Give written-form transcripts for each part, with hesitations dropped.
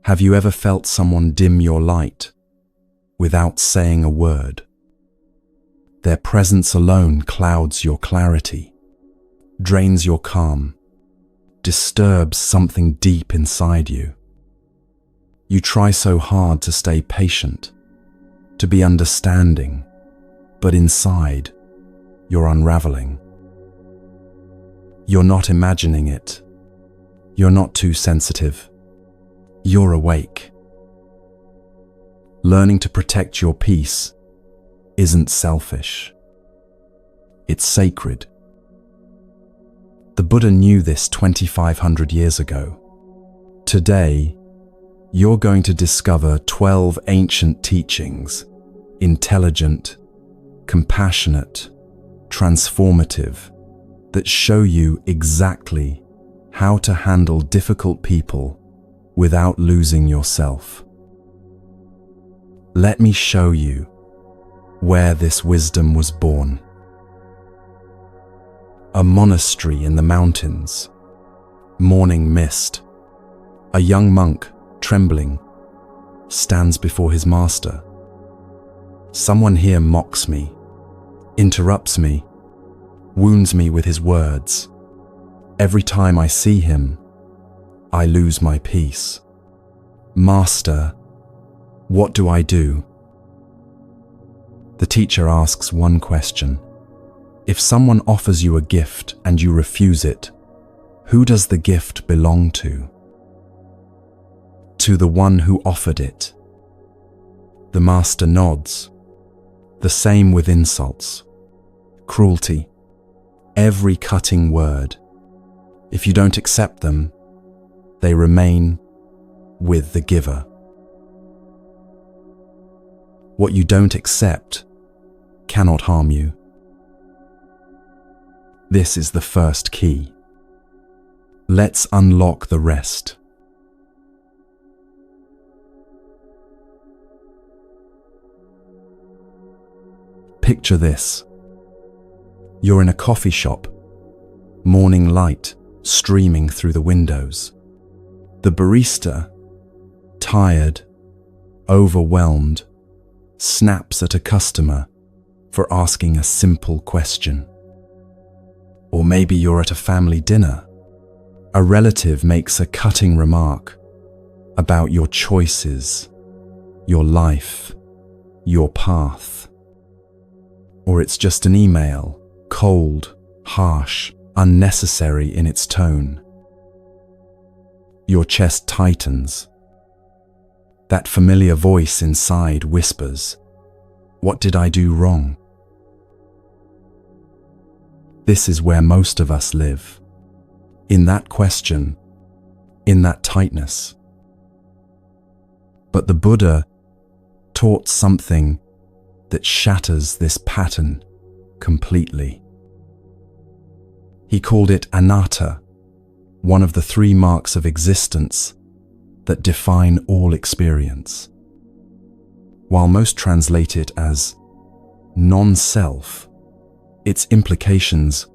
Have you ever felt someone dim your light without saying a word? Their presence alone clouds your clarity, drains your calm, disturbs something deep inside you. You try so hard to stay patient, to be understanding, but inside, you're unraveling. You're not imagining it. You're not too sensitive. You're awake. Learning to protect your peace isn't selfish. It's sacred. The Buddha knew this 2,500 years ago. Today, you're going to discover 12 ancient teachings, intelligent, compassionate, transformative, that show you exactly how to handle difficult people without losing yourself. Let me show you where this wisdom was born. A monastery in the mountains, morning mist. A young monk, trembling, stands before his master. Someone here mocks me, interrupts me, wounds me with his words. Every time I see him, I lose my peace. Master, what do I do? The teacher asks one question. If someone offers you a gift and you refuse it, who does the gift belong to? To the one who offered it. The master nods. The same with insults, cruelty, every cutting word. If you don't accept them, they remain with the giver. What you don't accept cannot harm you. This is the first key. Let's unlock the rest. Picture this. You're in a coffee shop, morning light streaming through the windows. The barista, tired, overwhelmed, snaps at a customer for asking a simple question. Or maybe you're at a family dinner. A relative makes a cutting remark about your choices, your life, your path. Or it's just an email, cold, harsh, unnecessary in its tone. Your chest tightens. That familiar voice inside whispers, "What did I do wrong?" This is where most of us live. In that question, in that tightness. But the Buddha taught something that shatters this pattern completely. He called it anatta, one of the three marks of existence that define all experience. While most translate it as non-self, its implications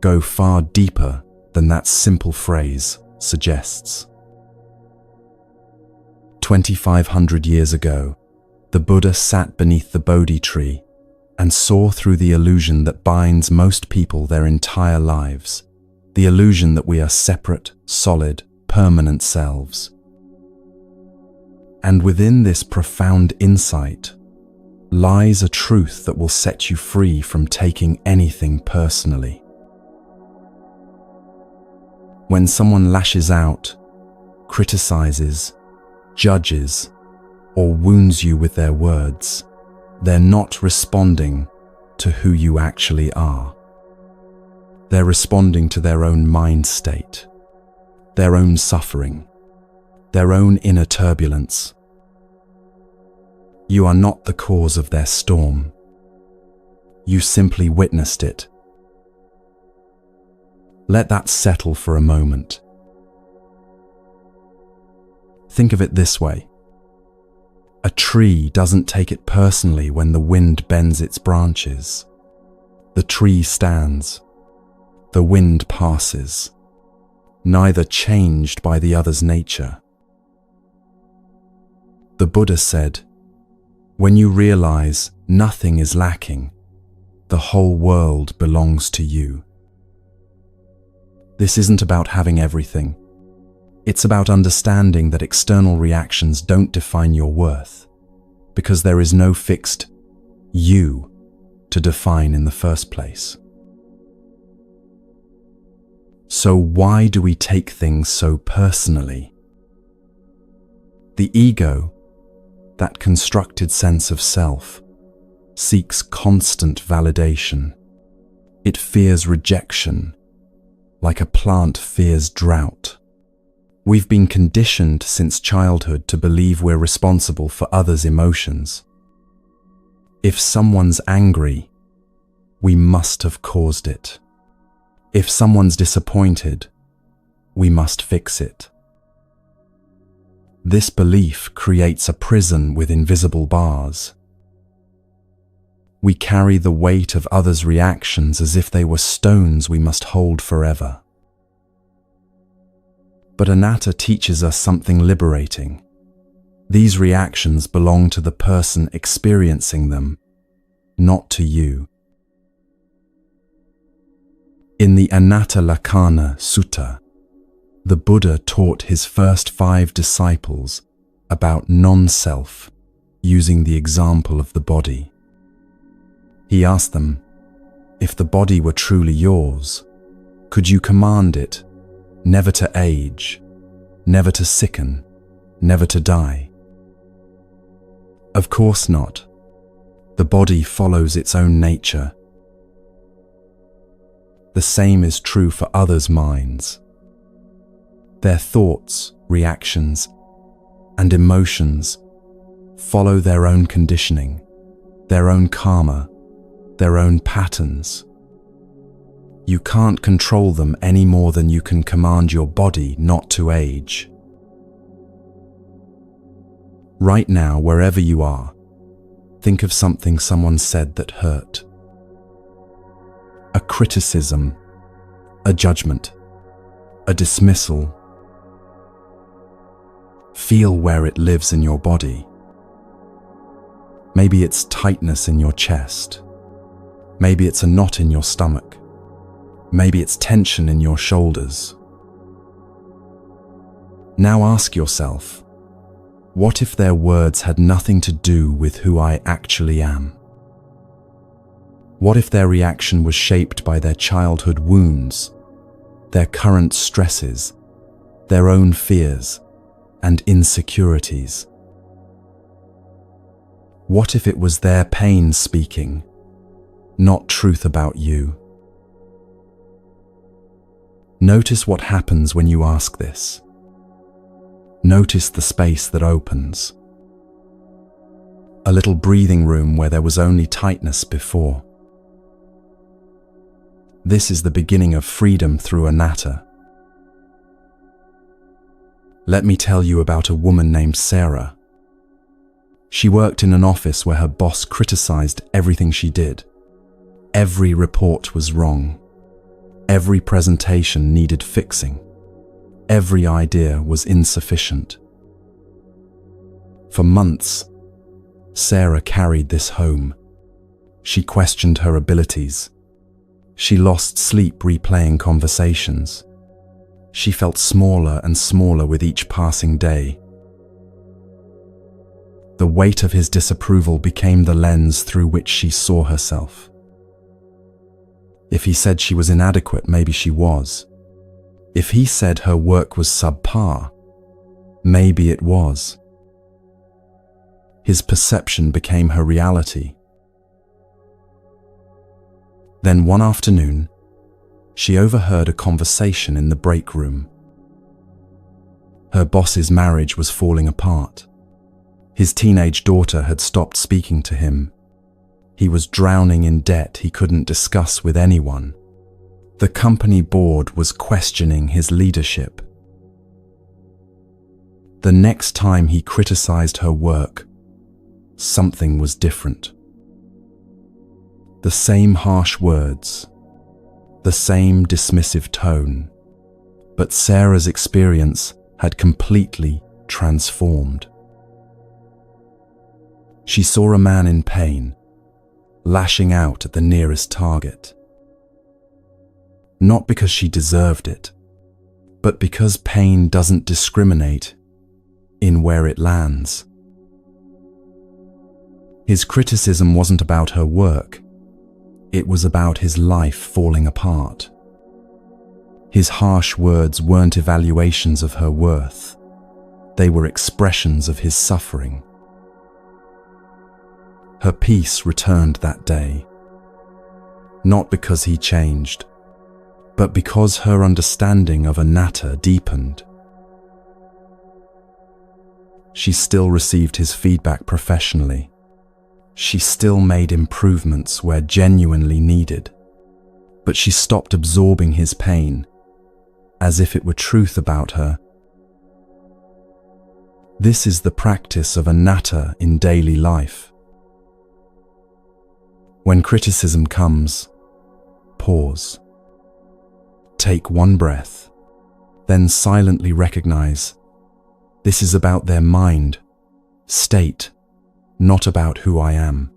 go far deeper than that simple phrase suggests. 2,500 years ago, the Buddha sat beneath the Bodhi tree and saw through the illusion that binds most people their entire lives, the illusion that we are separate, solid, permanent selves. And within this profound insight lies a truth that will set you free from taking anything personally. When someone lashes out, criticizes, judges, or wounds you with their words, they're not responding to who you actually are. They're responding to their own mind state, their own suffering, their own inner turbulence. You are not the cause of their storm. You simply witnessed it. Let that settle for a moment. Think of it this way. A tree doesn't take it personally when the wind bends its branches. The tree stands. The wind passes, neither changed by the other's nature. The Buddha said, "When you realize nothing is lacking, the whole world belongs to you." This isn't about having everything. It's about understanding that external reactions don't define your worth, because there is no fixed you to define in the first place. So why do we take things so personally? The ego, that constructed sense of self, seeks constant validation. It fears rejection, like a plant fears drought. We've been conditioned since childhood to believe we're responsible for others' emotions. If someone's angry, we must have caused it. If someone's disappointed, we must fix it. This belief creates a prison with invisible bars. We carry the weight of others' reactions as if they were stones we must hold forever. But Anatta teaches us something liberating. These reactions belong to the person experiencing them, not to you. In the Anatta Lakkhana Sutta, the Buddha taught his first 5 disciples about non-self, using the example of the body. He asked them, if the body were truly yours, could you command it never to age, never to sicken, never to die? Of course not. The body follows its own nature. The same is true for others' minds. Their thoughts, reactions, and emotions follow their own conditioning, their own karma, their own patterns. You can't control them any more than you can command your body not to age. Right now, wherever you are, think of something someone said that hurt. A criticism, a judgment, a dismissal. Feel where it lives in your body. Maybe it's tightness in your chest. Maybe it's a knot in your stomach. Maybe it's tension in your shoulders. Now ask yourself, what if their words had nothing to do with who I actually am? What if their reaction was shaped by their childhood wounds, their current stresses, their own fears and insecurities? What if it was their pain speaking, not truth about you? Notice what happens when you ask this. Notice the space that opens. A little breathing room where there was only tightness before. This is the beginning of freedom through Anatta. Let me tell you about a woman named Sarah. She worked in an office where her boss criticized everything she did. Every report was wrong. Every presentation needed fixing. Every idea was insufficient. For months, Sarah carried this home. She questioned her abilities. She lost sleep replaying conversations. She felt smaller and smaller with each passing day. The weight of his disapproval became the lens through which she saw herself. If he said she was inadequate, maybe she was. If he said her work was subpar, maybe it was. His perception became her reality. Then one afternoon, she overheard a conversation in the break room. Her boss's marriage was falling apart. His teenage daughter had stopped speaking to him. He was drowning in debt he couldn't discuss with anyone. The company board was questioning his leadership. The next time he criticized her work, something was different. The same harsh words, the same dismissive tone, but Sarah's experience had completely transformed. She saw a man in pain, lashing out at the nearest target. Not because she deserved it, but because pain doesn't discriminate in where it lands. His criticism wasn't about her work. It was about his life falling apart. His harsh words weren't evaluations of her worth. They were expressions of his suffering. Her peace returned that day, not because he changed, but because her understanding of anatta deepened. She still received his feedback professionally. She still made improvements where genuinely needed, but she stopped absorbing his pain as if it were truth about her. This is the practice of anatta in daily life. When criticism comes, pause. Take one breath, then silently recognize this is about their mind, state, not about who I am.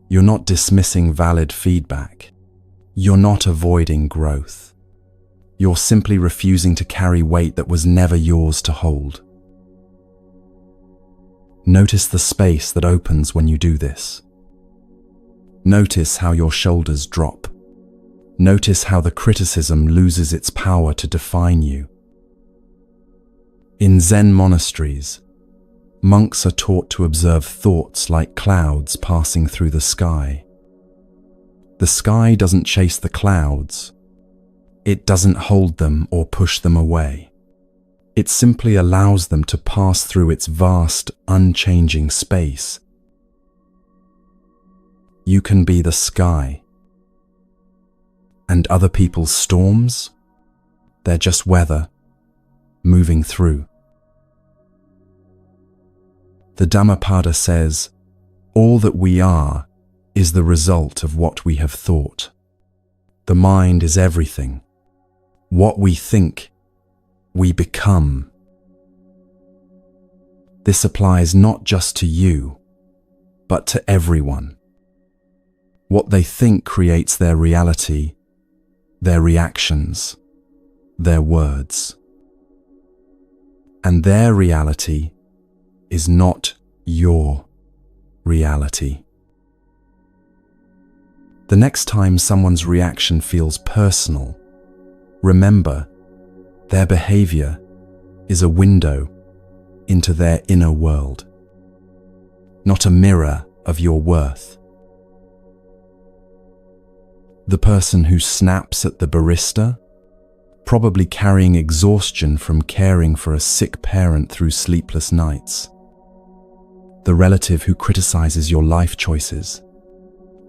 You're not dismissing valid feedback. You're not avoiding growth. You're simply refusing to carry weight that was never yours to hold. Notice the space that opens when you do this. Notice how your shoulders drop. Notice how the criticism loses its power to define you. In Zen monasteries, monks are taught to observe thoughts like clouds passing through the sky. The sky doesn't chase the clouds. It doesn't hold them or push them away. It simply allows them to pass through its vast, unchanging space. You can be the sky. And other people's storms? They're just weather, moving through. The Dhammapada says, all that we are is the result of what we have thought. The mind is everything. What we think, we become. This applies not just to you, but to everyone. What they think creates their reality, their reactions, their words. And their reality is not your reality. The next time someone's reaction feels personal, remember, their behavior is a window into their inner world, not a mirror of your worth. The person who snaps at the barista, probably carrying exhaustion from caring for a sick parent through sleepless nights. The relative who criticizes your life choices,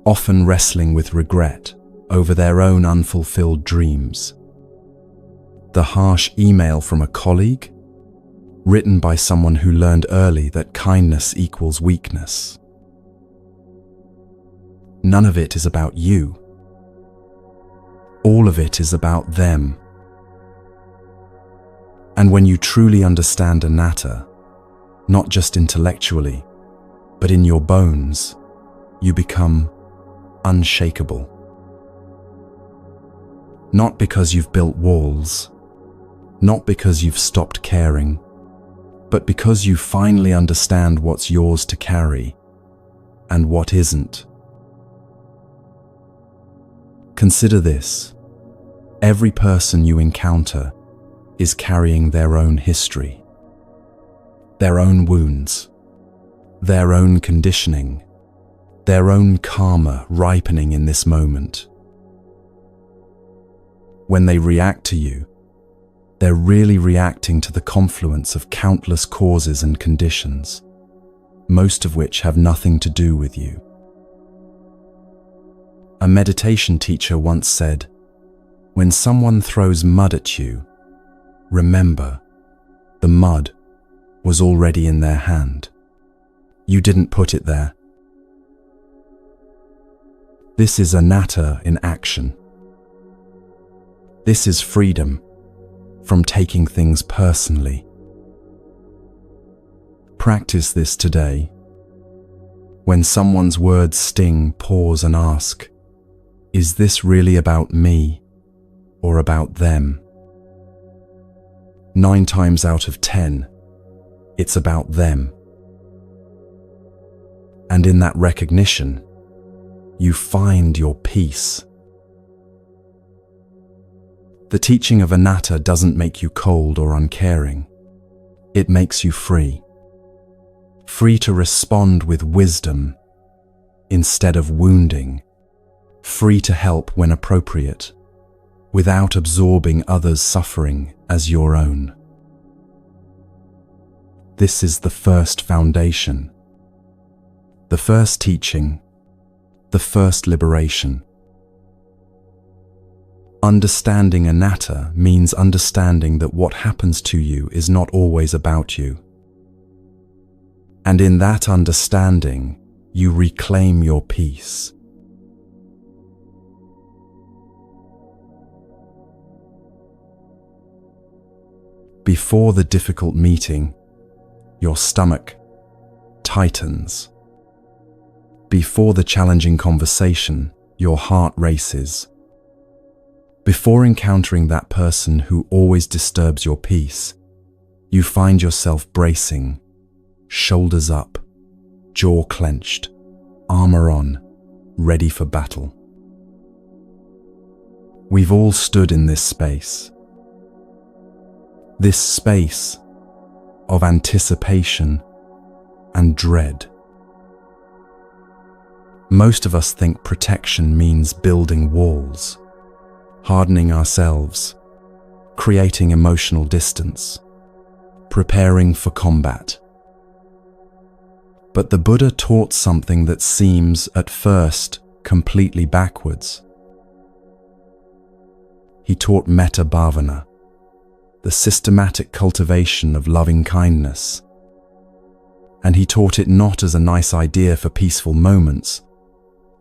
often wrestling with regret over their own unfulfilled dreams. The harsh email from a colleague, written by someone who learned early that kindness equals weakness. None of it is about you. All of it is about them. And when you truly understand anatta, not just intellectually, but in your bones, you become unshakable. Not because you've built walls, not because you've stopped caring, but because you finally understand what's yours to carry and what isn't. Consider this. Every person you encounter is carrying their own history, their own wounds, their own conditioning, their own karma ripening in this moment. When they react to you, they're really reacting to the confluence of countless causes and conditions, most of which have nothing to do with you. A meditation teacher once said, when someone throws mud at you, remember, the mud was already in their hand. You didn't put it there. This is anatta in action. This is freedom from taking things personally. practice this today. When someone's words sting, pause and ask, is this really about me or about them? 9 times out of 10, it's about them. And in that recognition, you find your peace. The teaching of anatta doesn't make you cold or uncaring. It makes you free. Free to respond with wisdom instead of wounding. Free to help when appropriate, without absorbing others' suffering as your own. This is the first foundation, the first teaching, the first liberation. Understanding anatta means understanding that what happens to you is not always about you. And in that understanding, you reclaim your peace. Before the difficult meeting, your stomach tightens. Before the challenging conversation, your heart races. Before encountering that person who always disturbs your peace, you find yourself bracing, shoulders up, jaw clenched, armor on, ready for battle. We've all stood in this space of anticipation and dread. Most of us think protection means building walls, hardening ourselves, creating emotional distance, preparing for combat. But the Buddha taught something that seems, at first, completely backwards. He taught metta bhavana, the systematic cultivation of loving kindness. And he taught it not as a nice idea for peaceful moments,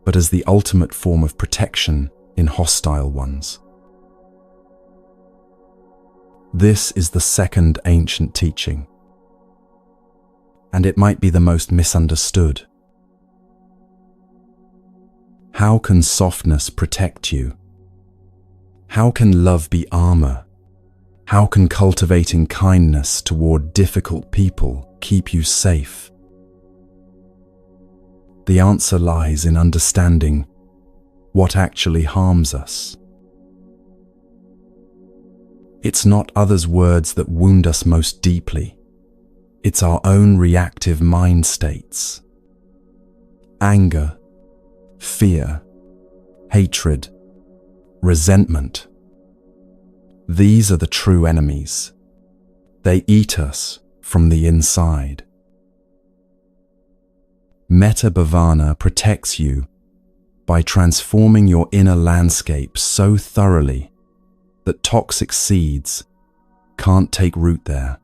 but as the ultimate form of protection in hostile ones. This is the second ancient teaching, and it might be the most misunderstood. How can softness protect you? How can love be armor? How can cultivating kindness toward difficult people keep you safe? The answer lies in understanding what actually harms us. It's not others' words that wound us most deeply. It's our own reactive mind states. Anger, fear, hatred, resentment. These are the true enemies. They eat us from the inside. Metta bhavana protects you by transforming your inner landscape so thoroughly that toxic seeds can't take root there.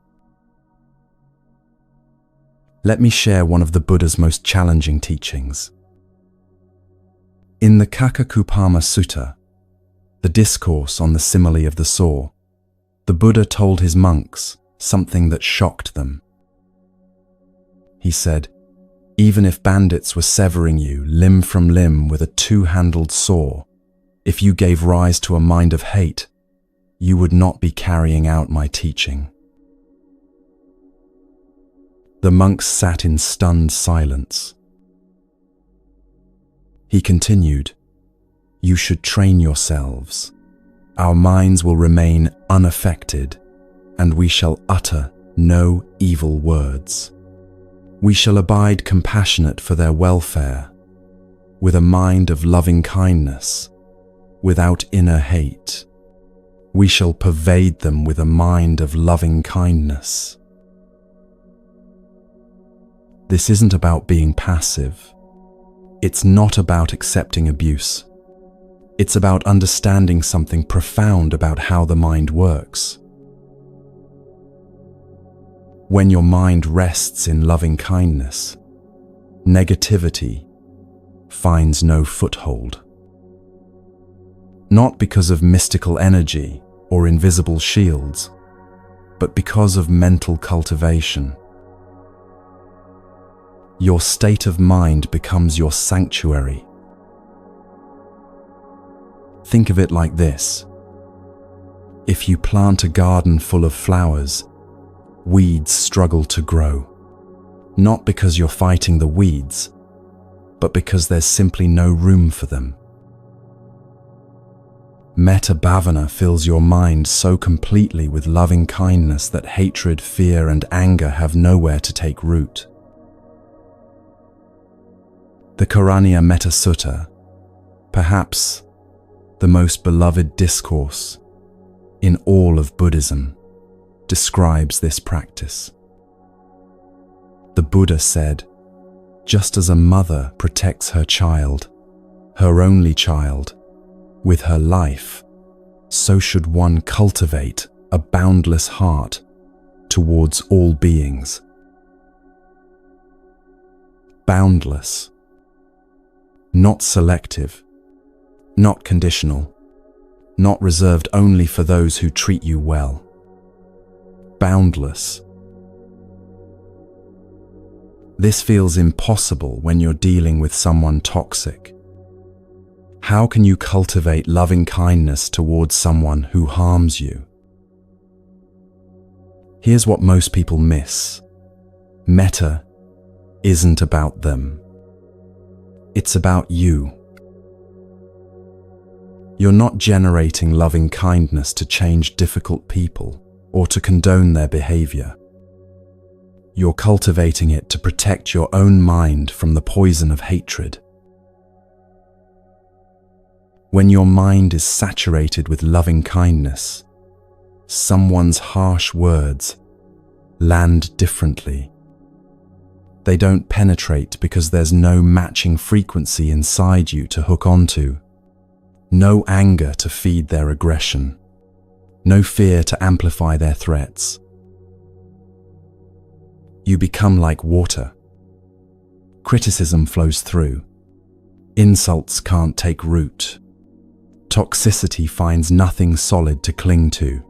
Let me share one of the Buddha's most challenging teachings. In the Kakakupama Sutta, the discourse on the simile of the saw, the Buddha told his monks something that shocked them. He said, even if bandits were severing you limb from limb with a 2-handled saw, if you gave rise to a mind of hate, you would not be carrying out my teaching. The monks sat in stunned silence. He continued, you should train yourselves. Our minds will remain unaffected, and we shall utter no evil words. We shall abide compassionate for their welfare, with a mind of loving kindness, without inner hate. We shall pervade them with a mind of loving kindness. This isn't about being passive. It's not about accepting abuse. It's about understanding something profound about how the mind works. When your mind rests in loving kindness, negativity finds no foothold. Not because of mystical energy or invisible shields, but because of mental cultivation. Your state of mind becomes your sanctuary. Think of it like this. If you plant a garden full of flowers, weeds struggle to grow. Not because you're fighting the weeds, but because there's simply no room for them. Metta bhavana fills your mind so completely with loving kindness that hatred, fear, and anger have nowhere to take root. The Karaniya Metta Sutta, perhaps the most beloved discourse in all of Buddhism, describes this practice. The Buddha said, just as a mother protects her child, her only child, with her life, so should one cultivate a boundless heart towards all beings. Boundless, not selective, not conditional, not reserved only for those who treat you well. Boundless. This feels impossible when you're dealing with someone toxic. How can you cultivate loving kindness towards someone who harms you? Here's what most people miss. Metta isn't about them. It's about you. You're not generating loving kindness to change difficult people or to condone their behavior. You're cultivating it to protect your own mind from the poison of hatred. When your mind is saturated with loving kindness, someone's harsh words land differently. They don't penetrate because there's no matching frequency inside you to hook onto, no anger to feed their aggression, no fear to amplify their threats. You become like water. Criticism flows through. Insults can't take root. Toxicity finds nothing solid to cling to.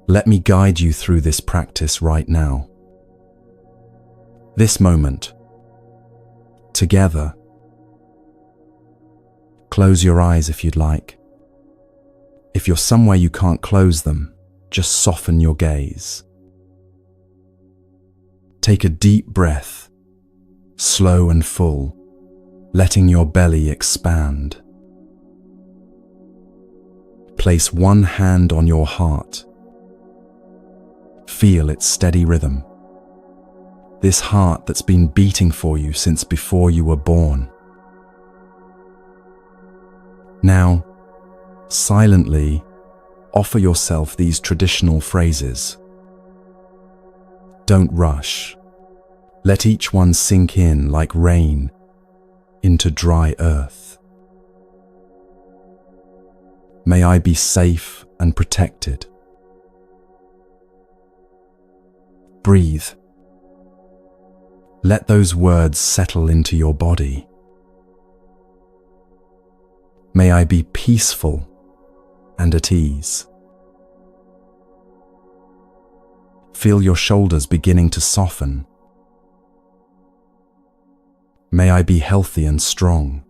Let me guide you through this practice right now. This moment. Together. Close your eyes if you'd like. If you're somewhere you can't close them, just soften your gaze. Take a deep breath, slow and full, letting your belly expand. Place one hand on your heart. Feel its steady rhythm. This heart that's been beating for you since before you were born. Now, silently, offer yourself these traditional phrases. Don't rush. Let each one sink in like rain into dry earth. May I be safe and protected. Breathe. Let those words settle into your body. May I be peaceful and at ease. Feel your shoulders beginning to soften. May I be healthy and strong.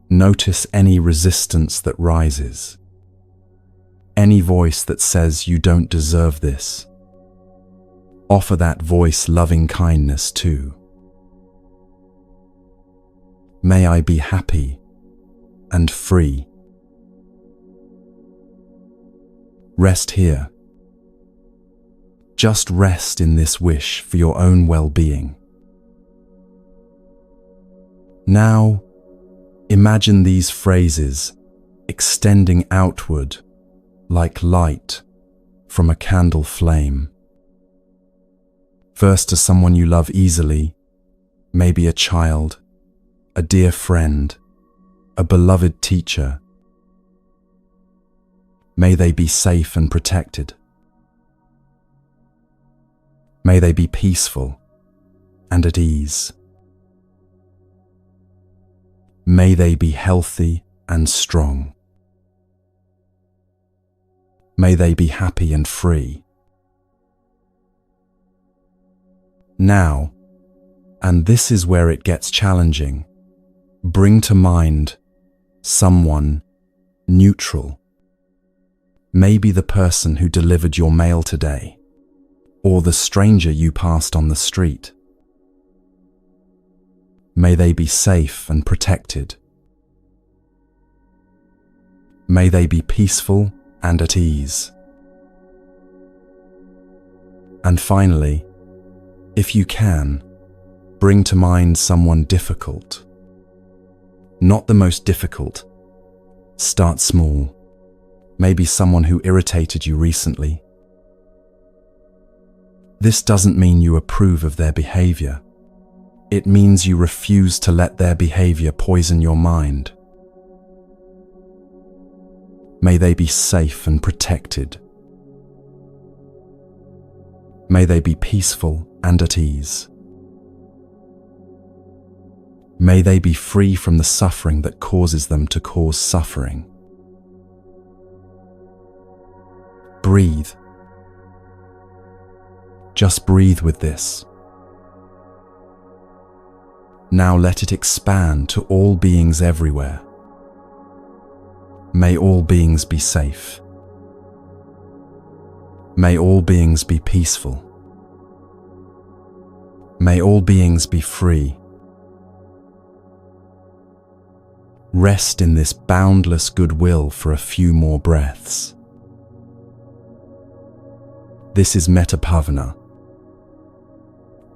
Notice any resistance that rises. Any voice that says you don't deserve this. Offer that voice loving kindness too. May I be happy and free. Rest here. Just rest in this wish for your own well-being. Now, imagine these phrases extending outward like light from a candle flame. First to someone you love easily, maybe a child, a dear friend, a beloved teacher. May they be safe and protected. May they be peaceful and at ease. May they be healthy and strong. May they be happy and free. Now, and this is where it gets challenging, bring to mind someone neutral. Maybe the person who delivered your mail today, or the stranger you passed on the street. May they be safe and protected. May they be peaceful and at ease. And finally, if you can, bring to mind someone difficult. Not the most difficult. Start small. Maybe someone who irritated you recently. This doesn't mean you approve of their behavior. It means you refuse to let their behavior poison your mind. May they be safe and protected. May they be peaceful and at ease. May they be free from the suffering that causes them to cause suffering. Breathe. Just breathe with this. Now let it expand to all beings everywhere. May all beings be safe. May all beings be peaceful. May all beings be free. Rest in this boundless goodwill for a few more breaths. This is Metta Bhavana.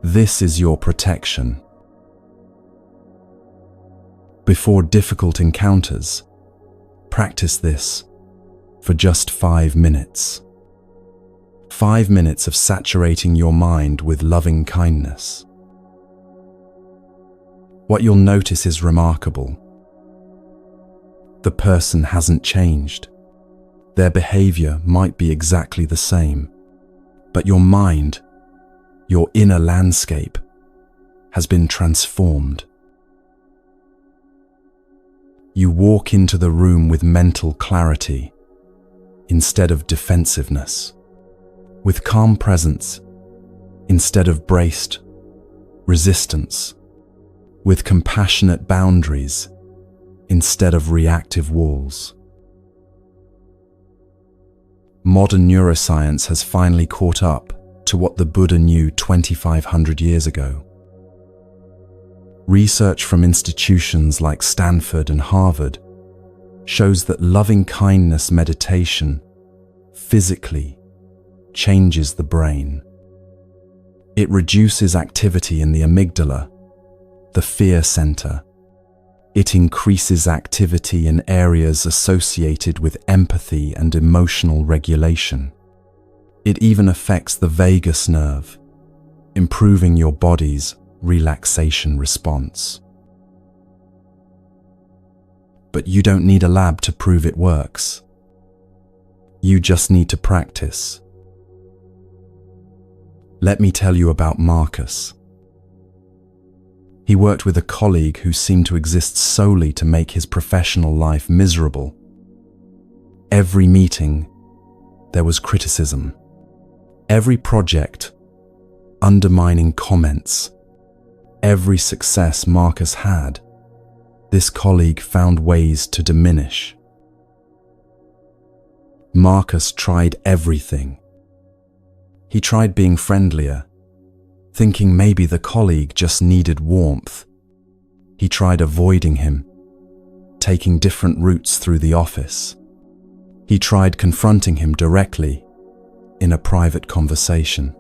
This is your protection. Before difficult encounters, practice this for just 5 minutes. 5 minutes of saturating your mind with loving kindness. What you'll notice is remarkable. The person hasn't changed. Their behavior might be exactly the same, but your mind, your inner landscape, has been transformed. You walk into the room with mental clarity instead of defensiveness, with calm presence instead of braced resistance, with compassionate boundaries instead of reactive walls. Modern neuroscience has finally caught up to what the Buddha knew 2,500 years ago. Research from institutions like Stanford and Harvard shows that loving kindness meditation physically changes the brain. It reduces activity in the amygdala, the fear center. It increases activity in areas associated with empathy and emotional regulation. It even affects the vagus nerve, improving your body's relaxation response. But you don't need a lab to prove it works. You just need to practice. Let me tell you about Marcus. He worked with a colleague who seemed to exist solely to make his professional life miserable. Every meeting, there was criticism. Every project, undermining comments. Every success Marcus had, this colleague found ways to diminish. Marcus tried everything. He tried being friendlier, thinking maybe the colleague just needed warmth. He tried avoiding him, taking different routes through the office. He tried confronting him directly in a private conversation.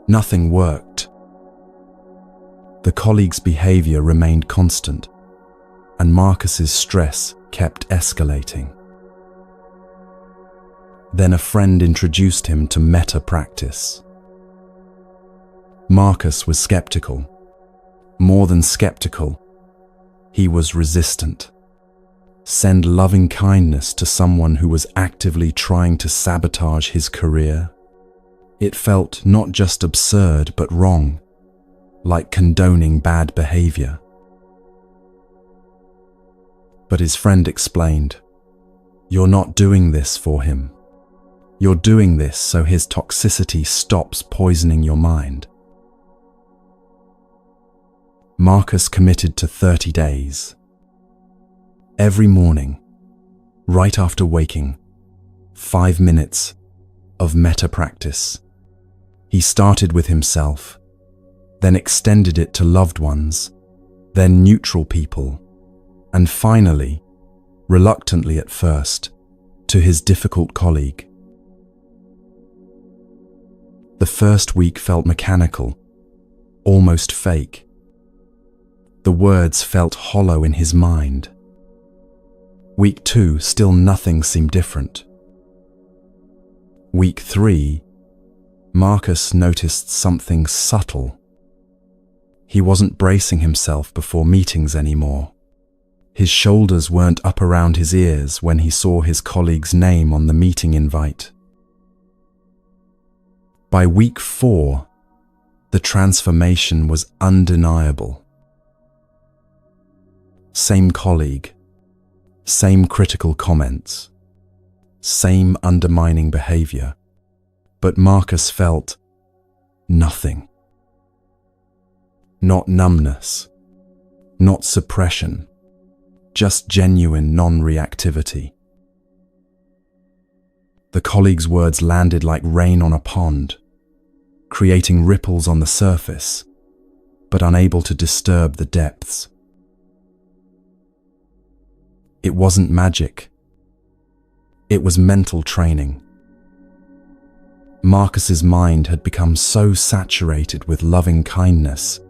Nothing worked. The colleague's behavior remained constant, and Marcus's stress kept escalating. Then a friend introduced him to metta practice. Marcus was skeptical. More than skeptical, he was resistant. Send loving kindness to someone who was actively trying to sabotage his career? It felt not just absurd but wrong, like condoning bad behavior. But his friend explained, "You're not doing this for him. You're doing this so his toxicity stops poisoning your mind." Marcus committed to 30 days. Every morning, right after waking, 5 minutes of metta practice. He started with himself, then extended it to loved ones, then neutral people, and finally, reluctantly at first, to his difficult colleague. The first week felt mechanical, almost fake. The words felt hollow in his mind. Week 2, still nothing seemed different. Week 3, Marcus noticed something subtle. He wasn't bracing himself before meetings anymore. His shoulders weren't up around his ears when he saw his colleague's name on the meeting invite. By week 4, the transformation was undeniable. Same colleague, same critical comments, same undermining behavior, but Marcus felt nothing. Not numbness, not suppression, just genuine non-reactivity. The colleague's words landed like rain on a pond, creating ripples on the surface, but unable to disturb the depths. It wasn't magic. It was mental training. Marcus's mind had become so saturated with loving kindness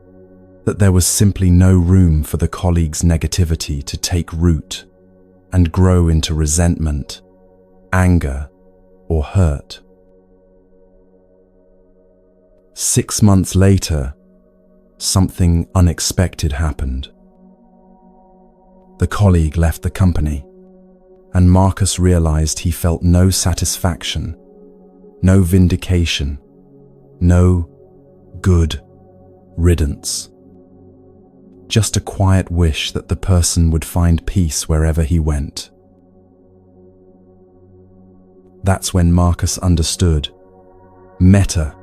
that there was simply no room for the colleague's negativity to take root and grow into resentment, anger, or hurt. 6 months later, something unexpected happened. The colleague left the company, and Marcus realized he felt no satisfaction, no vindication, no good riddance. Just a quiet wish that the person would find peace wherever he went. That's when Marcus understood metta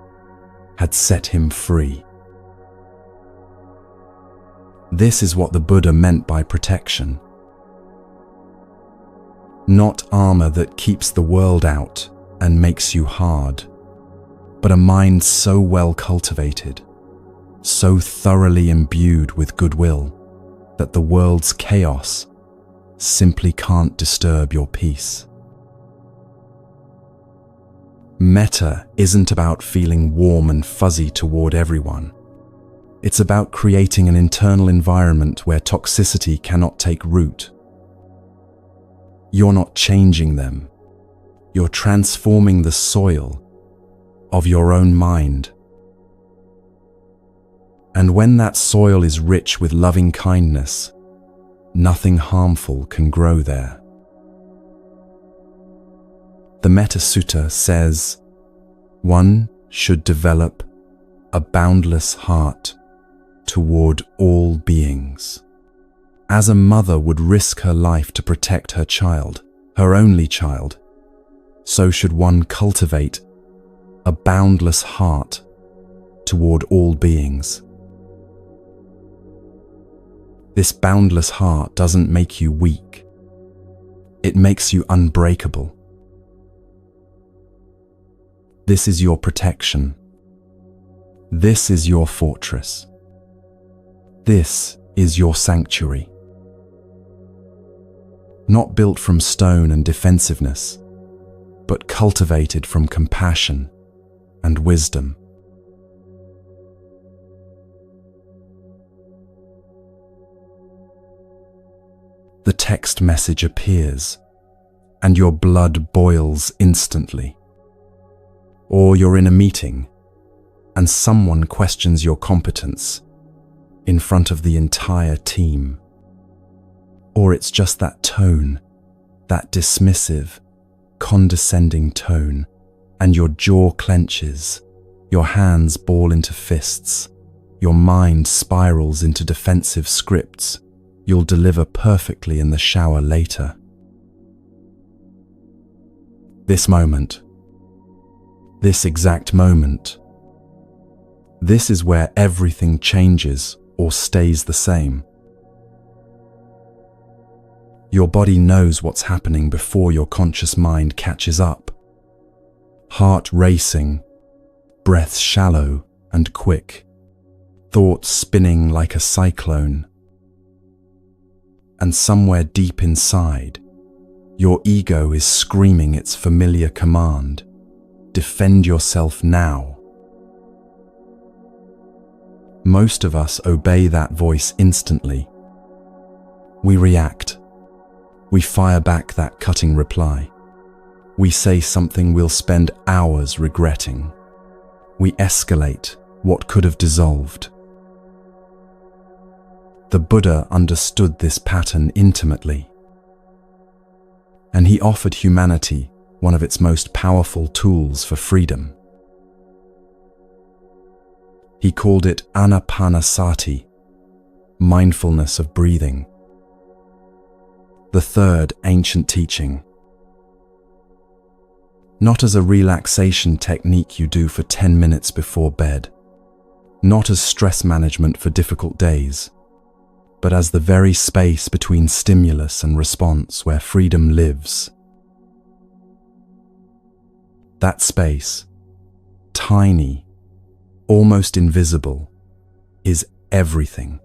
had set him free. This is what the Buddha meant by protection. Not armor that keeps the world out and makes you hard, but a mind so well cultivated, so thoroughly imbued with goodwill, that the world's chaos simply can't disturb your peace. Metta isn't about feeling warm and fuzzy toward everyone. It's about creating an internal environment where toxicity cannot take root. You're not changing them. You're transforming the soil of your own mind. And when that soil is rich with loving kindness, nothing harmful can grow there. The Metta Sutta says, one should develop a boundless heart toward all beings. As a mother would risk her life to protect her child, her only child, so should one cultivate a boundless heart toward all beings. This boundless heart doesn't make you weak. It makes you unbreakable. This is your protection. This is your fortress. This is your sanctuary. Not built from stone and defensiveness, but cultivated from compassion and wisdom. The text message appears, and your blood boils instantly. Or you're in a meeting, and someone questions your competence in front of the entire team. Or it's just that tone, that dismissive, condescending tone, and your jaw clenches, your hands ball into fists, your mind spirals into defensive scripts you'll deliver perfectly in the shower later. This moment, this exact moment, this is where everything changes or stays the same. Your body knows what's happening before your conscious mind catches up. Heart racing, breath shallow and quick, thoughts spinning like a cyclone. And somewhere deep inside, your ego is screaming its familiar command: defend yourself now. Most of us obey that voice instantly. We react. We fire back that cutting reply. We say something we'll spend hours regretting. We escalate what could have dissolved. The Buddha understood this pattern intimately, and he offered humanity one of its most powerful tools for freedom. He called it anapanasati, mindfulness of breathing, the third ancient teaching. Not as a relaxation technique you do for 10 minutes before bed, not as stress management for difficult days, but as the very space between stimulus and response where freedom lives. That space, tiny, almost invisible, is everything.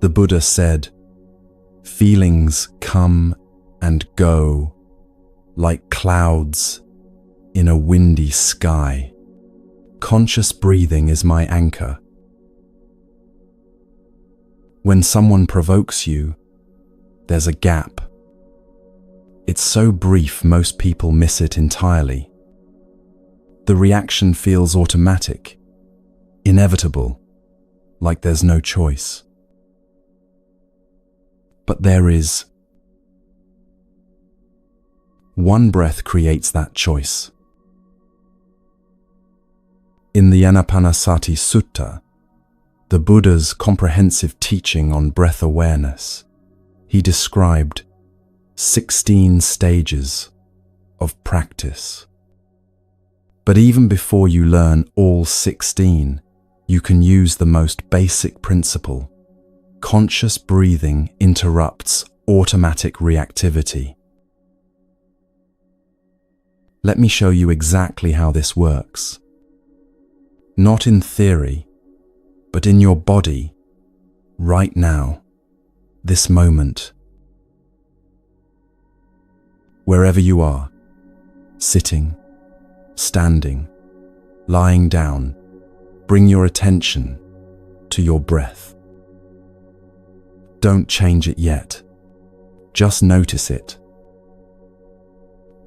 The Buddha said, "Feelings come and go like clouds in a windy sky. Conscious breathing is my anchor." When someone provokes you, there's a gap. It's so brief most people miss it entirely. The reaction feels automatic, inevitable, like there's no choice. But there is. One breath creates that choice. In the Anapanasati Sutta, the Buddha's comprehensive teaching on breath awareness, he described 16 stages of practice. But even before you learn all 16, you can use the most basic principle. Conscious breathing interrupts automatic reactivity. Let me show you exactly how this works. Not in theory, but in your body, right now, this moment. Wherever you are, sitting, standing, lying down, bring your attention to your breath. Don't change it yet. Just notice it.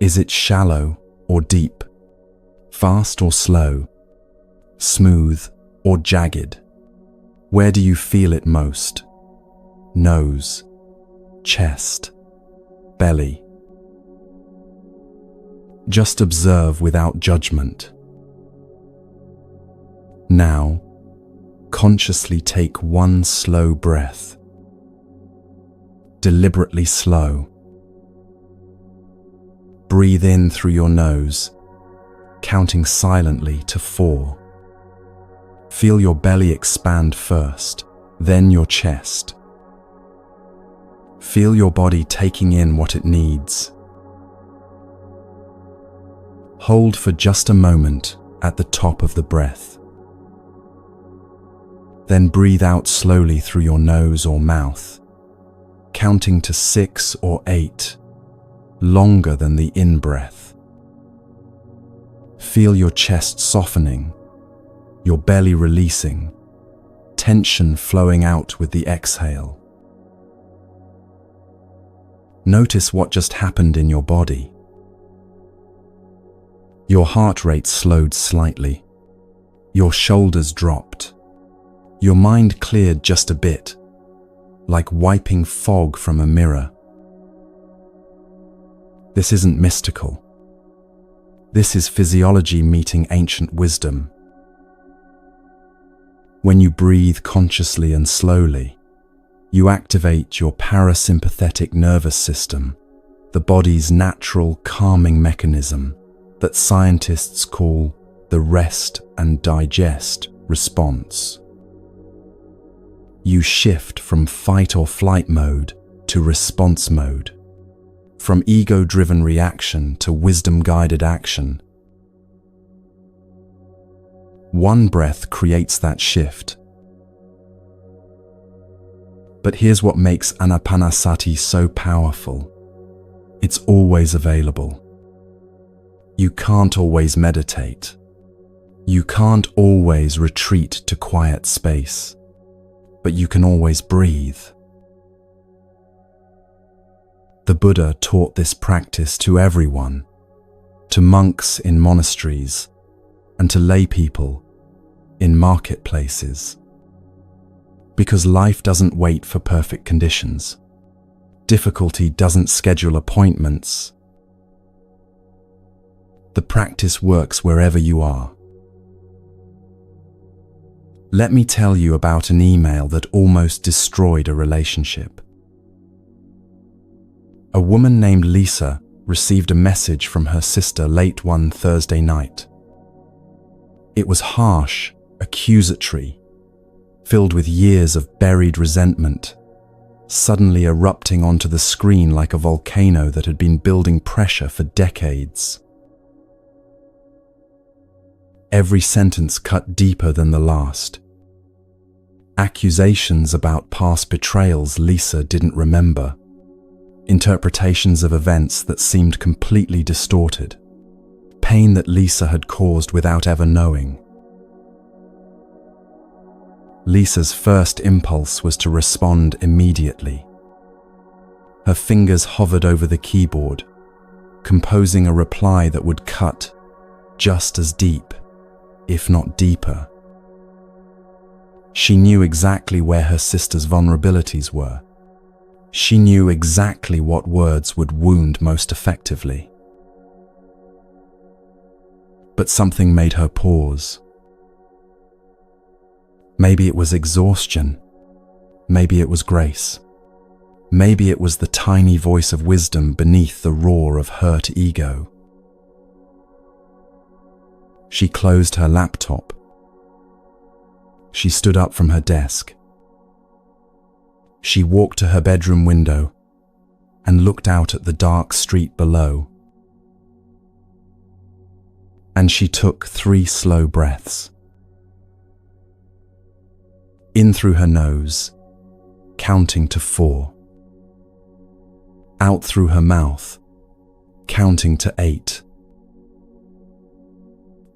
Is it shallow or deep? Fast or slow? Smooth or jagged? Where do you feel it most? Nose, chest, belly. Just observe without judgment. Now, consciously take one slow breath. Deliberately slow. Breathe in through your nose, counting silently to 4. Feel your belly expand first, then your chest. Feel your body taking in what it needs. Hold for just a moment at the top of the breath. Then breathe out slowly through your nose or mouth, counting to 6 or 8, longer than the in-breath. Feel your chest softening, your belly releasing, tension flowing out with the exhale. Notice what just happened in your body. Your heart rate slowed slightly. Your shoulders dropped. Your mind cleared just a bit, like wiping fog from a mirror. This isn't mystical. This is physiology meeting ancient wisdom. When you breathe consciously and slowly, you activate your parasympathetic nervous system, the body's natural calming mechanism that scientists call the rest and digest response. You shift from fight or flight mode to response mode, from ego-driven reaction to wisdom-guided action. One breath creates that shift. But here's what makes Anapanasati so powerful. It's always available. You can't always meditate. You can't always retreat to quiet space, but you can always breathe. The Buddha taught this practice to everyone, to monks in monasteries, and to lay people in marketplaces. Because life doesn't wait for perfect conditions. Difficulty doesn't schedule appointments. The practice works wherever you are. Let me tell you about an email that almost destroyed a relationship. A woman named Lisa received a message from her sister late one Thursday night. It was harsh, accusatory, filled with years of buried resentment, suddenly erupting onto the screen like a volcano that had been building pressure for decades. Every sentence cut deeper than the last. Accusations about past betrayals Lisa didn't remember. Interpretations of events that seemed completely distorted. Pain that Lisa had caused without ever knowing. Lisa's first impulse was to respond immediately. Her fingers hovered over the keyboard, composing a reply that would cut just as deep, if not deeper. She knew exactly where her sister's vulnerabilities were. She knew exactly what words would wound most effectively. But something made her pause. Maybe it was exhaustion. Maybe it was grace. Maybe it was the tiny voice of wisdom beneath the roar of hurt ego. She closed her laptop. She stood up from her desk. She walked to her bedroom window and looked out at the dark street below. And she took 3 slow breaths. In through her nose, counting to 4. Out through her mouth, counting to 8.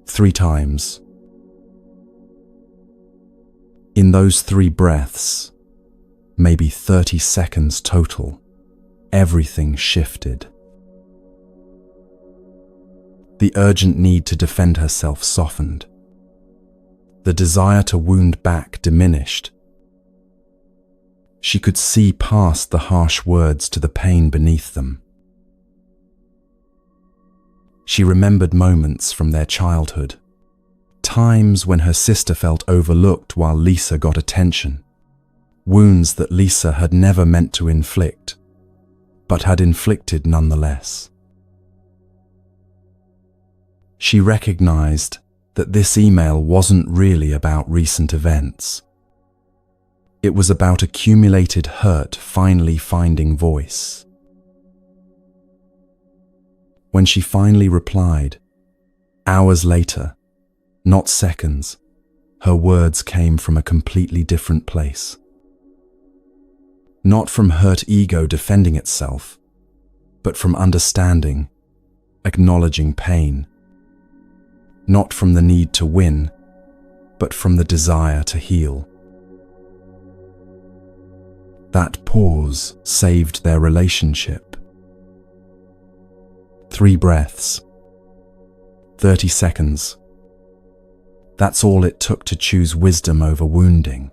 3 times. In those 3 breaths, maybe 30 seconds total, everything shifted. The urgent need to defend herself softened. The desire to wound back diminished. She could see past the harsh words to the pain beneath them. She remembered moments from their childhood, times when her sister felt overlooked while Lisa got attention, wounds that Lisa had never meant to inflict, but had inflicted nonetheless. She recognized that this email wasn't really about recent events. It was about accumulated hurt finally finding voice. When she finally replied, hours later, not seconds, her words came from a completely different place. Not from hurt ego defending itself, but from understanding, acknowledging pain. Not from the need to win, but from the desire to heal. That pause saved their relationship. 3 breaths. 30 seconds. That's all it took to choose wisdom over wounding.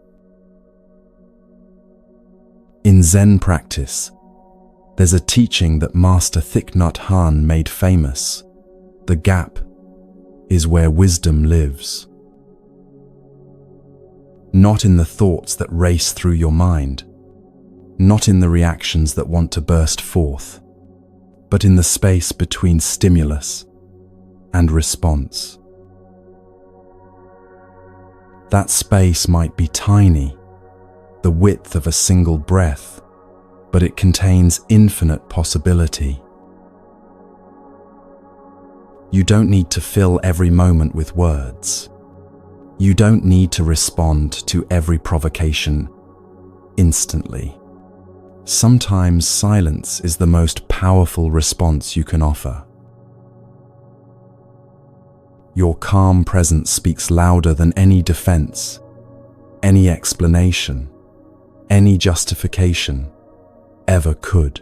In Zen practice, there's a teaching that Master Thich Nhat Hanh made famous. The gap is where wisdom lives. Not in the thoughts that race through your mind, not in the reactions that want to burst forth, but in the space between stimulus and response. That space might be tiny, the width of a single breath, but it contains infinite possibility. You don't need to fill every moment with words. You don't need to respond to every provocation instantly. Sometimes silence is the most powerful response you can offer. Your calm presence speaks louder than any defense, any explanation, any justification ever could.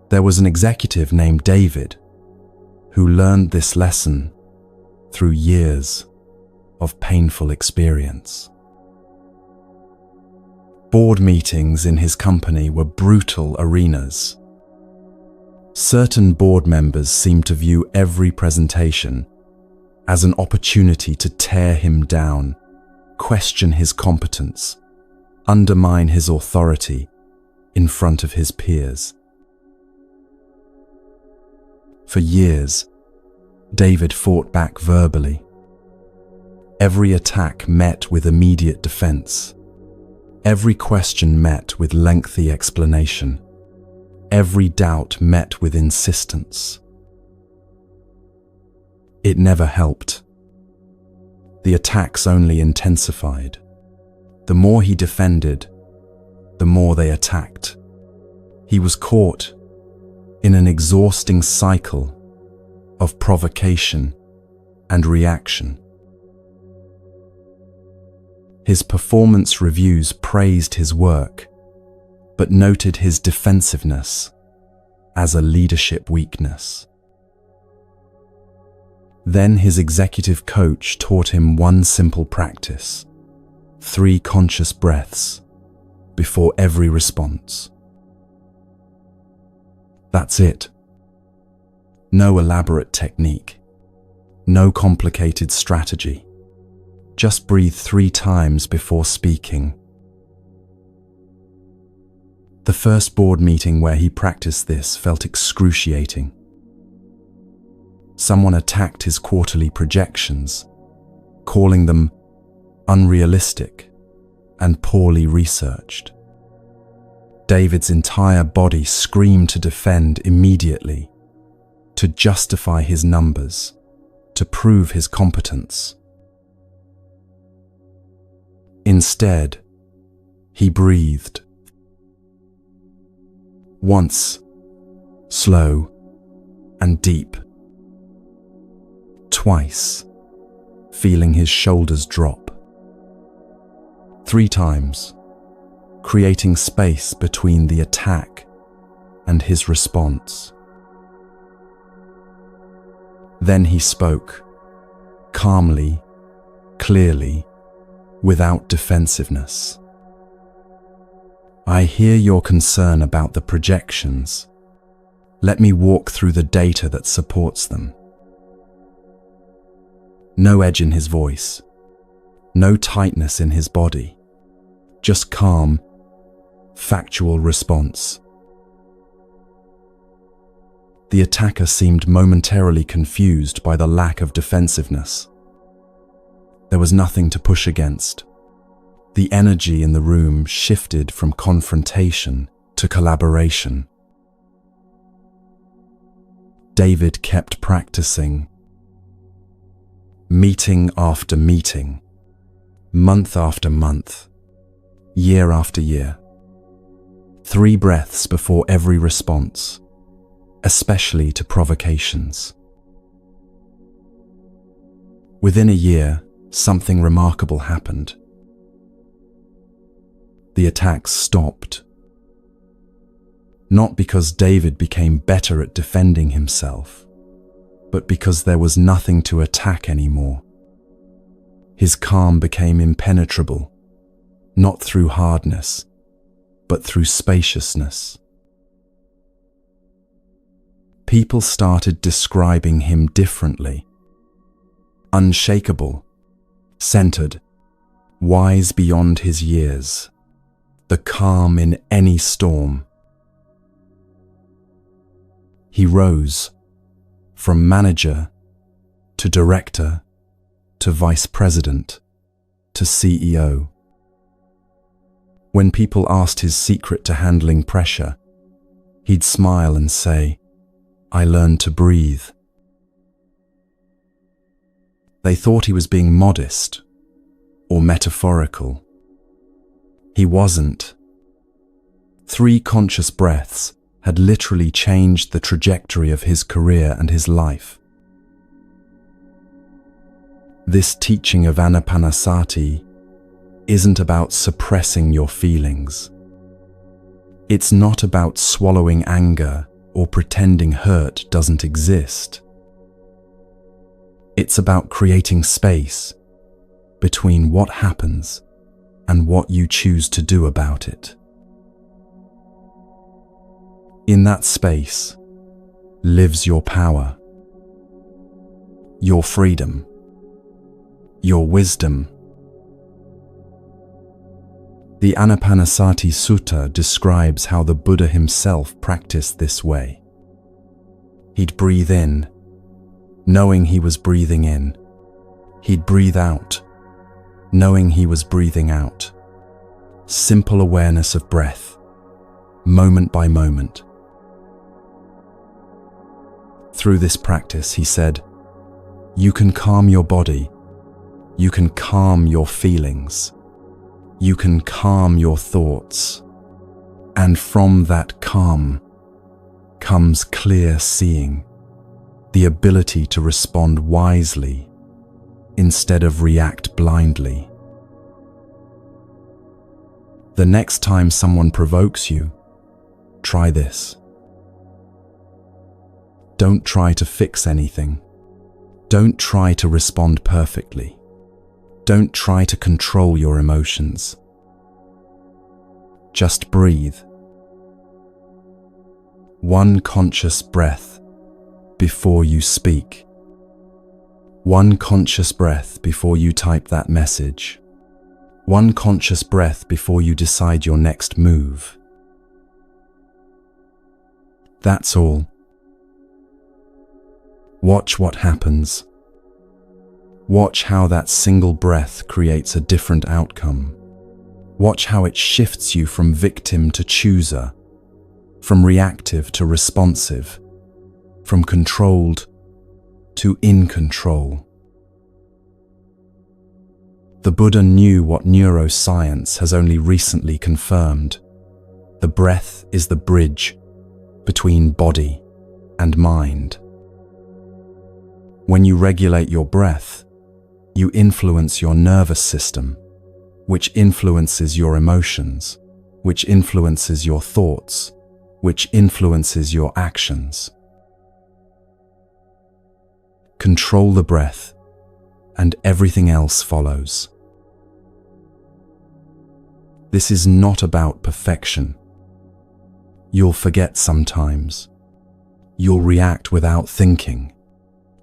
There was an executive named David who learned this lesson through years of painful experience. Board meetings in his company were brutal arenas. Certain board members seemed to view every presentation as an opportunity to tear him down, question his competence, undermine his authority in front of his peers. For years, David fought back verbally. Every attack met with immediate defense. Every question met with lengthy explanation. Every doubt met with insistence. It never helped. The attacks only intensified. The more he defended, the more they attacked. He was caught in an exhausting cycle of provocation and reaction. His performance reviews praised his work, but noted his defensiveness as a leadership weakness. Then his executive coach taught him one simple practice: 3 conscious breaths before every response. That's it. No elaborate technique, no complicated strategy. Just breathe 3 times before speaking. The first board meeting where he practiced this felt excruciating. Someone attacked his quarterly projections, calling them unrealistic and poorly researched. David's entire body screamed to defend immediately, to justify his numbers, to prove his competence. Instead, he breathed. Once, slow and deep. Twice, feeling his shoulders drop. 3 times, creating space between the attack and his response. Then he spoke, calmly, clearly, without defensiveness. I hear your concern about the projections. Let me walk through the data that supports them. No edge in his voice, no tightness in his body, just calm, factual response. The attacker seemed momentarily confused by the lack of defensiveness. There was nothing to push against. The energy in the room shifted from confrontation to collaboration. David kept practicing. Meeting after meeting, month after month, year after year. 3 breaths before every response, especially to provocations. Within a year, something remarkable happened. The attacks stopped. Not because David became better at defending himself, but because there was nothing to attack anymore. His calm became impenetrable, not through hardness, but through spaciousness. People started describing him differently. Unshakable, centered, wise beyond his years, the calm in any storm. He rose from manager to director to vice president, to CEO. When people asked his secret to handling pressure, he'd smile and say, "I learned to breathe." They thought he was being modest or metaphorical. He wasn't. 3 conscious breaths had literally changed the trajectory of his career and his life. This teaching of Anapanasati isn't about suppressing your feelings. It's not about swallowing anger or pretending hurt doesn't exist. It's about creating space between what happens and what you choose to do about it. In that space lives your power, your freedom, your wisdom. The Anapanasati Sutta describes how the Buddha himself practiced this way. He'd breathe in, knowing he was breathing in. He'd breathe out, knowing he was breathing out. Simple awareness of breath, moment by moment. Through this practice, he said, you can calm your body, you can calm your feelings, you can calm your thoughts, and from that calm comes clear seeing, the ability to respond wisely instead of react blindly. The next time someone provokes you, try this. Don't try to fix anything. Don't try to respond perfectly. Don't try to control your emotions. Just breathe. 1 conscious breath before you speak. 1 conscious breath before you type that message. 1 conscious breath before you decide your next move. That's all. Watch what happens. Watch how that single breath creates a different outcome. Watch how it shifts you from victim to chooser, from reactive to responsive, from controlled to in control. The Buddha knew what neuroscience has only recently confirmed. The breath is the bridge between body and mind. When you regulate your breath, you influence your nervous system, which influences your emotions, which influences your thoughts, which influences your actions. Control the breath, and everything else follows. This is not about perfection. You'll forget sometimes. You'll react without thinking.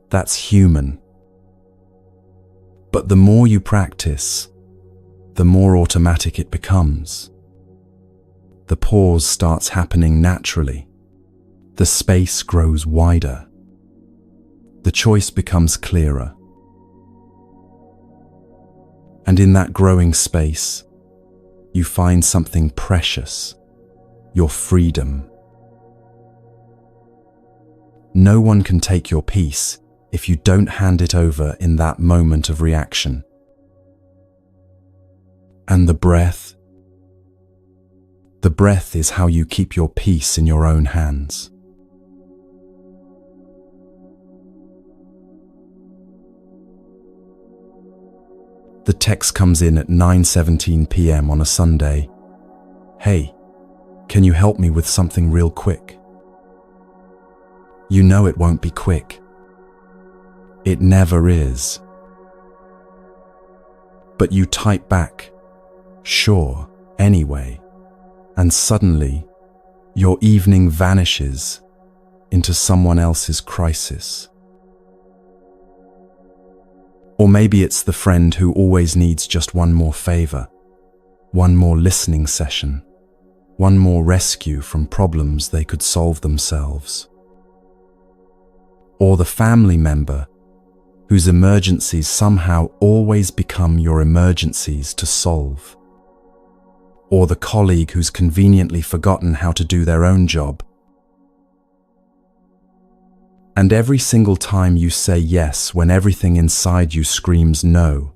That's human. But the more you practice, the more automatic it becomes. The pause starts happening naturally. The space grows wider. The choice becomes clearer. And in that growing space, you find something precious, your freedom. No one can take your peace if you don't hand it over in that moment of reaction. And the breath is how you keep your peace in your own hands. The text comes in at 9:17 p.m. on a Sunday. Hey, can you help me with something real quick? You know it won't be quick. It never is. But you type back, sure, anyway, and suddenly your evening vanishes into someone else's crisis. Or maybe it's the friend who always needs just one more favor, one more listening session, one more rescue from problems they could solve themselves. Or the family member whose emergencies somehow always become your emergencies to solve. Or the colleague who's conveniently forgotten how to do their own job. And every single time you say yes when everything inside you screams no,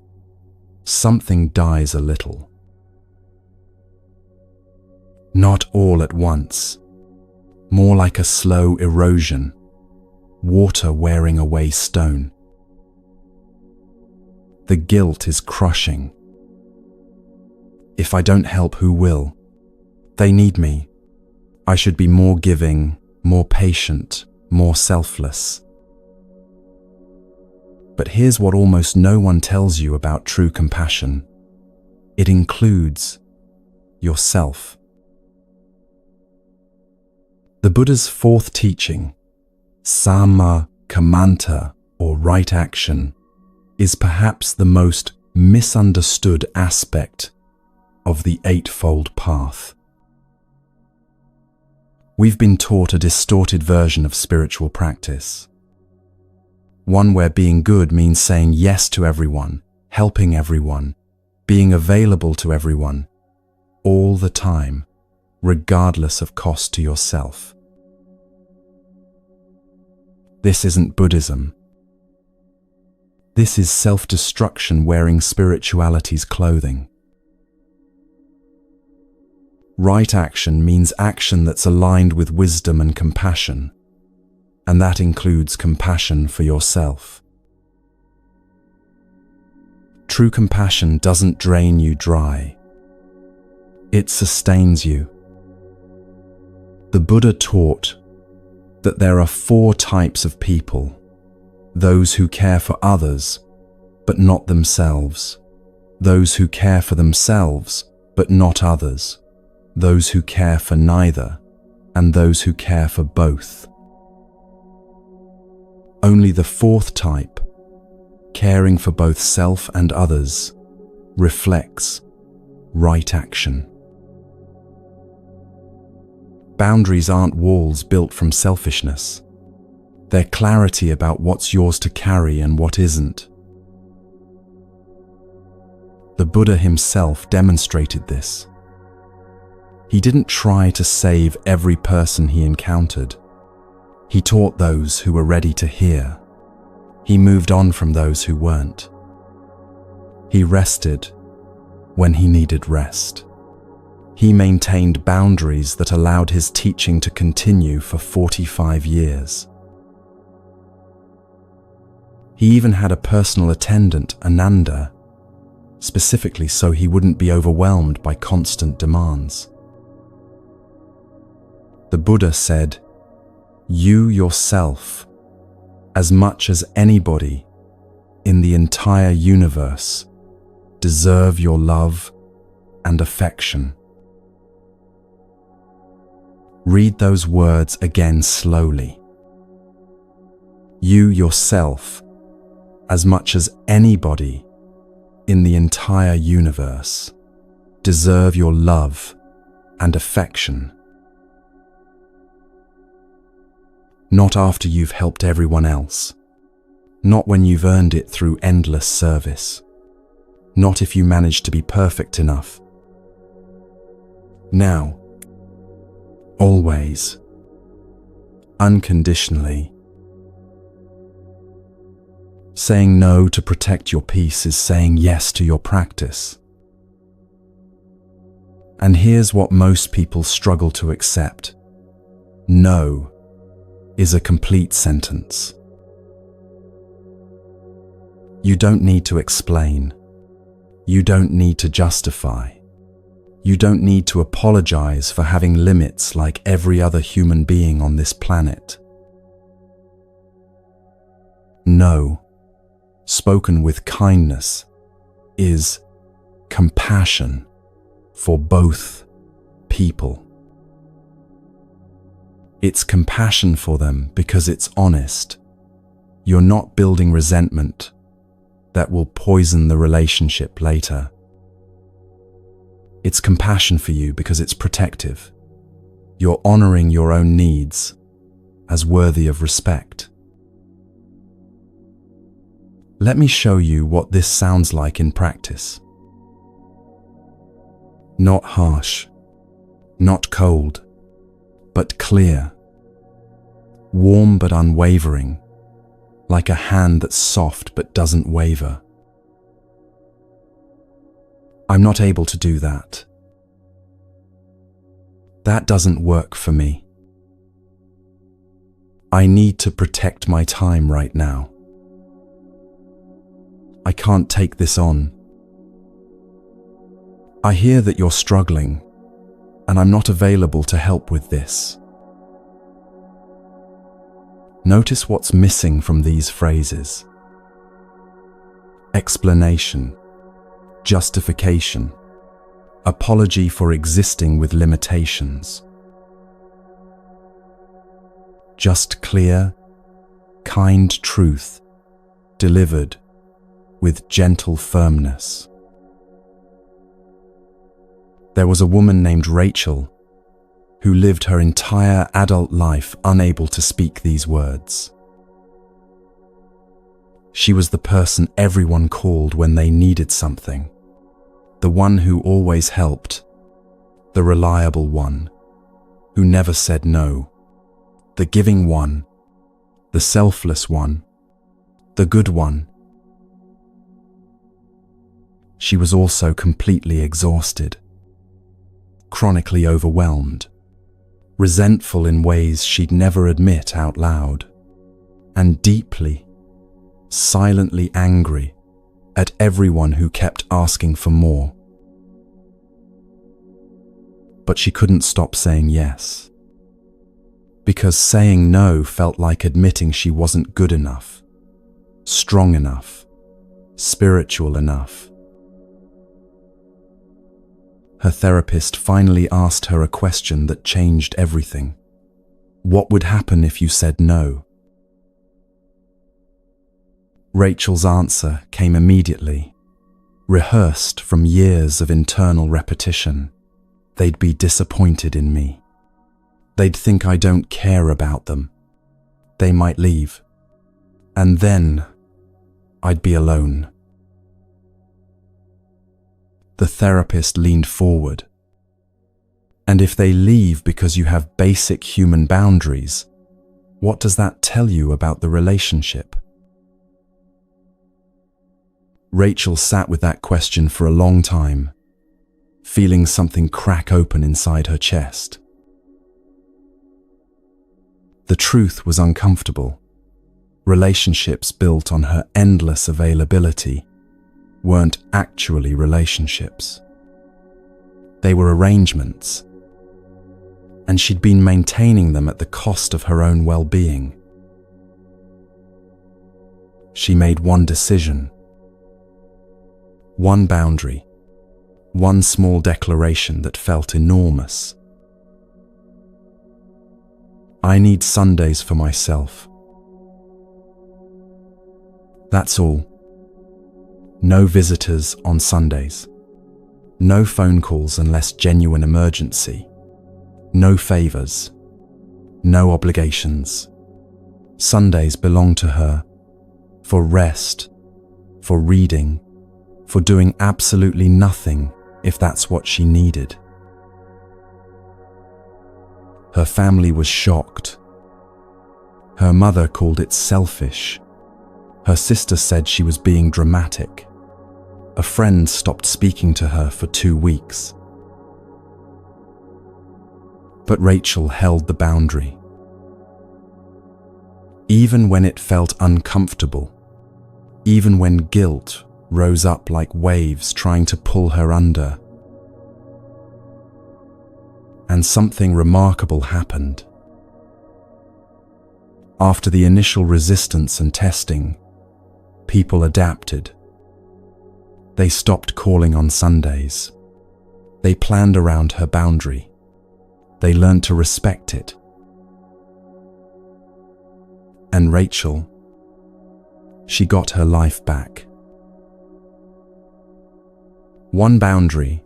something dies a little. Not all at once, more like a slow erosion, water wearing away stone. The guilt is crushing. If I don't help, who will? They need me. I should be more giving, more patient, more selfless. But here's what almost no one tells you about true compassion. It includes yourself. The Buddha's fourth teaching, Samma Kamanta, or right action, is perhaps the most misunderstood aspect of the Eightfold Path. We've been taught a distorted version of spiritual practice. One where being good means saying yes to everyone, helping everyone, being available to everyone, all the time, regardless of cost to yourself. This isn't Buddhism. This is self-destruction wearing spirituality's clothing. Right action means action that's aligned with wisdom and compassion, and that includes compassion for yourself. True compassion doesn't drain you dry. It sustains you. The Buddha taught that there are 4 types of people: those who care for others, but not themselves; those who care for themselves, but not others; those who care for neither, and those who care for both. Only the 4th type, caring for both self and others, reflects right action. Boundaries aren't walls built from selfishness. They're clarity about what's yours to carry and what isn't. The Buddha himself demonstrated this. He didn't try to save every person he encountered. He taught those who were ready to hear. He moved on from those who weren't. He rested when he needed rest. He maintained boundaries that allowed his teaching to continue for 45 years. He even had a personal attendant, Ananda, specifically so he wouldn't be overwhelmed by constant demands. The Buddha said, "You yourself, as much as anybody in the entire universe, deserve your love and affection." Read those words again slowly. You yourself, as much as anybody in the entire universe, deserve your love and affection. Not after you've helped everyone else. Not when you've earned it through endless service. Not if you manage to be perfect enough. Now, always, unconditionally. Saying no to protect your peace is saying yes to your practice. And here's what most people struggle to accept. No is a complete sentence. You don't need to explain. You don't need to justify. You don't need to apologize for having limits like every other human being on this planet. No, spoken with kindness, is compassion for both people. It's compassion for them because it's honest. You're not building resentment that will poison the relationship later. It's compassion for you because it's protective. You're honoring your own needs as worthy of respect. Let me show you what this sounds like in practice. Not harsh, not cold, but clear. Warm but unwavering, like a hand that's soft but doesn't waver. I'm not able to do that. That doesn't work for me. I need to protect my time right now. I can't take this on. I hear that you're struggling, and I'm not available to help with this. Notice what's missing from these phrases. Explanation, justification, apology for existing with limitations. Just clear, kind truth, delivered with gentle firmness. There was a woman named Rachel who lived her entire adult life unable to speak these words. She was the person everyone called when they needed something, the one who always helped, the reliable one, who never said no, the giving one, the selfless one, the good one. She was also completely exhausted, chronically overwhelmed, resentful in ways she'd never admit out loud, and deeply, silently angry at everyone who kept asking for more. But she couldn't stop saying yes, because saying no felt like admitting she wasn't good enough, strong enough, spiritual enough. Her therapist finally asked her a question that changed everything. What would happen if you said no? Rachel's answer came immediately, rehearsed from years of internal repetition. They'd be disappointed in me. They'd think I don't care about them. They might leave. And then I'd be alone. The therapist leaned forward. And if they leave because you have basic human boundaries, what does that tell you about the relationship? Rachel sat with that question for a long time, feeling something crack open inside her chest. The truth was uncomfortable. Relationships built on her endless availability weren't actually relationships. They were arrangements, and she'd been maintaining them at the cost of her own well-being. She made one decision, one boundary, one small declaration that felt enormous. I need Sundays for myself. That's all. No visitors on Sundays. No phone calls unless genuine emergency. No favors. No obligations. Sundays belong to her for rest, for reading, for doing absolutely nothing if that's what she needed. Her family was shocked. Her mother called it selfish. Her sister said she was being dramatic. A friend stopped speaking to her for 2 weeks. But Rachel held the boundary. Even when it felt uncomfortable, even when guilt rose up like waves trying to pull her under. And something remarkable happened. After the initial resistance and testing, people adapted. They stopped calling on Sundays. They planned around her boundary. They learned to respect it. And Rachel, she got her life back. One boundary,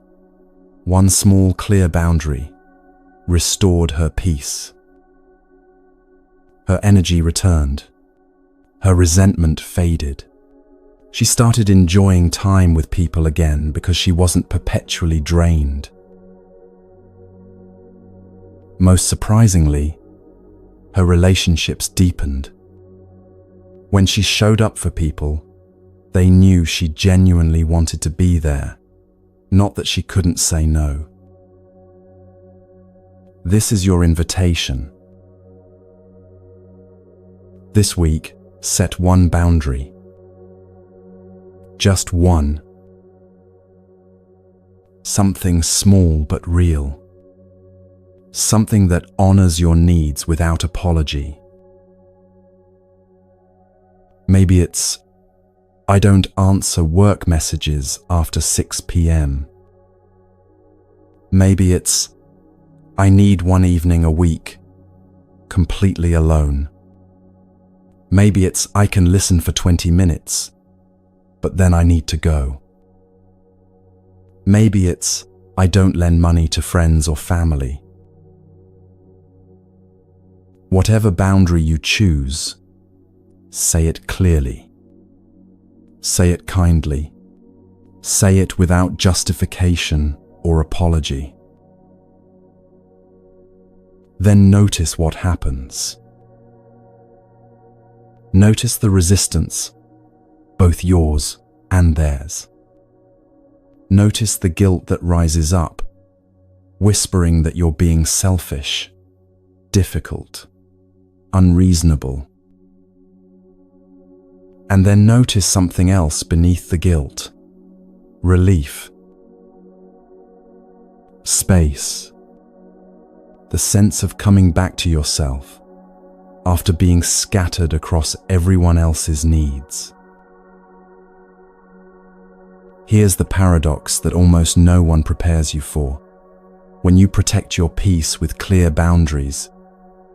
one small clear boundary, restored her peace. Her energy returned. Her resentment faded. She started enjoying time with people again because she wasn't perpetually drained. Most surprisingly, her relationships deepened. When she showed up for people, they knew she genuinely wanted to be there, not that she couldn't say no. This is your invitation. This week, set one boundary. Just one. Something small but real. Something that honors your needs without apology. Maybe it's, I don't answer work messages after 6 p.m. Maybe it's, I need one evening a week, completely alone. Maybe it's, I can listen for 20 minutes, but then I need to go. Maybe it's, I don't lend money to friends or family. Whatever boundary you choose, say it clearly. Say it kindly. Say it without justification or apology. Then notice what happens. Notice the resistance, both yours and theirs. Notice the guilt that rises up, whispering that you're being selfish, difficult, unreasonable. And then notice something else beneath the guilt. Relief. Space. The sense of coming back to yourself after being scattered across everyone else's needs. Here's the paradox that almost no one prepares you for. When you protect your peace with clear boundaries,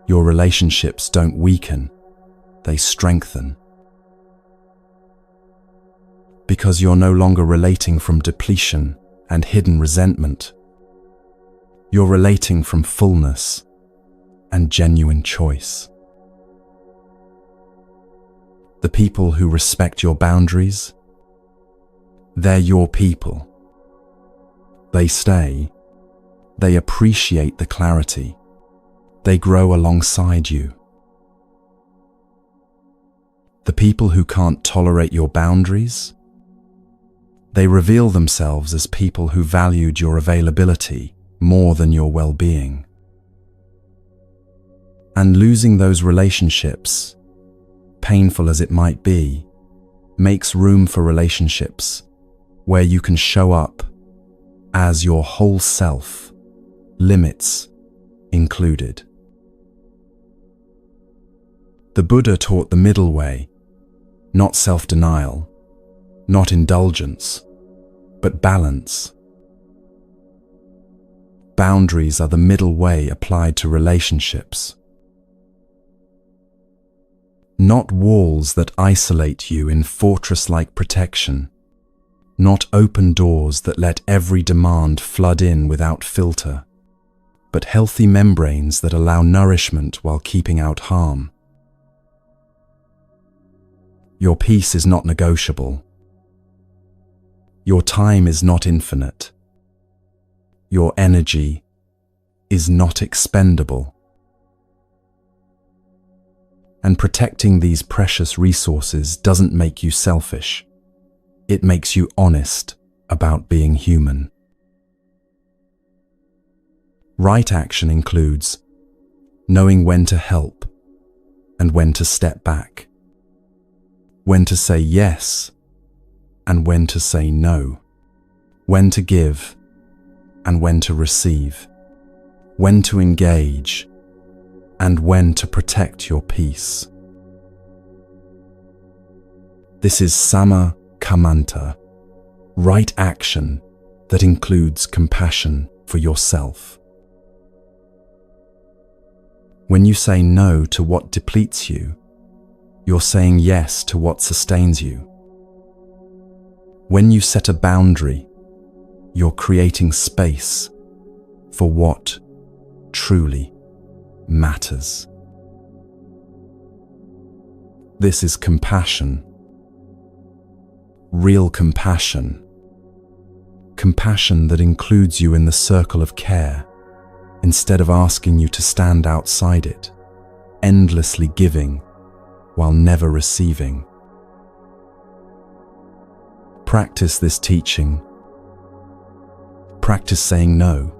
your relationships don't weaken, they strengthen. Because you're no longer relating from depletion and hidden resentment. You're relating from fullness and genuine choice. The people who respect your boundaries, they're your people. They stay. They appreciate the clarity. They grow alongside you. The people who can't tolerate your boundaries, they reveal themselves as people who valued your availability more than your well-being. And losing those relationships, painful as it might be, makes room for relationships where you can show up as your whole self, limits included. The Buddha taught the middle way, not self-denial, not indulgence, but balance. Boundaries are the middle way applied to relationships. Not walls that isolate you in fortress-like protection, not open doors that let every demand flood in without filter, but healthy membranes that allow nourishment while keeping out harm. Your peace is not negotiable. Your time is not infinite. Your energy is not expendable. And protecting these precious resources doesn't make you selfish. It makes you honest about being human. Right action includes knowing when to help and when to step back, when to say yes and when to say no, when to give and when to receive, when to engage and when to protect your peace. This is Samma Kamanta, right action that includes compassion for yourself. When you say no to what depletes you, you're saying yes to what sustains you. When you set a boundary, you're creating space for what truly matters. This is compassion, real compassion. Compassion that includes you in the circle of care, instead of asking you to stand outside it, endlessly giving while never receiving. Practice this teaching. Practice saying no.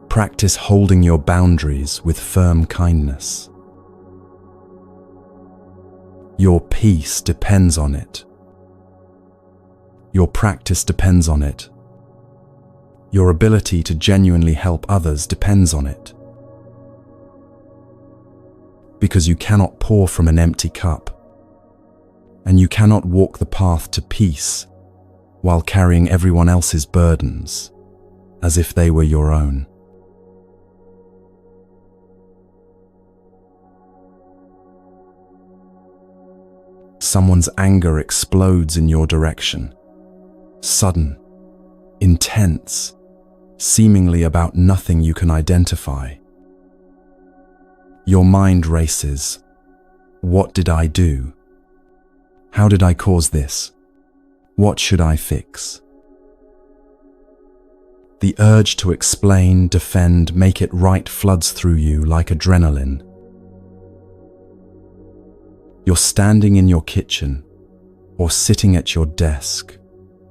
Practice holding your boundaries with firm kindness. Your peace depends on it. Your practice depends on it. Your ability to genuinely help others depends on it. Because you cannot pour from an empty cup, and you cannot walk the path to peace while carrying everyone else's burdens as if they were your own. Someone's anger explodes in your direction, sudden, intense, seemingly about nothing you can identify. Your mind races. What did I do? How did I cause this? What should I fix? The urge to explain, defend, make it right floods through you like adrenaline. You're standing in your kitchen, or sitting at your desk,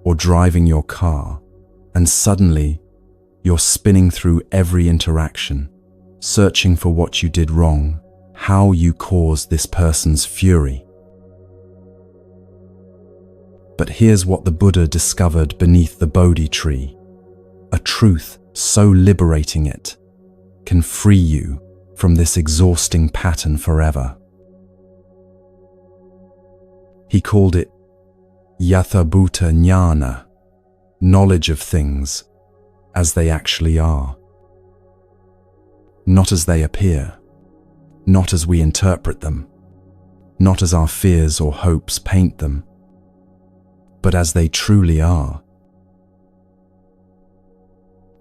or driving your car, and suddenly you're spinning through every interaction, searching for what you did wrong, how you caused this person's fury. But here's what the Buddha discovered beneath the Bodhi tree, a truth so liberating it can free you from this exhausting pattern forever. He called it Yathabhuta Jnana, knowledge of things as they actually are. Not as they appear, not as we interpret them, not as our fears or hopes paint them, but as they truly are.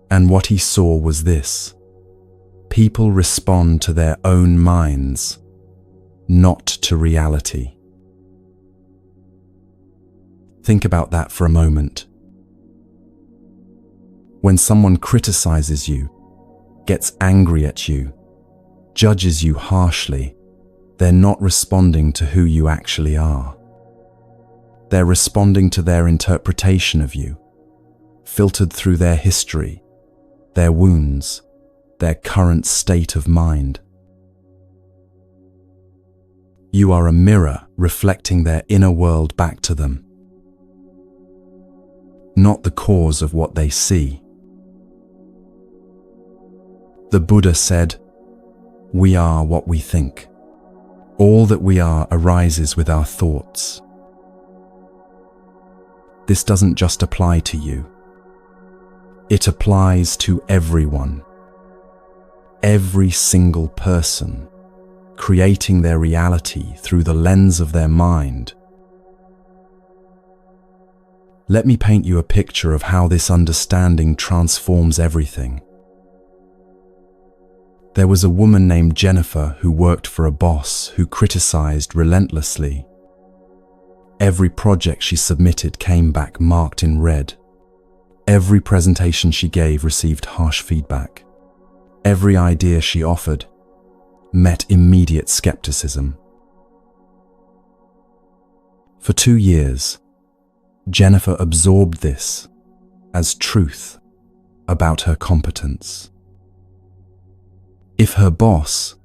And what he saw was this: people respond to their own minds, not to reality. Think about that for a moment. When someone criticizes you, gets angry at you, judges you harshly, they're not responding to who you actually are. They're responding to their interpretation of you, filtered through their history, their wounds, their current state of mind. You are a mirror reflecting their inner world back to them, not the cause of what they see. The Buddha said, "We are what we think. All that we are arises with our thoughts." This doesn't just apply to you. It applies to everyone. Every single person, creating their reality through the lens of their mind. Let me paint you a picture of how this understanding transforms everything. There was a woman named Jennifer who worked for a boss who criticized relentlessly. Every project she submitted came back marked in red. Every presentation she gave received harsh feedback. Every idea she offered met immediate skepticism. For 2 years, Jennifer absorbed this as truth about her competence. If her boss,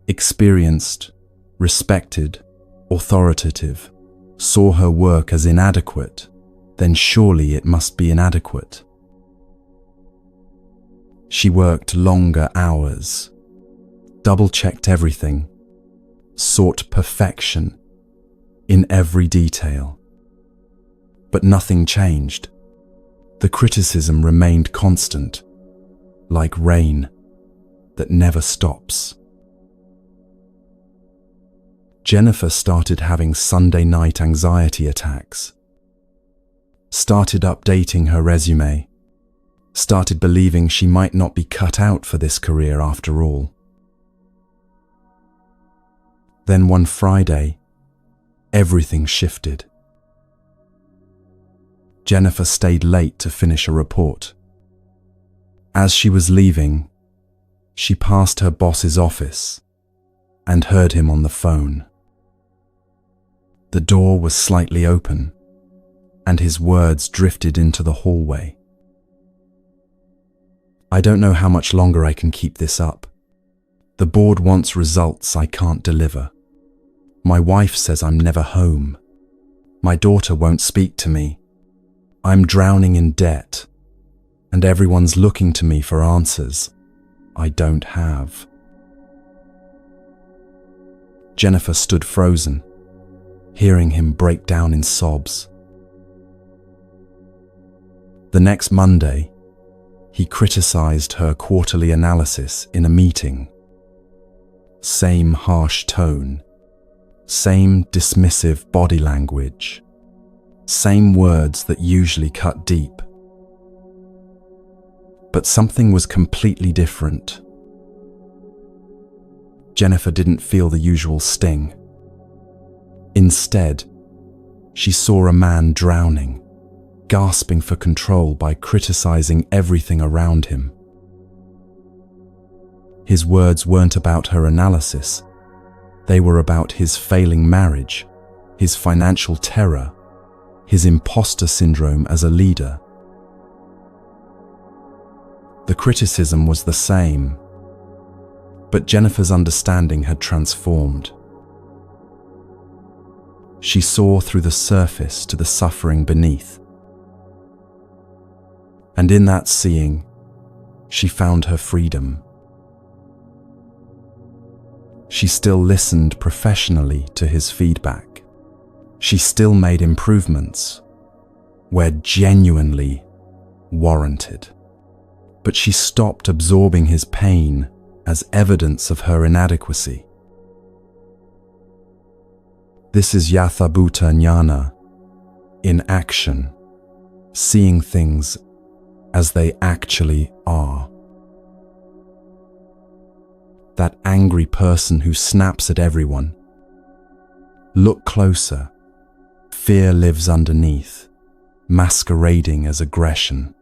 experienced, respected, authoritative, saw her work as inadequate, then surely it must be inadequate. She worked longer hours, double-checked everything, sought perfection in every detail. But nothing changed. The criticism remained constant, like rain that never stops. Jennifer started having Sunday night anxiety attacks, started updating her resume, started believing she might not be cut out for this career after all. Then one Friday, everything shifted. Jennifer stayed late to finish a report. As she was leaving, she passed her boss's office and heard him on the phone. The door was slightly open, and his words drifted into the hallway. "I don't know how much longer I can keep this up. The board wants results I can't deliver. My wife says I'm never home. My daughter won't speak to me. I'm drowning in debt, and everyone's looking to me for answers I don't have." Jennifer stood frozen, hearing him break down in sobs. The next Monday, he criticized her quarterly analysis in a meeting. Same harsh tone, same dismissive body language, same words that usually cut deep. But something was completely different. Jennifer didn't feel the usual sting. Instead, she saw a man drowning, gasping for control by criticizing everything around him. His words weren't about her analysis. They were about his failing marriage, his financial terror, his imposter syndrome as a leader. The criticism was the same, but Jennifer's understanding had transformed. She saw through the surface to the suffering beneath. And in that seeing, she found her freedom. She still listened professionally to his feedback. She still made improvements where genuinely warranted. But she stopped absorbing his pain as evidence of her inadequacy. This is Yathabhuta Jnana in action, seeing things as they actually are. That angry person who snaps at everyone. Look closer. Fear lives underneath, masquerading as aggression.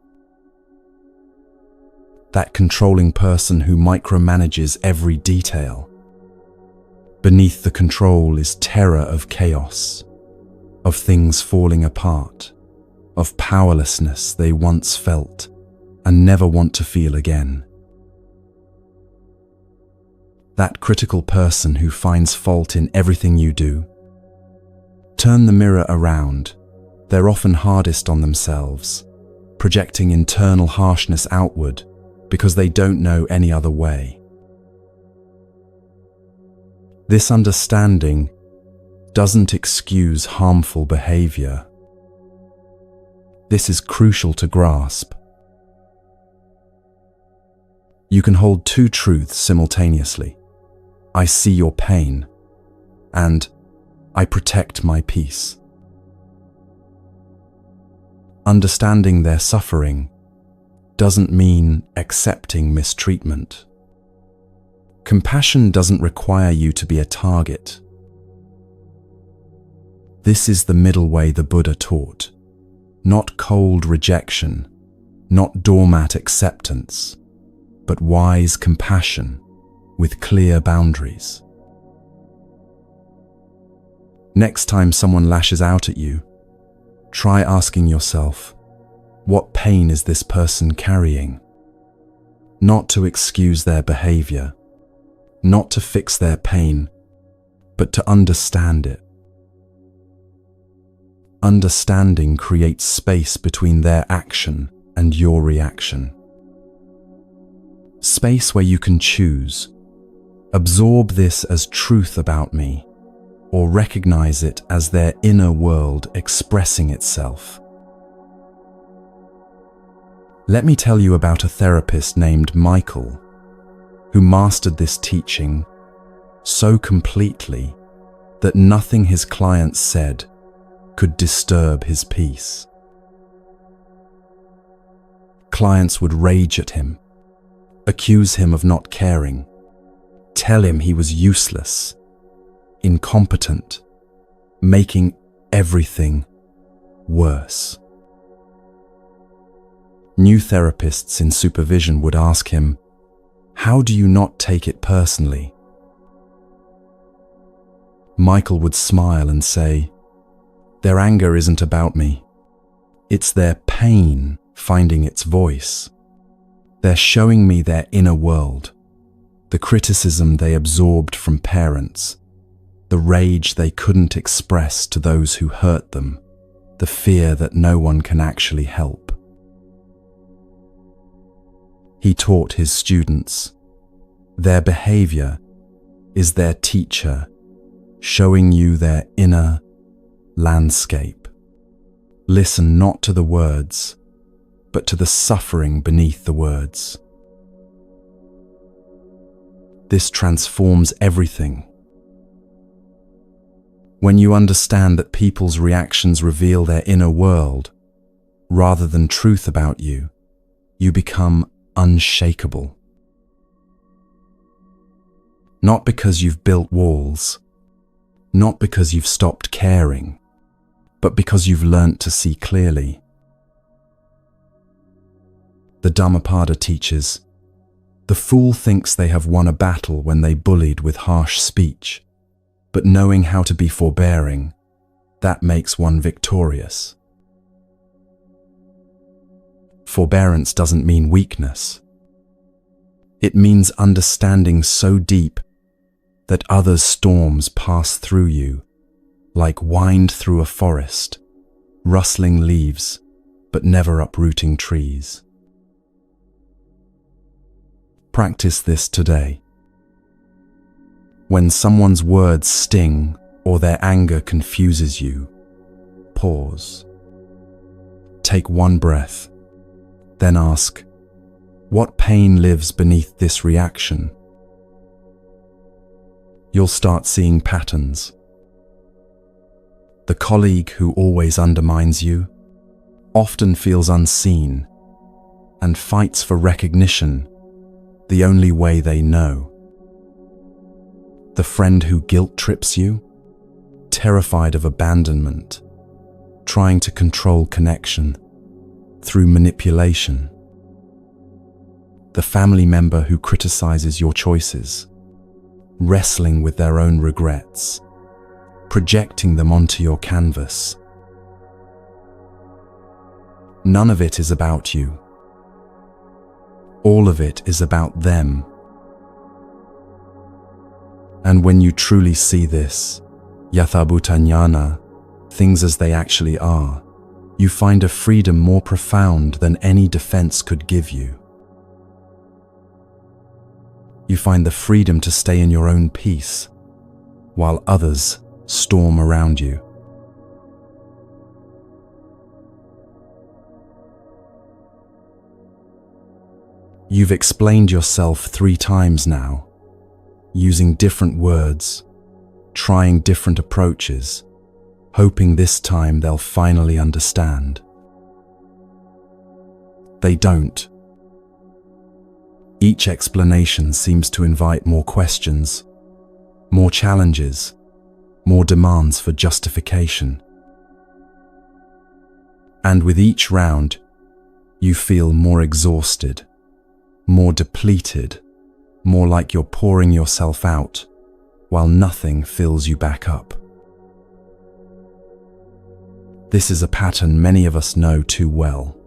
That controlling person who micromanages every detail. Beneath the control is terror of chaos, of things falling apart, of powerlessness they once felt and never want to feel again. That critical person who finds fault in everything you do. Turn the mirror around. They're often hardest on themselves, projecting internal harshness outward because they don't know any other way. This understanding doesn't excuse harmful behavior. This is crucial to grasp. You can hold two truths simultaneously. I see your pain, and I protect my peace. Understanding their suffering doesn't mean accepting mistreatment. Compassion doesn't require you to be a target. This is the middle way the Buddha taught. Not cold rejection, not doormat acceptance, but wise compassion with clear boundaries. Next time someone lashes out at you, try asking yourself, what pain is this person carrying? Not to excuse their behavior, not to fix their pain, but to understand it. Understanding creates space between their action and your reaction. Space where you can choose. Absorb this as truth about me, or recognize it as their inner world expressing itself. Let me tell you about a therapist named Michael, who mastered this teaching so completely that nothing his clients said could disturb his peace. Clients would rage at him, accuse him of not caring, tell him he was useless, incompetent, making everything worse. New therapists in supervision would ask him, "How do you not take it personally?" Michael would smile and say, "Their anger isn't about me. It's their pain finding its voice. They're showing me their inner world, the criticism they absorbed from parents, the rage they couldn't express to those who hurt them, the fear that no one can actually help." He taught his students, "Their behavior is their teacher, showing you their inner landscape. Listen not to the words, but to the suffering beneath the words." This transforms everything. When you understand that people's reactions reveal their inner world, rather than truth about you, you become unshakable. Not because you've built walls, not because you've stopped caring, but because you've learnt to see clearly. The Dhammapada teaches, "The fool thinks they have won a battle when they bullied with harsh speech, but knowing how to be forbearing, that makes one victorious." Forbearance doesn't mean weakness. It means understanding so deep that others' storms pass through you, like wind through a forest, rustling leaves, but never uprooting trees. Practice this today. When someone's words sting or their anger confuses you, pause. Take one breath, then ask, "What pain lives beneath this reaction?" You'll start seeing patterns. The colleague who always undermines you often feels unseen and fights for recognition the only way they know. The friend who guilt trips you, terrified of abandonment, trying to control connection through manipulation. The family member who criticizes your choices, wrestling with their own regrets, projecting them onto your canvas. None of it is about you. All of it is about them. And when you truly see this, yathabhuta jnana, things as they actually are, you find a freedom more profound than any defense could give you. You find the freedom to stay in your own peace, while others storm around you. You've explained yourself 3 times now, using different words, trying different approaches, hoping this time they'll finally understand. They don't. Each explanation seems to invite more questions, more challenges, more demands for justification. And with each round, you feel more exhausted, more depleted, more like you're pouring yourself out, while nothing fills you back up. This is a pattern many of us know too well.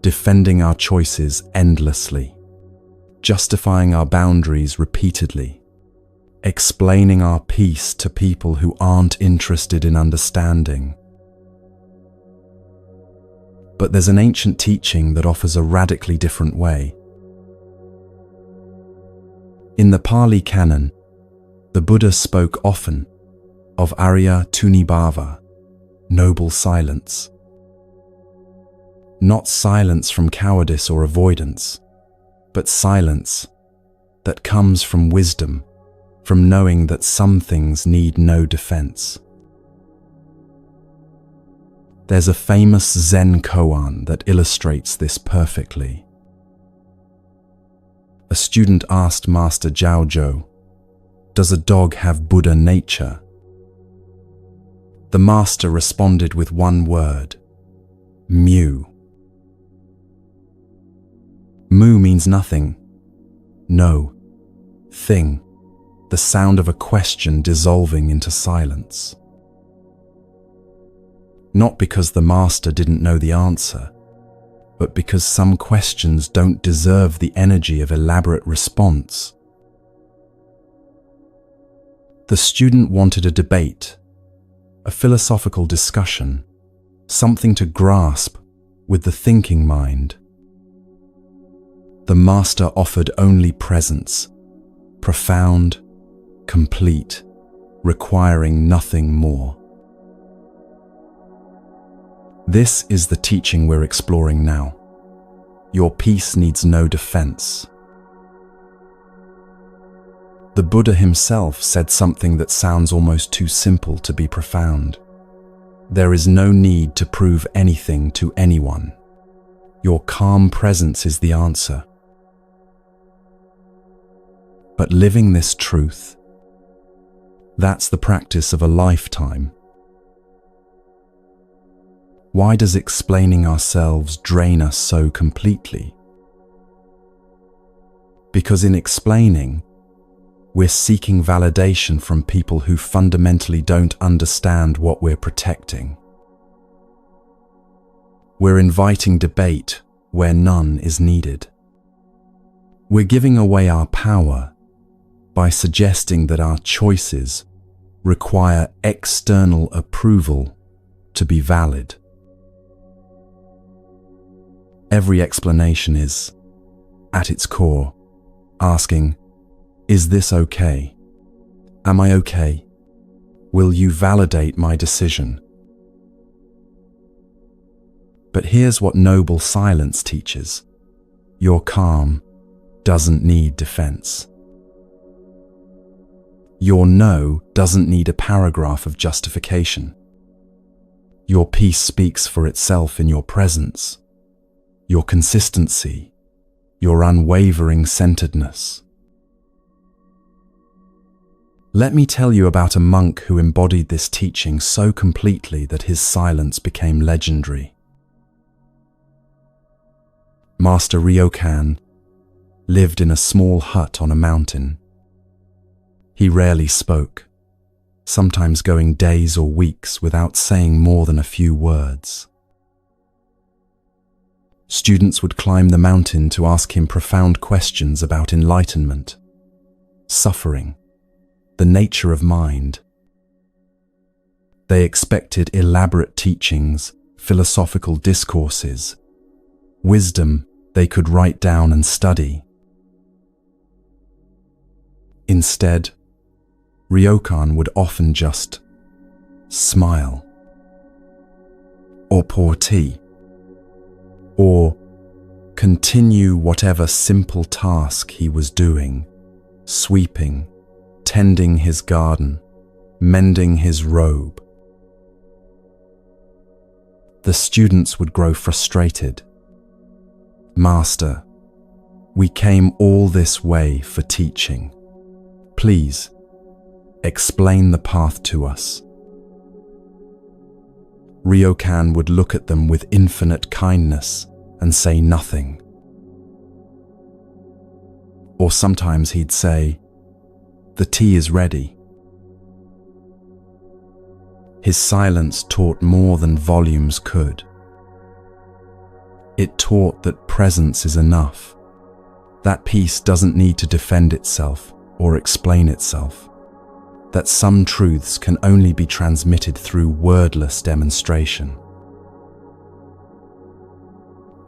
Defending our choices endlessly, justifying our boundaries repeatedly, explaining our peace to people who aren't interested in understanding. But there's an ancient teaching that offers a radically different way. In the Pali Canon, the Buddha spoke often of Arya Tunibhava, noble silence. Not silence from cowardice or avoidance, but silence that comes from wisdom, from knowing that some things need no defense. There's a famous Zen koan that illustrates this perfectly. A student asked Master Zhaozhou, "Does a dog have Buddha nature?" The master responded with one word, "Mew." Mu means nothing. No. Thing. The sound of a question dissolving into silence. Not because the master didn't know the answer, but because some questions don't deserve the energy of elaborate response. The student wanted a debate, a philosophical discussion, something to grasp with the thinking mind. The master offered only presence, profound, complete, requiring nothing more. This is the teaching we're exploring now. Your peace needs no defense. The Buddha himself said something that sounds almost too simple to be profound. There is no need to prove anything to anyone. Your calm presence is the answer. But living this truth, that's the practice of a lifetime. Why does explaining ourselves drain us so completely? Because in explaining, we're seeking validation from people who fundamentally don't understand what we're protecting. We're inviting debate where none is needed. We're giving away our power by suggesting that our choices require external approval to be valid. Every explanation is, at its core, asking, is this okay? Am I okay? Will you validate my decision? But here's what noble silence teaches. Your calm doesn't need defense. Your no doesn't need a paragraph of justification. Your peace speaks for itself in your presence, your consistency, your unwavering centeredness. Let me tell you about a monk who embodied this teaching so completely that his silence became legendary. Master Ryokan lived in a small hut on a mountain. He rarely spoke, sometimes going days or weeks without saying more than a few words. Students would climb the mountain to ask him profound questions about enlightenment, suffering, the nature of mind. They expected elaborate teachings, philosophical discourses, wisdom they could write down and study. Instead, Ryokan would often just smile, or pour tea, or continue whatever simple task he was doing, sweeping, tending his garden, mending his robe. The students would grow frustrated. Master, we came all this way for teaching. Please, explain the path to us. Ryokan would look at them with infinite kindness and say nothing. Or sometimes he'd say, "The tea is ready." His silence taught more than volumes could. It taught that presence is enough. That peace doesn't need to defend itself or explain itself. That some truths can only be transmitted through wordless demonstration.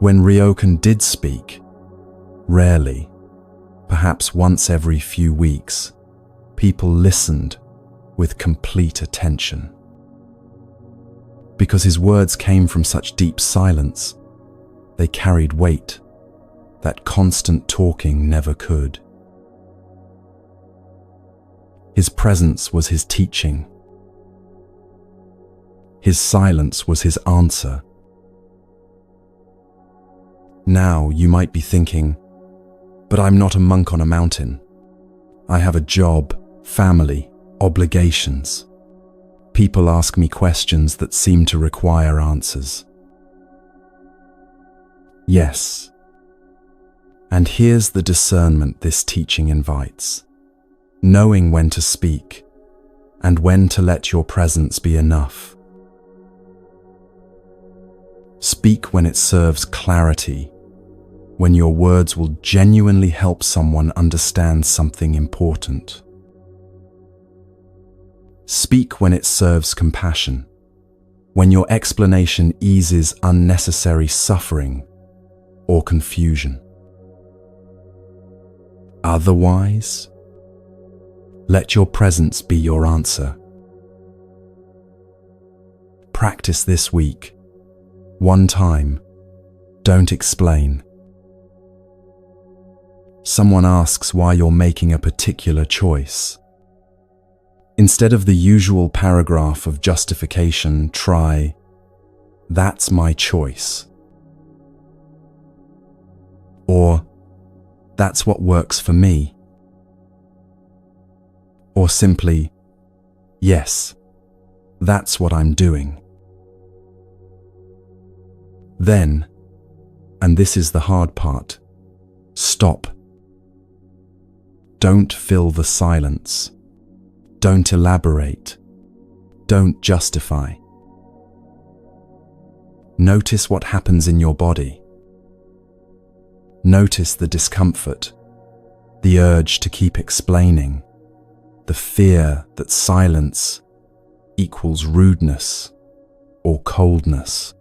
When Ryokan did speak, rarely, perhaps once every few weeks, people listened with complete attention. Because his words came from such deep silence, they carried weight that constant talking never could. His presence was his teaching. His silence was his answer. Now you might be thinking, but I'm not a monk on a mountain. I have a job, family, obligations. People ask me questions that seem to require answers. Yes, And here's the discernment this teaching invites: knowing when to speak and when to let your presence be enough. Speak when it serves clarity, when your words will genuinely help someone understand something important. Speak when it serves compassion, when your explanation eases unnecessary suffering or confusion. Otherwise, let your presence be your answer. Practice this week. One time, don't explain. Someone asks why you're making a particular choice. Instead of the usual paragraph of justification, try, "That's my choice." Or, "That's what works for me." Or simply, "Yes, that's what I'm doing." Then, and this is the hard part, stop. Don't fill the silence. Don't elaborate. Don't justify. Notice what happens in your body. Notice the discomfort, the urge to keep explaining, the fear that silence equals rudeness or coldness.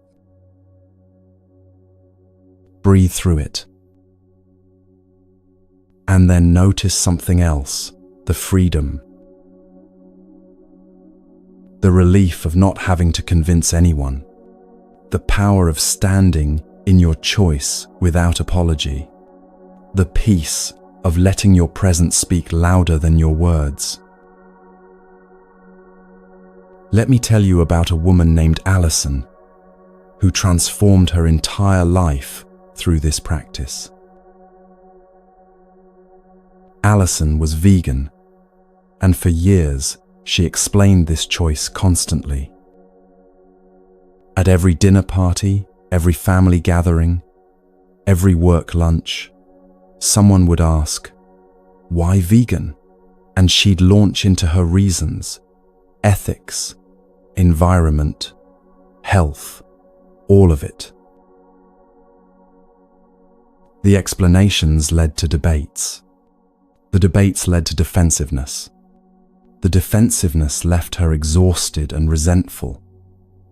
Breathe through it. And then notice something else, the freedom. The relief of not having to convince anyone. The power of standing in your choice without apology. The peace of letting your presence speak louder than your words. Let me tell you about a woman named Alison, who transformed her entire life through this practice. Alison was vegan, and for years she explained this choice constantly. At every dinner party, every family gathering, every work lunch, someone would ask, "Why vegan?" And she'd launch into her reasons: ethics, environment, health, all of it. The explanations led to debates. The debates led to defensiveness. The defensiveness left her exhausted and resentful,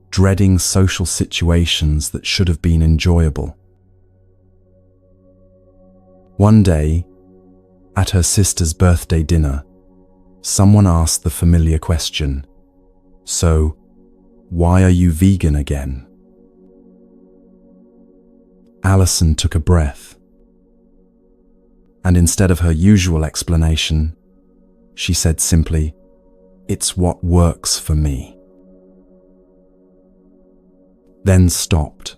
dreading social situations that should have been enjoyable. One day, at her sister's birthday dinner, someone asked the familiar question, "So, why are you vegan again?" Alison took a breath, and instead of her usual explanation, she said simply, "It's what works for me." Then stopped.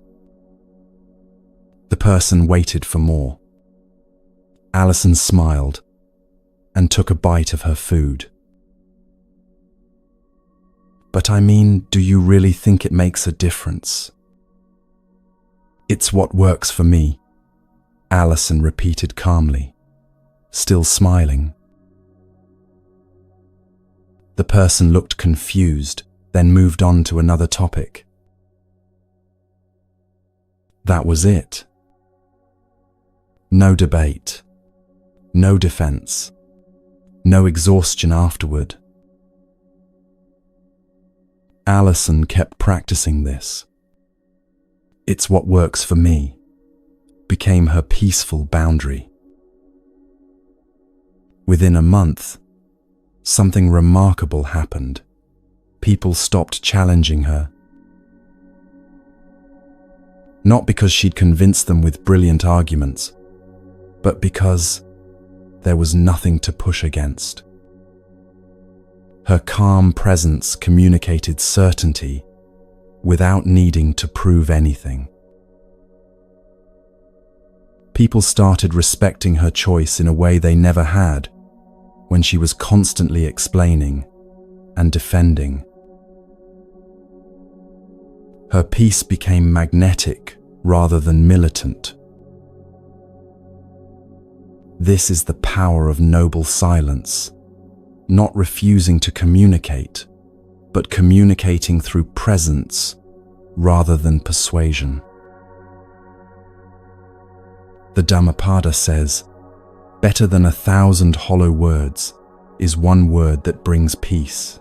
The person waited for more. Alison smiled and took a bite of her food. "But I mean, do you really think it makes a difference?" "It's what works for me," Alison repeated calmly, still smiling. The person looked confused, then moved on to another topic. That was it. No debate, no defense, no exhaustion afterward. Alison kept practicing this. "It's what works for me" became her peaceful boundary. Within a month, something remarkable happened. People stopped challenging her. Not because she'd convinced them with brilliant arguments, but because there was nothing to push against. Her calm presence communicated certainty without needing to prove anything. People started respecting her choice in a way they never had when she was constantly explaining and defending. Her peace became magnetic rather than militant. This is the power of noble silence, not refusing to communicate, but communicating through presence rather than persuasion. The Dhammapada says, "Better than 1,000 hollow words is one word that brings peace."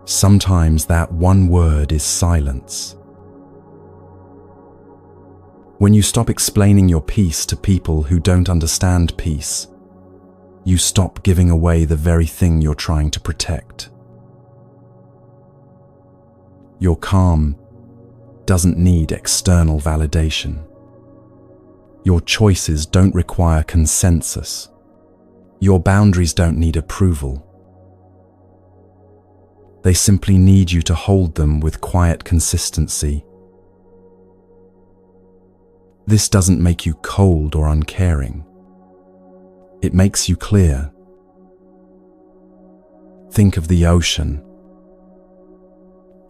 Sometimes that one word is silence. When you stop explaining your peace to people who don't understand peace, you stop giving away the very thing you're trying to protect. Your calm doesn't need external validation. Your choices don't require consensus. Your boundaries don't need approval. They simply need you to hold them with quiet consistency. This doesn't make you cold or uncaring. It makes you clear. Think of the ocean.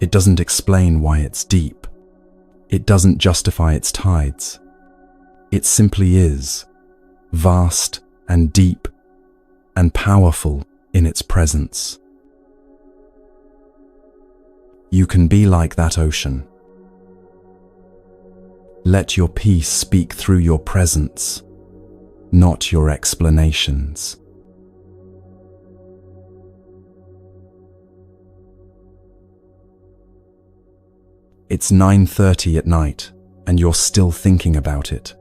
It doesn't explain why it's deep. It doesn't justify its tides. It simply is, vast and deep and powerful in its presence. You can be like that ocean. Let your peace speak through your presence, not your explanations. It's 9:30 at night and you're still thinking about it.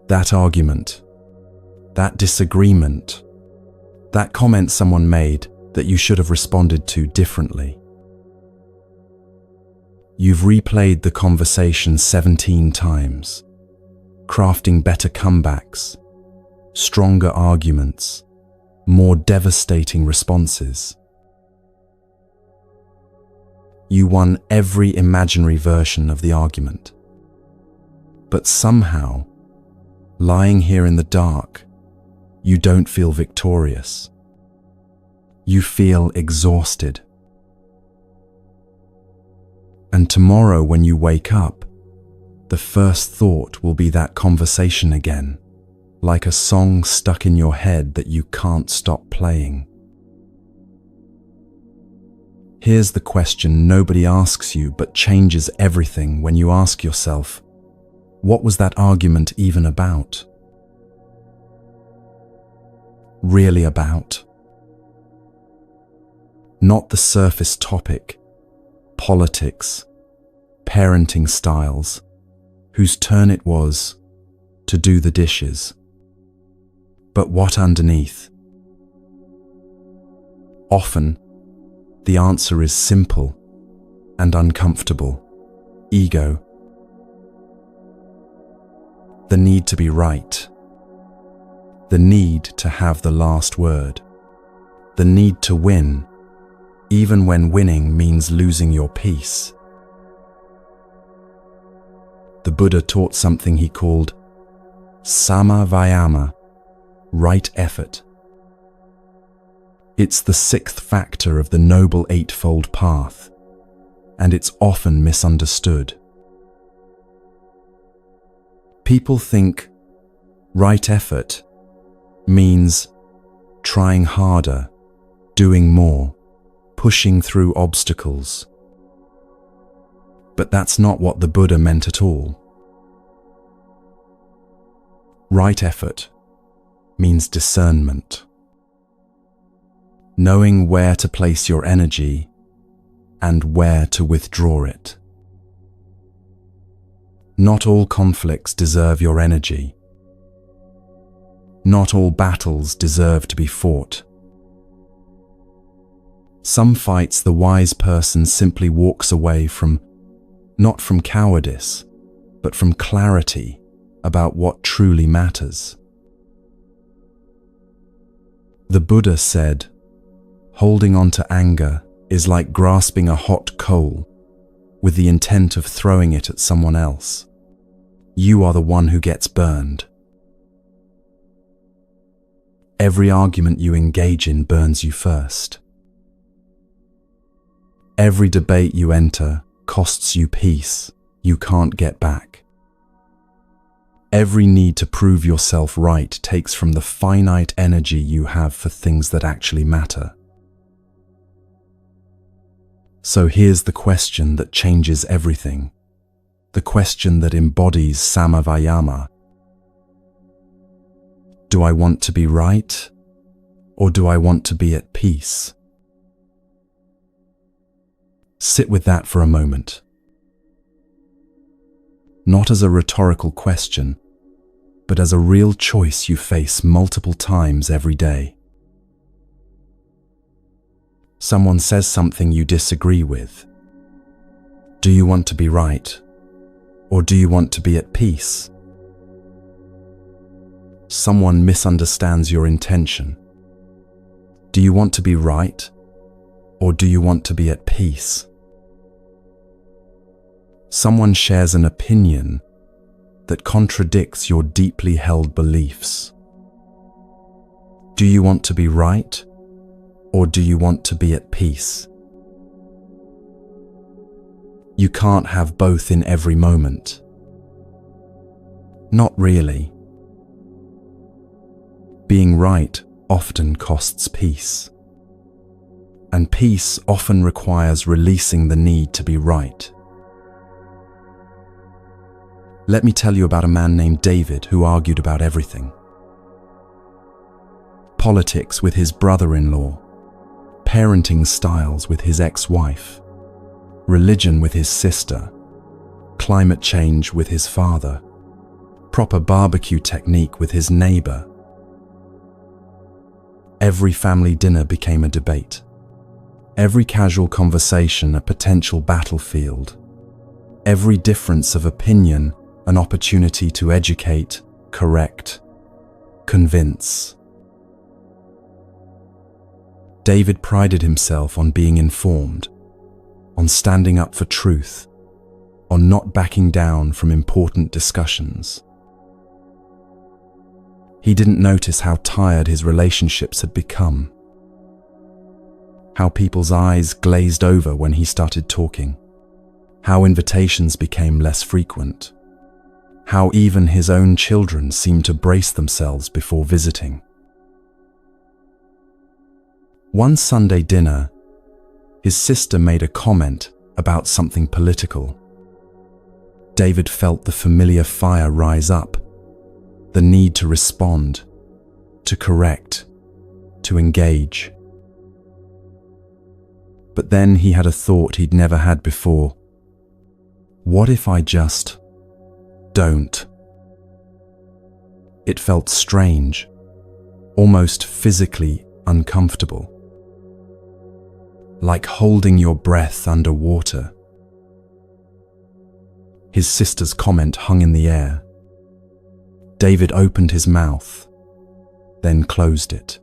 That argument, that disagreement, that comment someone made that you should have responded to differently. You've replayed the conversation 17 times, crafting better comebacks, stronger arguments, more devastating responses. You won every imaginary version of the argument. But somehow, lying here in the dark, you don't feel victorious. You feel exhausted. And tomorrow when you wake up, the first thought will be that conversation again, like a song stuck in your head that you can't stop playing. Here's the question nobody asks you but changes everything when you ask yourself, what was that argument even about? Really about? Not the surface topic, politics, parenting styles, whose turn it was to do the dishes. But what underneath? Often, the answer is simple and uncomfortable. Ego. The need to be right. The need to have the last word. The need to win, even when winning means losing your peace. The Buddha taught something he called sama vayama, right effort. It's the sixth factor of the Noble Eightfold Path, and it's often misunderstood. People think right effort means trying harder, doing more, pushing through obstacles. But that's not what the Buddha meant at all. Right effort means discernment. Knowing where to place your energy and where to withdraw it. Not all conflicts deserve your energy. Not all battles deserve to be fought. Some fights the wise person simply walks away from, not from cowardice, but from clarity about what truly matters. The Buddha said, holding on to anger is like grasping a hot coal with the intent of throwing it at someone else. You are the one who gets burned. Every argument you engage in burns you first. Every debate you enter costs you peace you can't get back. Every need to prove yourself right takes from the finite energy you have for things that actually matter. So here's the question that changes everything. The question that embodies Samavayama. Do I want to be right, or do I want to be at peace? Sit with that for a moment. Not as a rhetorical question, but as a real choice you face multiple times every day. Someone says something you disagree with. Do you want to be right, or do you want to be at peace? Someone misunderstands your intention. Do you want to be right, or do you want to be at peace? Someone shares an opinion that contradicts your deeply held beliefs. Do you want to be right, or do you want to be at peace? You can't have both in every moment. Not really. Being right often costs peace, and peace often requires releasing the need to be right. Let me tell you about a man named David who argued about everything. Politics with his brother-in-law, parenting styles with his ex-wife, religion with his sister, climate change with his father, proper barbecue technique with his neighbor. Every family dinner became a debate. Every casual conversation a potential battlefield. Every difference of opinion an opportunity to educate, correct, convince. David prided himself on being informed, on standing up for truth, on not backing down from important discussions. He didn't notice how tired his relationships had become, how people's eyes glazed over when he started talking, how invitations became less frequent, how even his own children seemed to brace themselves before visiting. One Sunday dinner, his sister made a comment about something political. David felt the familiar fire rise up, the need to respond, to correct, to engage. But then he had a thought he'd never had before. What if I just don't? It felt strange, almost physically uncomfortable, like holding your breath underwater. His sister's comment hung in the air. David opened his mouth, then closed it,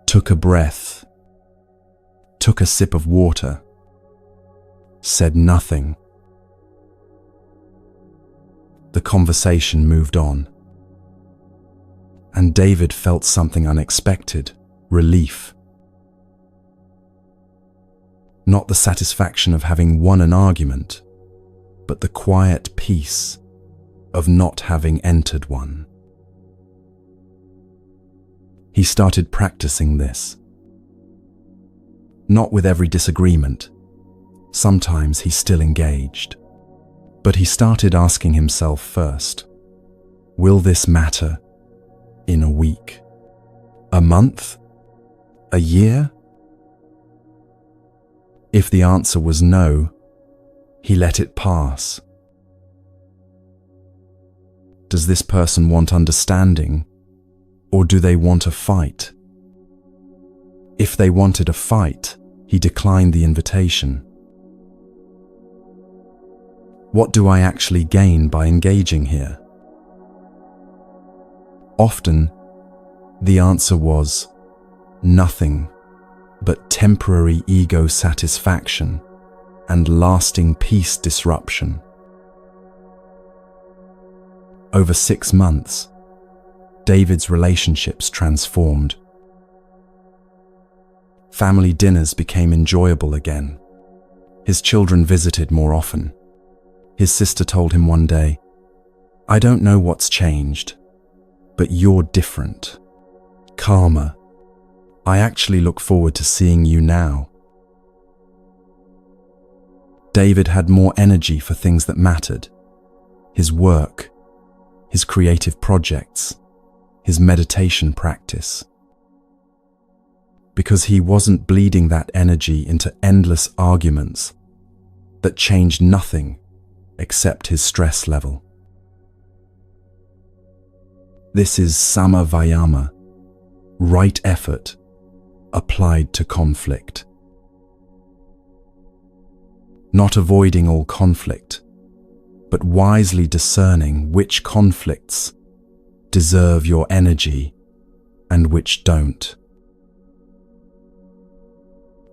took a breath, took a sip of water, said nothing. The conversation moved on, and David felt something unexpected, relief. Not the satisfaction of having won an argument, but the quiet peace of not having entered one. He started practicing this. Not with every disagreement. Sometimes he still engaged. But he started asking himself first, will this matter in a week, a month, a year? If the answer was no, he let it pass. Does this person want understanding, or do they want a fight? If they wanted a fight, he declined the invitation. What do I actually gain by engaging here? Often, the answer was nothing but temporary ego satisfaction and lasting peace disruption. Over 6 months, David's relationships transformed. Family dinners became enjoyable again. His children visited more often. His sister told him one day, I don't know what's changed, but you're different. Calmer. I actually look forward to seeing you now. David had more energy for things that mattered. His work, his creative projects, his meditation practice. Because he wasn't bleeding that energy into endless arguments that changed nothing except his stress level. This is sama vayama, right effort applied to conflict. Not avoiding all conflict, but wisely discerning which conflicts deserve your energy and which don't.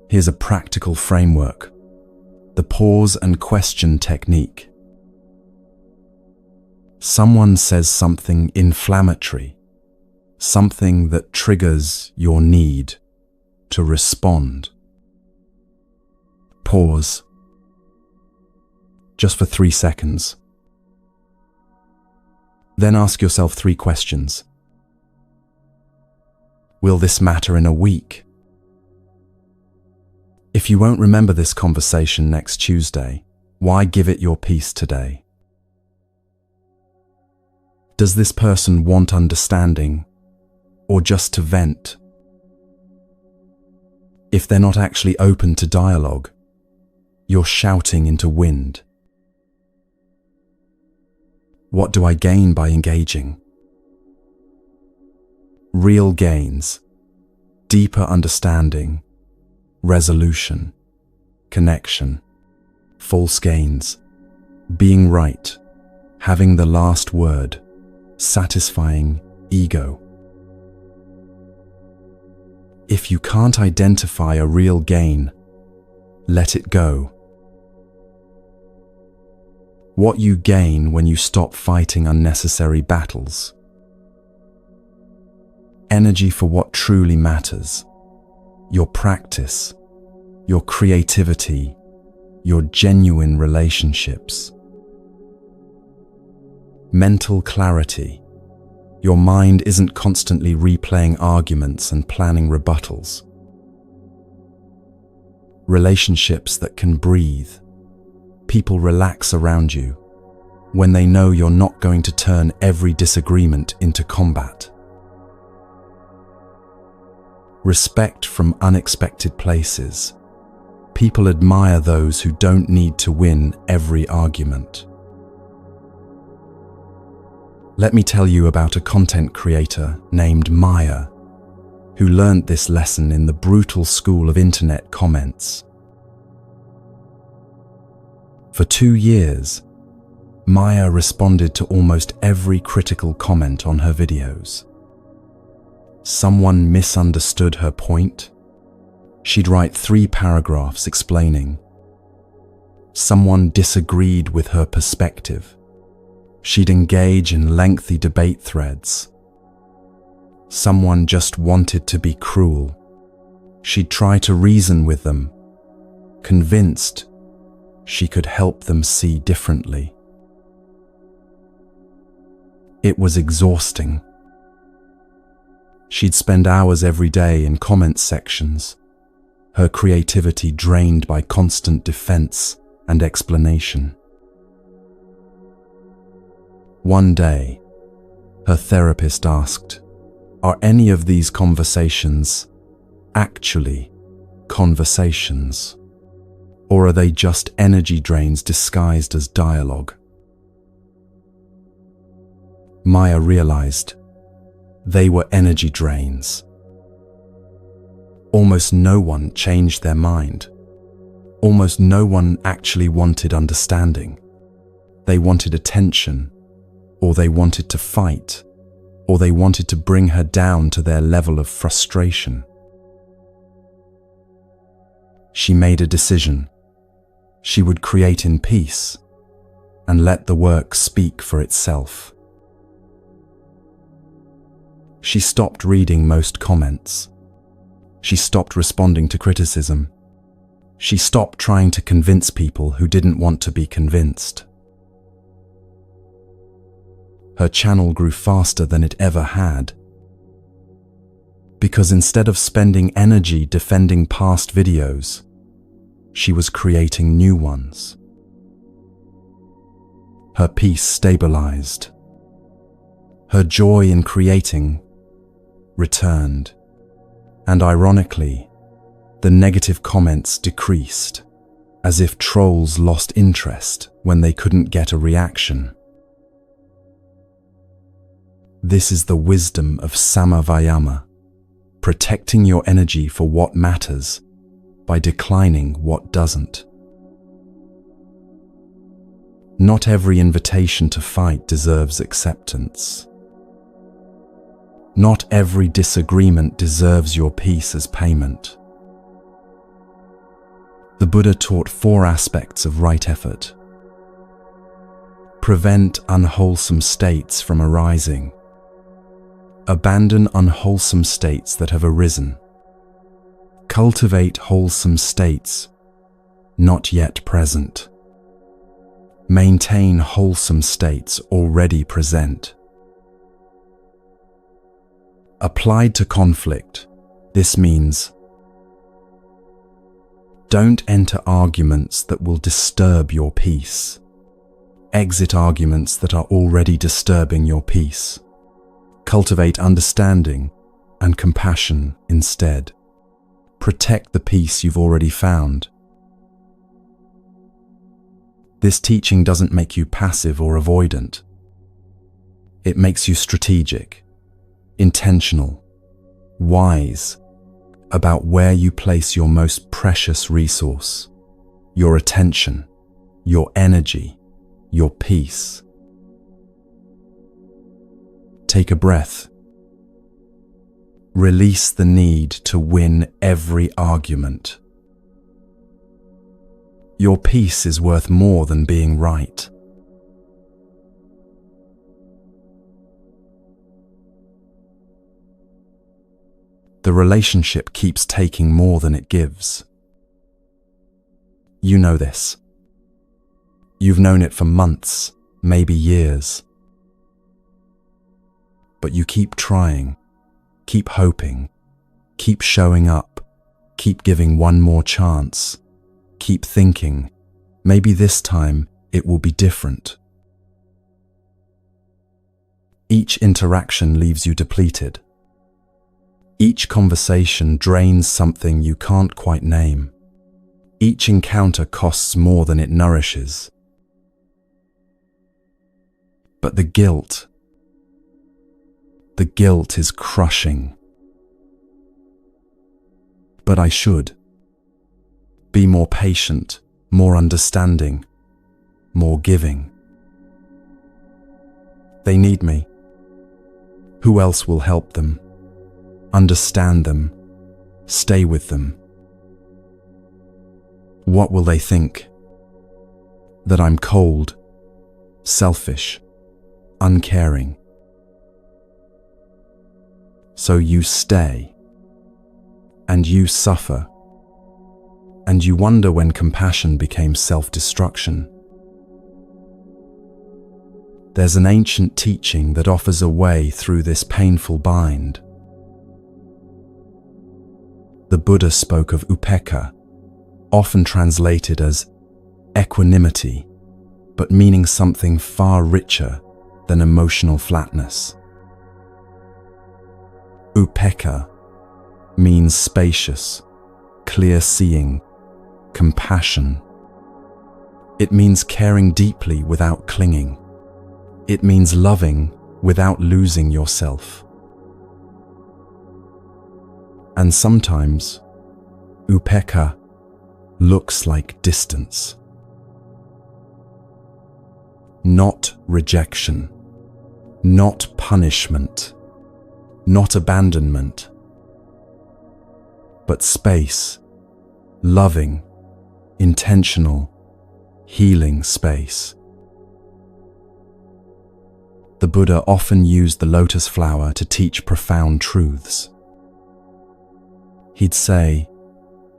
Here's a practical framework: the pause and question technique. Someone says something inflammatory, something that triggers your need to respond. Pause. Just for 3 seconds. Then ask yourself 3 questions. Will this matter in a week? If you won't remember this conversation next Tuesday, why give it your peace today? Does this person want understanding, or just to vent? If they're not actually open to dialogue, you're shouting into wind. What do I gain by engaging? Real gains, deeper understanding, resolution, connection. False gains, being right, having the last word, satisfying ego. If you can't identify a real gain, let it go. What you gain when you stop fighting unnecessary battles. Energy for what truly matters. Your practice, your creativity, your genuine relationships. Mental clarity. Your mind isn't constantly replaying arguments and planning rebuttals. Relationships that can breathe. People relax around you when they know you're not going to turn every disagreement into combat. Respect from unexpected places. People admire those who don't need to win every argument. Let me tell you about a content creator named Maya, who learned this lesson in the brutal school of internet comments. For 2 years, Maya responded to almost every critical comment on her videos. Someone misunderstood her point. She'd write 3 paragraphs explaining. Someone disagreed with her perspective. She'd engage in lengthy debate threads. Someone just wanted to be cruel. She'd try to reason with them, convinced she could help them see differently. It was exhausting. She'd spend hours every day in comment sections, her creativity drained by constant defense and explanation. One day, her therapist asked, "Are any of these conversations actually conversations? Or are they just energy drains disguised as dialogue?" Maya realized they were energy drains. Almost no one changed their mind. Almost no one actually wanted understanding. They wanted attention, or they wanted to fight, or they wanted to bring her down to their level of frustration. She made a decision. She would create in peace and let the work speak for itself. She stopped reading most comments. She stopped responding to criticism. She stopped trying to convince people who didn't want to be convinced. her channel grew faster than it ever had. Because instead of spending energy defending past videos, she was creating new ones. Her peace stabilized. Her joy in creating returned. And ironically, the negative comments decreased, as if trolls lost interest when they couldn't get a reaction. This is the wisdom of Samavayama, protecting your energy for what matters by declining what doesn't. Not every invitation to fight deserves acceptance. Not every disagreement deserves your peace as payment. The Buddha taught 4 aspects of right effort. Prevent unwholesome states from arising. Abandon unwholesome states that have arisen. Cultivate wholesome states not yet present. Maintain wholesome states already present. Applied to conflict, this means don't enter arguments that will disturb your peace. Exit arguments that are already disturbing your peace. Cultivate understanding and compassion instead. Protect the peace you've already found. This teaching doesn't make you passive or avoidant. It makes you strategic, intentional, wise about where you place your most precious resource, your attention, your energy, your peace. Take a breath. Release the need to win every argument. Your peace is worth more than being right. The relationship keeps taking more than it gives. You know this. You've known it for months, maybe years. But you keep trying, keep hoping, keep showing up, keep giving one more chance, keep thinking, maybe this time it will be different. Each interaction leaves you depleted. Each conversation drains something you can't quite name. Each encounter costs more than it nourishes. But the guilt is crushing. But I should be more patient, more understanding, more giving. They need me. Who else will help them? Understand them, stay with them. What will they think? That I'm cold, selfish, uncaring. So you stay, and you suffer, and you wonder when compassion became self-destruction. There's an ancient teaching that offers a way through this painful bind. The Buddha spoke of upekkha, often translated as equanimity, but meaning something far richer than emotional flatness. Upekkha means spacious, clear-seeing, compassion. It means caring deeply without clinging. It means loving without losing yourself. And sometimes, upekkha looks like distance. Not rejection, not punishment, not abandonment, but space, loving, intentional, healing space. The Buddha often used the lotus flower to teach profound truths. He'd say,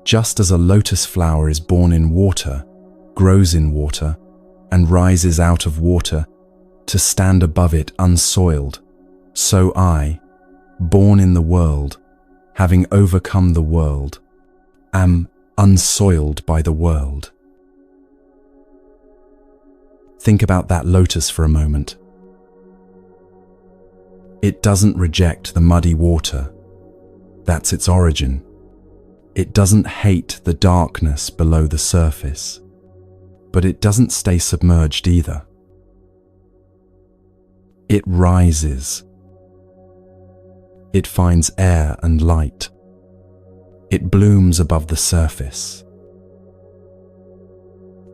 just as a lotus flower is born in water, grows in water, and rises out of water, to stand above it unsoiled. So I, born in the world, having overcome the world, am unsoiled by the world. Think about that lotus for a moment. It doesn't reject the muddy water. That's its origin. It doesn't hate the darkness below the surface, but it doesn't stay submerged either. It rises. It finds air and light. It blooms above the surface.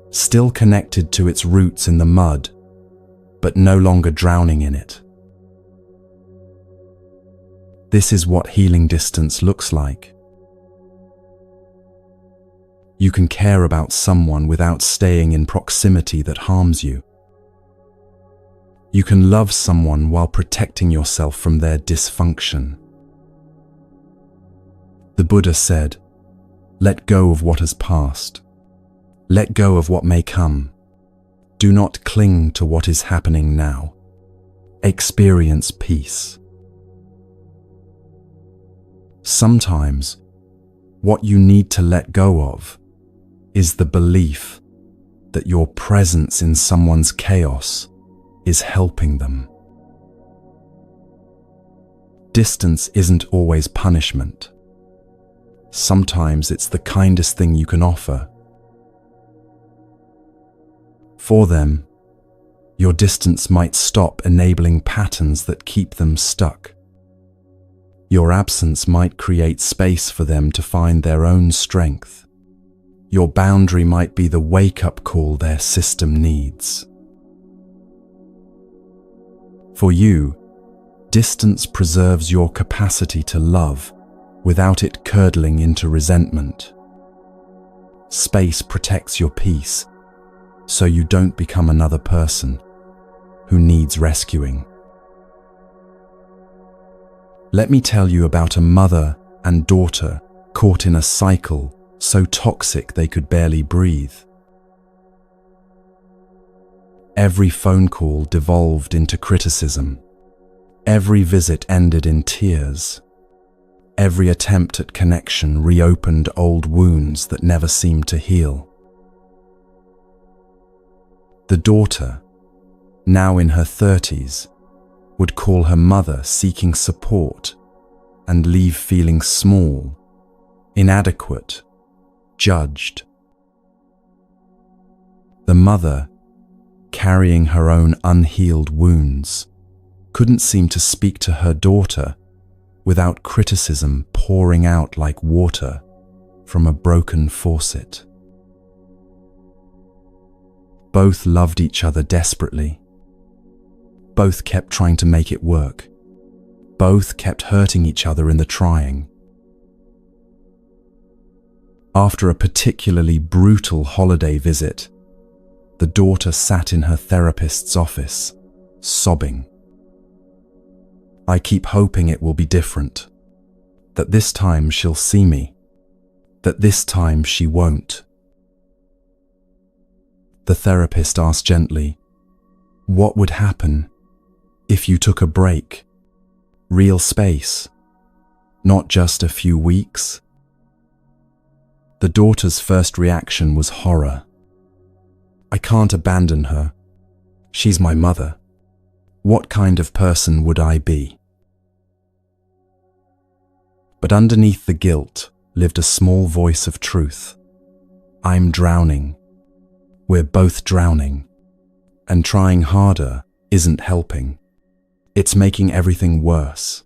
Still connected to its roots in the mud, but no longer drowning in it. This is what healing distance looks like. You can care about someone without staying in proximity that harms you. You can love someone while protecting yourself from their dysfunction. The Buddha said, "Let go of what has passed. Let go of what may come. Do not cling to what is happening now. Experience peace." Sometimes, what you need to let go of is the belief that your presence in someone's chaos is helping them. Distance isn't always punishment. Sometimes it's the kindest thing you can offer. For them, your distance might stop enabling patterns that keep them stuck. Your absence might create space for them to find their own strength. Your boundary might be the wake-up call their system needs. For you, distance preserves your capacity to love without it curdling into resentment. Space protects your peace, so you don't become another person who needs rescuing. Let me tell you about a mother and daughter caught in a cycle so toxic they could barely breathe. Every phone call devolved into criticism. Every visit ended in tears. Every attempt at connection reopened old wounds that never seemed to heal. The daughter, now in her 30s, would call her mother seeking support and leave feeling small, inadequate, judged. The mother, carrying her own unhealed wounds, couldn't seem to speak to her daughter without criticism pouring out like water from a broken faucet. Both loved each other desperately. Both kept trying to make it work. Both kept hurting each other in the trying. After a particularly brutal holiday visit, the daughter sat in her therapist's office, sobbing. "I keep hoping it will be different, that this time she'll see me, that this time she won't." The therapist asked gently, "What would happen if you took a break? Real space, not just a few weeks?" The daughter's first reaction was horror. "I can't abandon her. She's my mother. What kind of person would I be?" But underneath the guilt lived a small voice of truth. "I'm drowning. We're both drowning. And trying harder isn't helping. It's making everything worse."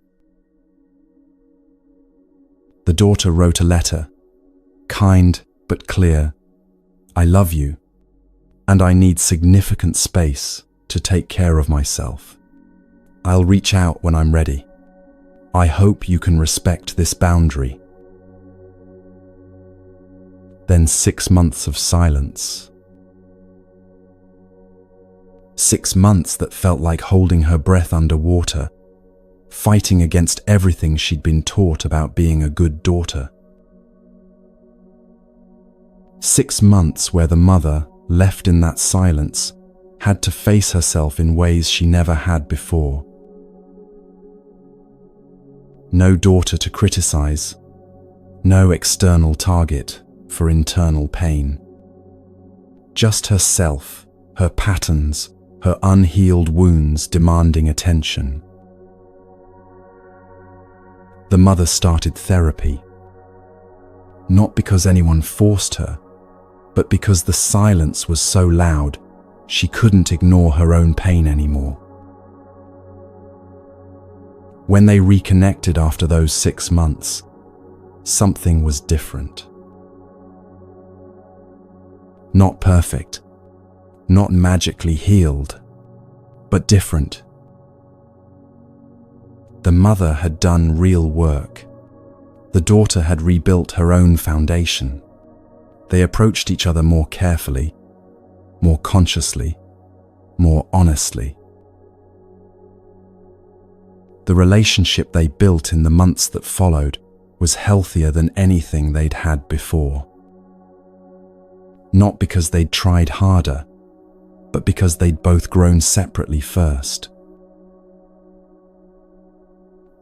The daughter wrote a letter, kind but clear. "I love you, and I need significant space to take care of myself. I'll reach out when I'm ready. I hope you can respect this boundary." Then 6 months of silence. 6 months that felt like holding her breath underwater, fighting against everything she'd been taught about being a good daughter. 6 months where the mother, left in that silence, had to face herself in ways she never had before. No daughter to criticize, no external target for internal pain. Just herself, her patterns, her unhealed wounds demanding attention. The mother started therapy, not because anyone forced her, but because the silence was so loud she couldn't ignore her own pain anymore. When they reconnected after those 6 months, something was different. Not perfect, not magically healed, but different. The mother had done real work. The daughter had rebuilt her own foundation. They approached each other more carefully, more consciously, more honestly. The relationship they built in the months that followed was healthier than anything they'd had before. Not because they'd tried harder, but because they'd both grown separately first.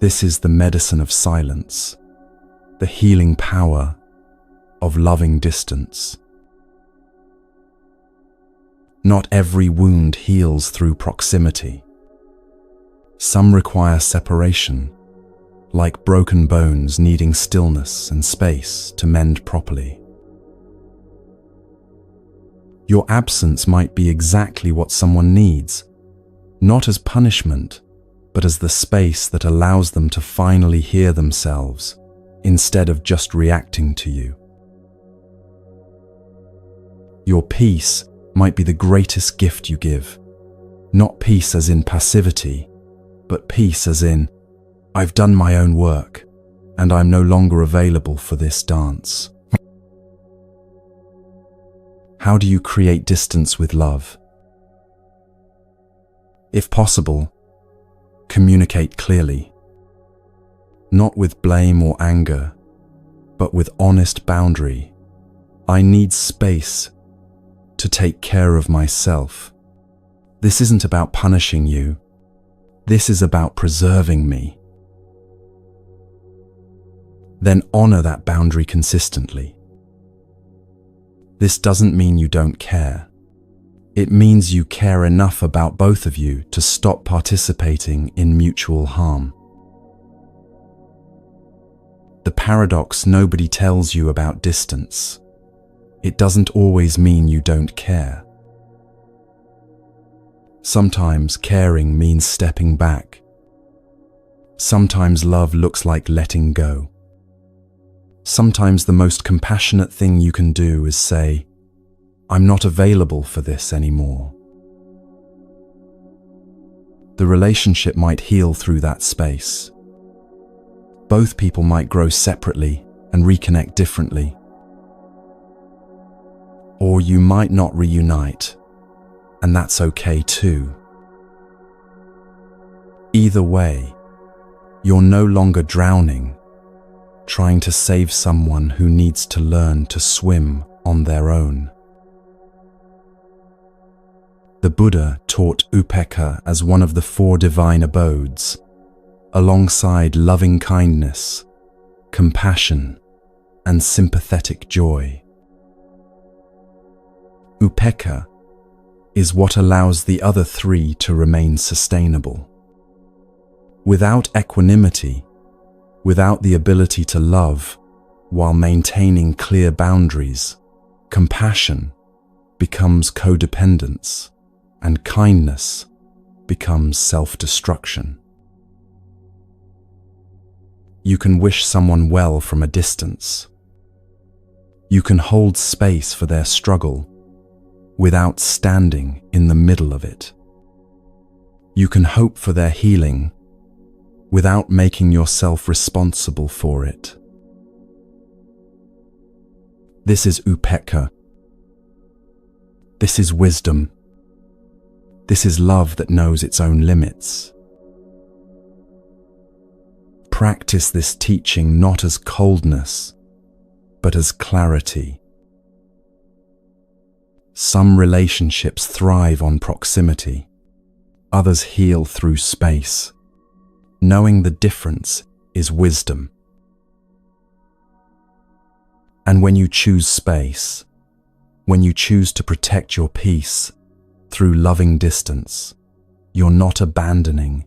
This is the medicine of silence, the healing power of loving distance. Not every wound heals through proximity. Some require separation, like broken bones needing stillness and space to mend properly. Your absence might be exactly what someone needs, not as punishment, but as the space that allows them to finally hear themselves instead of just reacting to you. Your peace might be the greatest gift you give, not peace as in passivity, but peace as in, I've done my own work, and I'm no longer available for this dance. How do you create distance with love? If possible, communicate clearly. Not with blame or anger, but with honest boundary. I need space to take care of myself. This isn't about punishing you. This is about preserving me. Then honor that boundary consistently. This doesn't mean you don't care. It means you care enough about both of you to stop participating in mutual harm. The paradox nobody tells you about distance. It doesn't always mean you don't care. Sometimes caring means stepping back. Sometimes love looks like letting go. Sometimes the most compassionate thing you can do is say, I'm not available for this anymore. The relationship might heal through that space. Both people might grow separately and reconnect differently. Or you might not reunite, and that's okay too. Either way, you're no longer drowning, trying to save someone who needs to learn to swim on their own. The Buddha taught upekkha as one of the 4 divine abodes, alongside loving kindness, compassion, and sympathetic joy. Upekkha is what allows the other 3 to remain sustainable. Without equanimity, without the ability to love while maintaining clear boundaries, compassion becomes codependence, and kindness becomes self-destruction. You can wish someone well from a distance. You can hold space for their struggle without standing in the middle of it. You can hope for their healing without making yourself responsible for it. This is upekkha. This is wisdom. This is love that knows its own limits. Practice this teaching not as coldness, but as clarity. Some relationships thrive on proximity. Others heal through space. Knowing the difference is wisdom. And when you choose space, when you choose to protect your peace through loving distance, you're not abandoning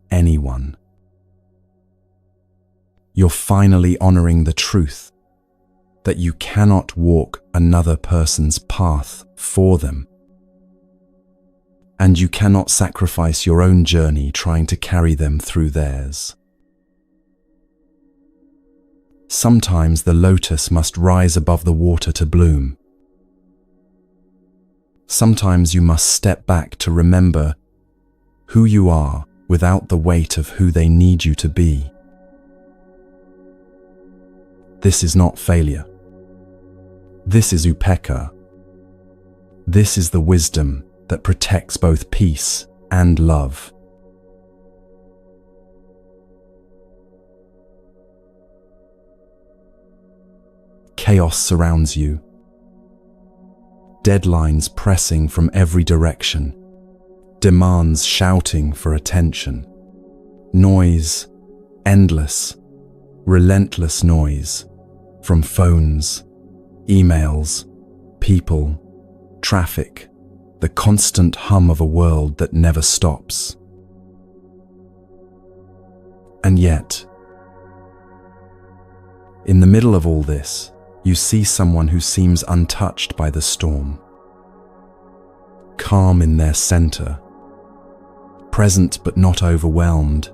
anyone. You're finally honoring the truth that you cannot walk another person's path for them. And you cannot sacrifice your own journey trying to carry them through theirs. Sometimes the lotus must rise above the water to bloom. Sometimes you must step back to remember who you are without the weight of who they need you to be. This is not failure. This is upekkha. This is the wisdom that protects both peace and love. Chaos surrounds you. Deadlines pressing from every direction. Demands shouting for attention. Noise, endless, relentless noise from phones, emails, people, traffic, the constant hum of a world that never stops. And yet, in the middle of all this, you see someone who seems untouched by the storm. Calm in their center, present but not overwhelmed,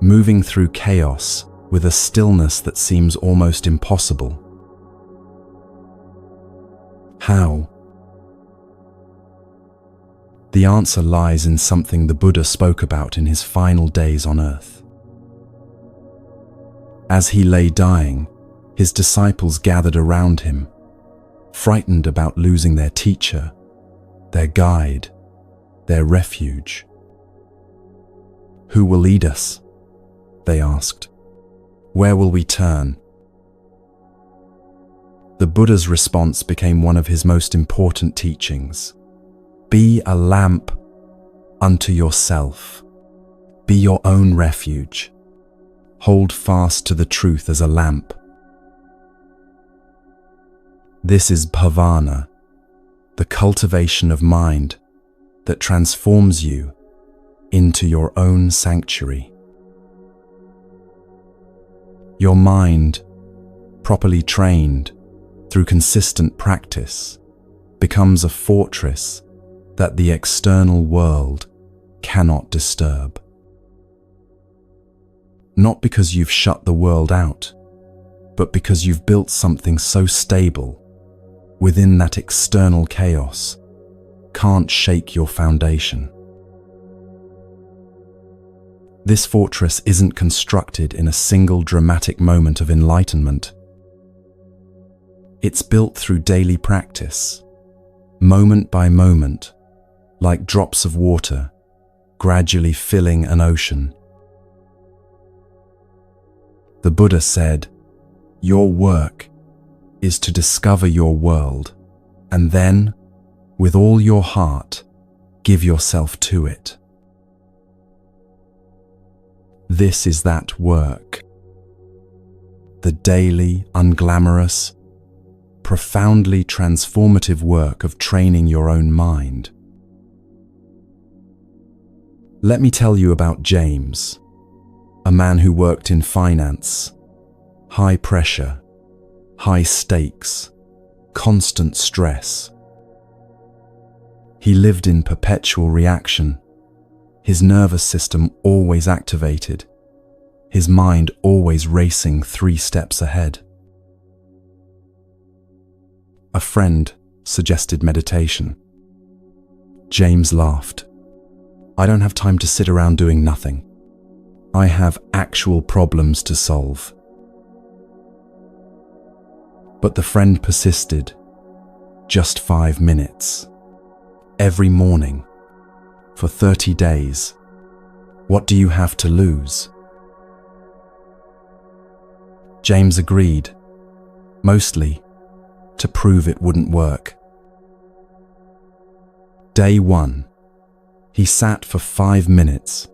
moving through chaos with a stillness that seems almost impossible. How? The answer lies in something the Buddha spoke about in his final days on earth. As he lay dying, his disciples gathered around him, frightened about losing their teacher, their guide, their refuge. "Who will lead us?" they asked. "Where will we turn?" The Buddha's response became one of his most important teachings. Be a lamp unto yourself. Be your own refuge. Hold fast to the truth as a lamp. This is bhavana, the cultivation of mind that transforms you into your own sanctuary. Your mind, properly trained through consistent practice, becomes a fortress that the external world cannot disturb. Not because you've shut the world out, but because you've built something so stable within that external chaos can't shake your foundation. This fortress isn't constructed in a single dramatic moment of enlightenment. It's built through daily practice, moment by moment, like drops of water, gradually filling an ocean. The Buddha said, "Your work is to discover your world, and then, with all your heart, give yourself to it." This is that work. The daily, unglamorous, profoundly transformative work of training your own mind. Let me tell you about James, a man who worked in finance, high pressure, high stakes, constant stress. He lived in perpetual reaction, his nervous system always activated, his mind always racing 3 steps ahead. A friend suggested meditation. James laughed. "I don't have time to sit around doing nothing. I have actual problems to solve." But the friend persisted. Just 5 minutes. Every morning. For 30 days. What do you have to lose? James agreed. Mostly to prove it wouldn't work. Day 1. He sat for 5 minutes,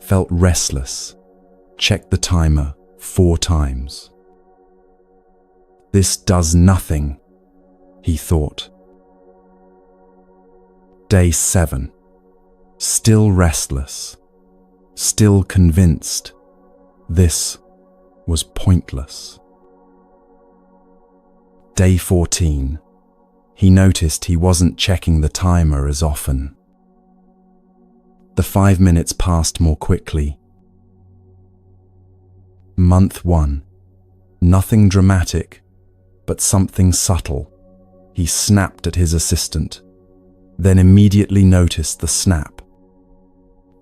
felt restless, checked the timer 4 times. This does nothing, he thought. Day 7. Still restless, still convinced this was pointless. Day 14. He noticed he wasn't checking the timer as often. The 5 minutes passed more quickly. Month 1. Nothing dramatic, but something subtle. He snapped at his assistant, then immediately noticed the snap.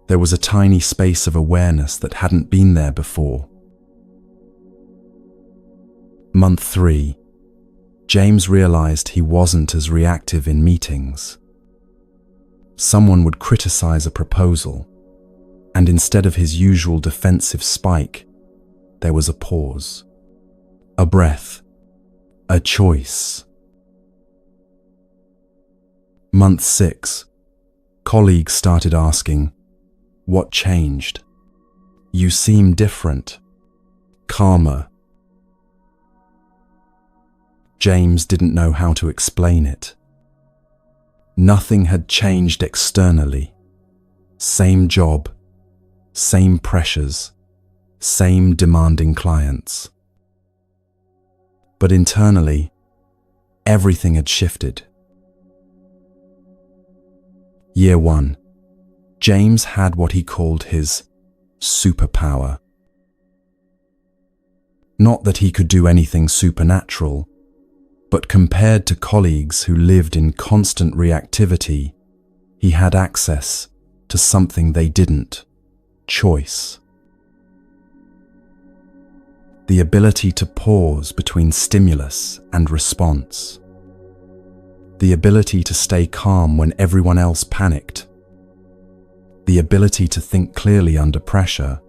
There was a tiny space of awareness that hadn't been there before. Month 3. James realized he wasn't as reactive in meetings. Someone would criticize a proposal, and instead of his usual defensive spike, there was a pause, a breath, a choice. Month 6. Colleagues started asking, "What changed? You seem different, calmer." James didn't know how to explain it. Nothing had changed externally. Same job, same pressures, same demanding clients. But internally, everything had shifted. Year 1. James had what he called his superpower. Not that he could do anything supernatural, but compared to colleagues who lived in constant reactivity, he had access to something they didn't: choice. The ability to pause between stimulus and response. The ability to stay calm when everyone else panicked. The ability to think clearly under pressure.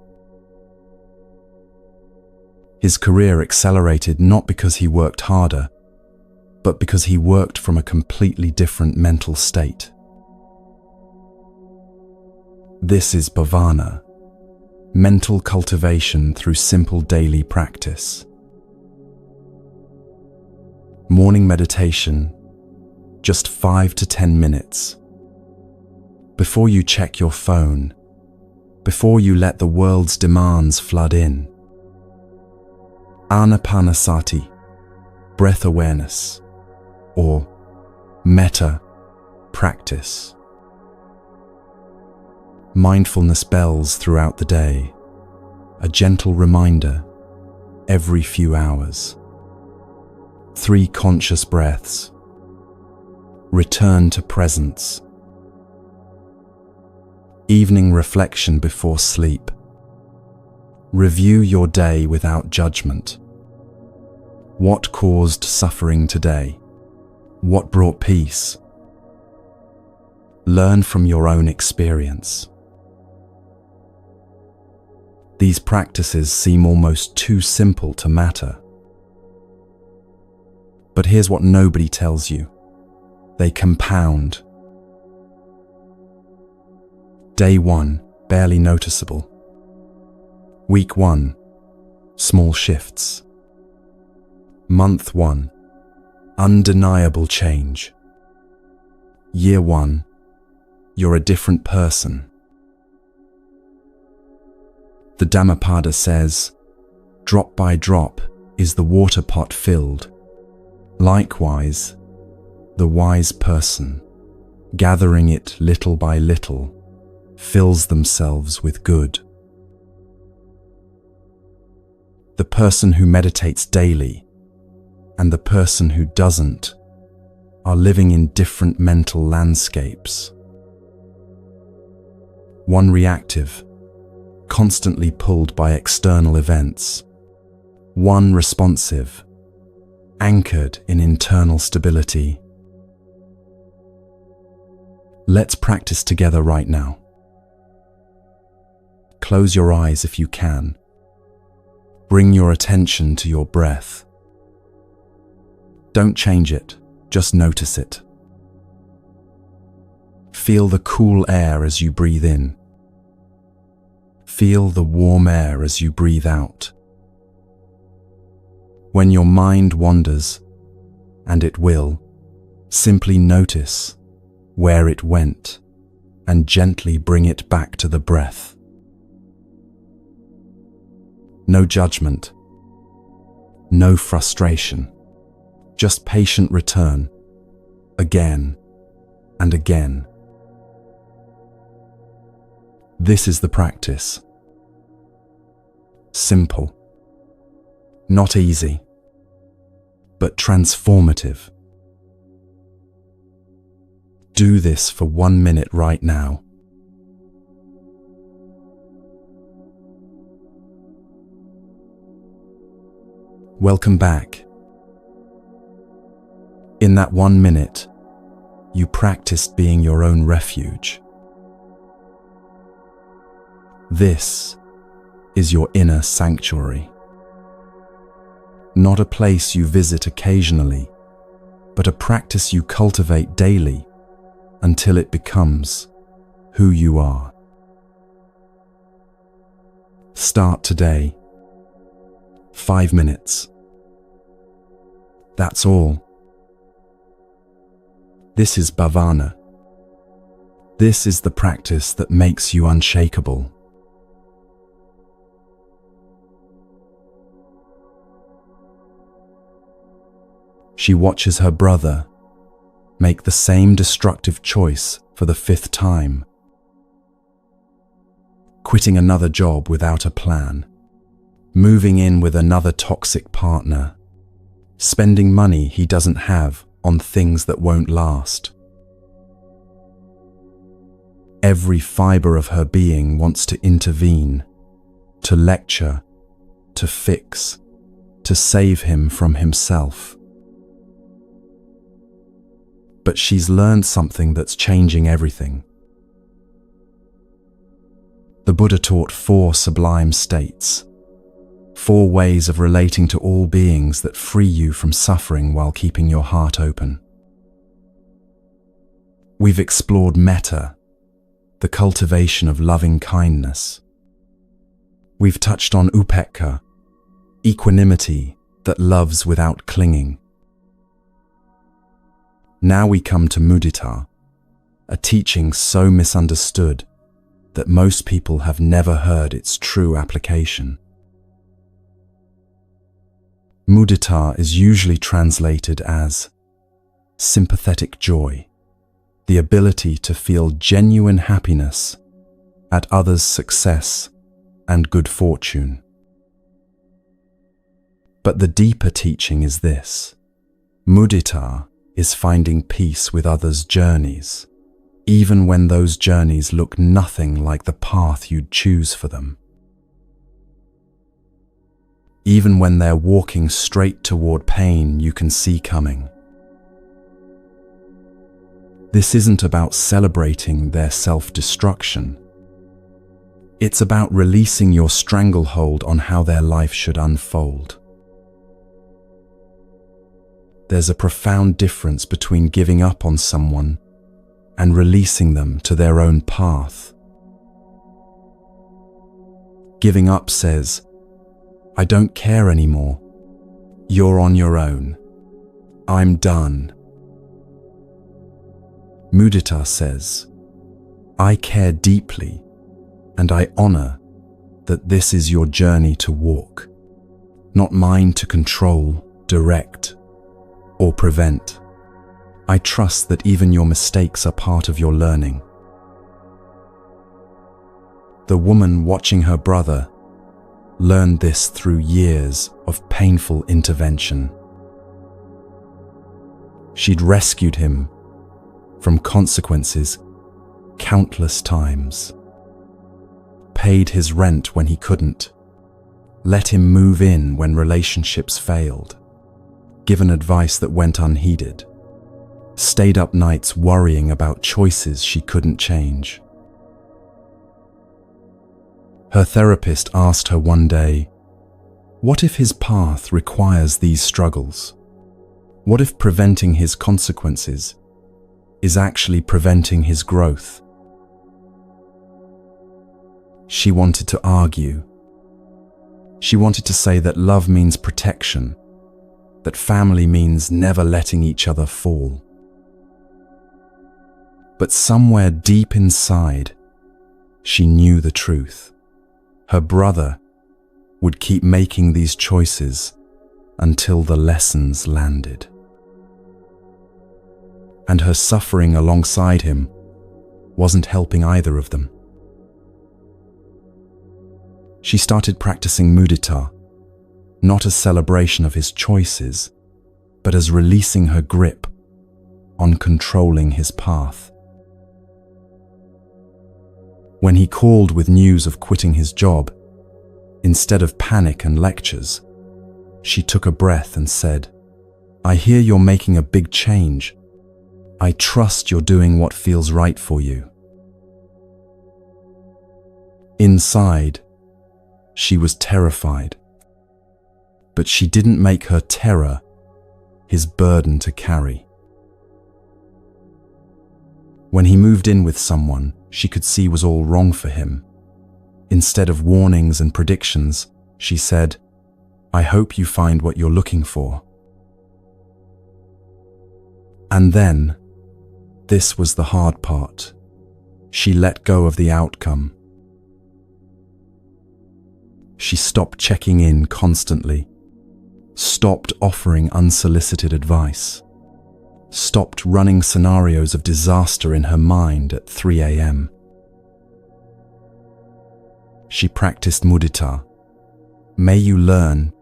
His career accelerated not because he worked harder, but because he worked from a completely different mental state. This is bhavana, mental cultivation through simple daily practice. Morning meditation, just 5 to 10 minutes. Before you check your phone, before you let the world's demands flood in. Anapanasati, breath awareness, or metta practice. Mindfulness bells throughout the day, a gentle reminder every few hours. 3 conscious breaths. Return to presence. Evening reflection before sleep. Review your day without judgment. What caused suffering today? What brought peace? Learn from your own experience. These practices seem almost too simple to matter. But here's what nobody tells you. They compound. Day 1, barely noticeable. Week 1, small shifts. Month 1, undeniable change. Year 1, you're a different person. The Dhammapada says, drop by drop is the water pot filled. Likewise, the wise person, gathering it little by little, fills themselves with good. The person who meditates daily and the person who doesn't are living in different mental landscapes. One reactive, constantly pulled by external events. One responsive, anchored in internal stability. Let's practice together right now. Close your eyes if you can. Bring your attention to your breath. Don't change it, just notice it. Feel the cool air as you breathe in. Feel the warm air as you breathe out. When your mind wanders, and it will, simply notice where it went and gently bring it back to the breath. No judgment, no frustration, just patient return, again and again. This is the practice. Simple, not easy, but transformative. Do this for 1 minute right now. Welcome back. In that 1 minute, you practiced being your own refuge. This is your inner sanctuary. Not a place you visit occasionally, but a practice you cultivate daily until it becomes who you are. Start today. 5 minutes. That's all. This is bhavana. This is the practice that makes you unshakable. She watches her brother make the same destructive choice for the 5th time. Quitting another job without a plan. Moving in with another toxic partner. Spending money he doesn't have on things that won't last. Every fiber of her being wants to intervene, to lecture, to fix, to save him from himself. But she's learned something that's changing everything. The Buddha taught 4 sublime states, 4 ways of relating to all beings that free you from suffering while keeping your heart open. We've explored metta, the cultivation of loving kindness. We've touched on upekkha, equanimity that loves without clinging. Now we come to mudita, a teaching so misunderstood that most people have never heard its true application. Mudita is usually translated as sympathetic joy, the ability to feel genuine happiness at others' success and good fortune. But the deeper teaching is this: mudita is finding peace with others' journeys, even when those journeys look nothing like the path you'd choose for them. Even when they're walking straight toward pain you can see coming. This isn't about celebrating their self-destruction. It's about releasing your stranglehold on how their life should unfold. There's a profound difference between giving up on someone and releasing them to their own path. Giving up says, I don't care anymore. You're on your own. I'm done. Mudita says, I care deeply and I honor that this is your journey to walk, not mine to control, direct, or prevent. I trust that even your mistakes are part of your learning. The woman watching her brother learned this through years of painful intervention. She'd rescued him from consequences countless times, paid his rent when he couldn't, let him move in when relationships failed, given advice that went unheeded, stayed up nights worrying about choices she couldn't change. Her therapist asked her one day, what if his path requires these struggles? What if preventing his consequences is actually preventing his growth. She wanted to argue. She wanted to say that love means protection, that family means never letting each other fall. But somewhere deep inside, she knew the truth. Her brother would keep making these choices until the lessons landed. And her suffering alongside him wasn't helping either of them. She started practicing mudita, not as celebration of his choices, but as releasing her grip on controlling his path. When he called with news of quitting his job, instead of panic and lectures, she took a breath and said, "I hear you're making a big change. I trust you're doing what feels right for you." Inside, she was terrified, but she didn't make her terror his burden to carry. When he moved in with someone she could see was all wrong for him, instead of warnings and predictions, she said, "I hope you find what you're looking for." And then, this was the hard part. She let go of the outcome. She stopped checking in constantly, stopped offering unsolicited advice, stopped running scenarios of disaster in her mind at 3 a.m. She practiced mudita. May you learn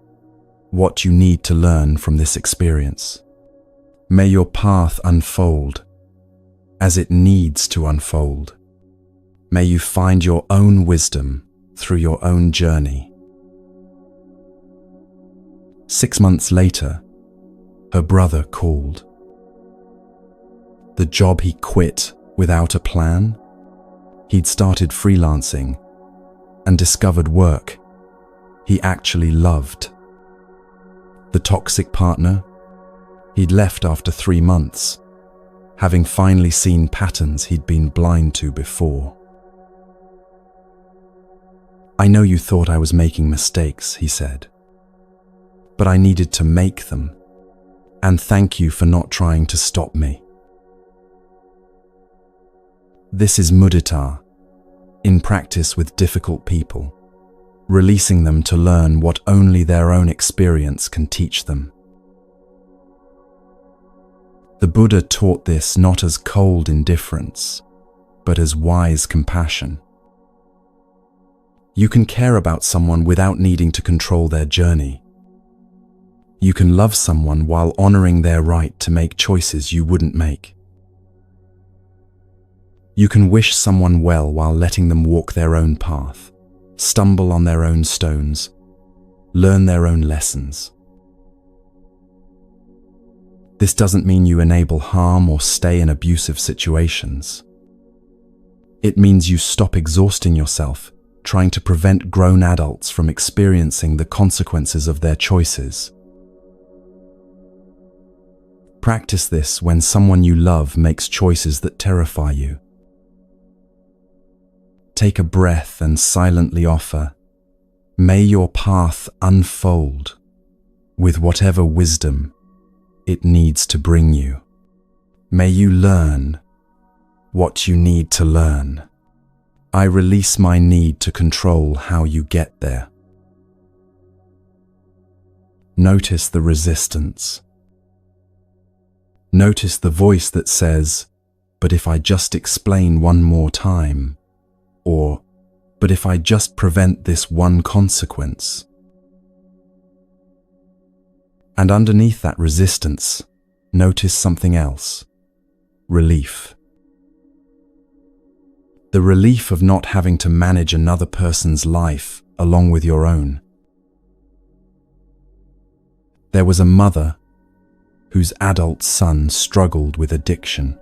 what you need to learn from this experience. May your path unfold as it needs to unfold. May you find your own wisdom through your own journey. 6 months later, her brother called. The job he quit without a plan, he'd started freelancing and discovered work he actually loved. The toxic partner, he'd left after 3 months, having finally seen patterns he'd been blind to before. "I know you thought I was making mistakes," he said, "but I needed to make them, and thank you for not trying to stop me." This is mudita, in practice with difficult people, releasing them to learn what only their own experience can teach them. The Buddha taught this not as cold indifference, but as wise compassion. You can care about someone without needing to control their journey. You can love someone while honoring their right to make choices you wouldn't make. You can wish someone well while letting them walk their own path, stumble on their own stones, learn their own lessons. This doesn't mean you enable harm or stay in abusive situations. It means you stop exhausting yourself trying to prevent grown adults from experiencing the consequences of their choices. Practice this when someone you love makes choices that terrify you. Take a breath and silently offer, "May your path unfold with whatever wisdom it needs to bring you. May you learn what you need to learn. I release my need to control how you get there." Notice the resistance. Notice the voice that says, "But if I just explain one more time," or, "But if I just prevent this one consequence." And underneath that resistance, notice something else: relief. The relief of not having to manage another person's life along with your own. There was a mother whose adult son struggled with addiction.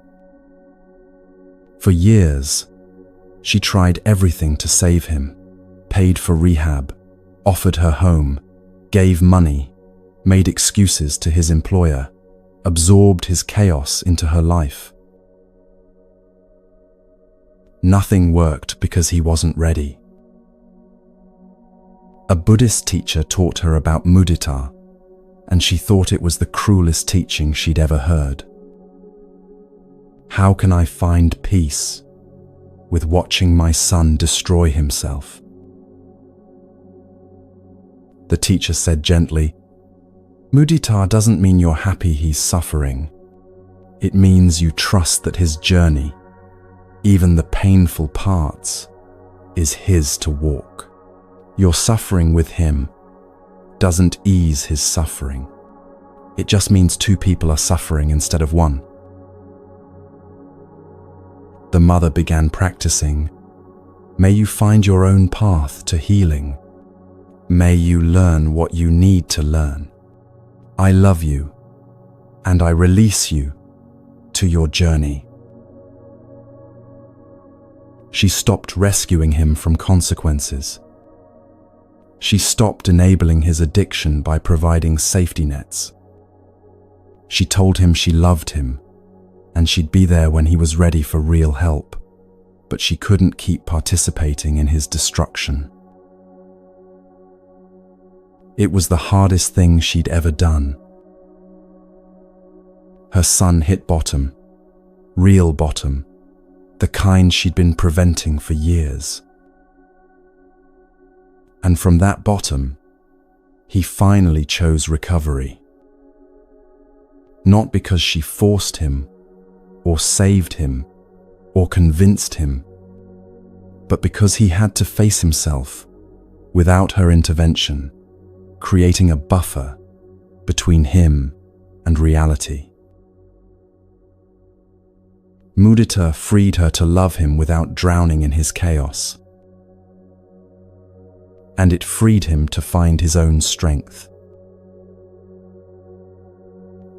For years, she tried everything to save him, paid for rehab, offered her home, gave money, made excuses to his employer, absorbed his chaos into her life. Nothing worked because he wasn't ready. A Buddhist teacher taught her about mudita, and she thought it was the cruelest teaching she'd ever heard. How can I find peace with watching my son destroy himself? The teacher said gently, Mudita doesn't mean you're happy he's suffering. It means you trust that his journey, even the painful parts, is his to walk. Your suffering with him doesn't ease his suffering. It just means two people are suffering instead of one. The mother began practicing. May you find your own path to healing. May you learn what you need to learn. I love you, and I release you to your journey. She stopped rescuing him from consequences. She stopped enabling his addiction by providing safety nets. She told him she loved him, and she'd be there when he was ready for real help, but she couldn't keep participating in his destruction. It was the hardest thing she'd ever done. Her son hit bottom, real bottom, the kind she'd been preventing for years. And from that bottom, he finally chose recovery. Not because she forced him, or saved him, or convinced him, but because he had to face himself without her intervention, creating a buffer between him and reality. Mudita freed her to love him without drowning in his chaos. And it freed him to find his own strength.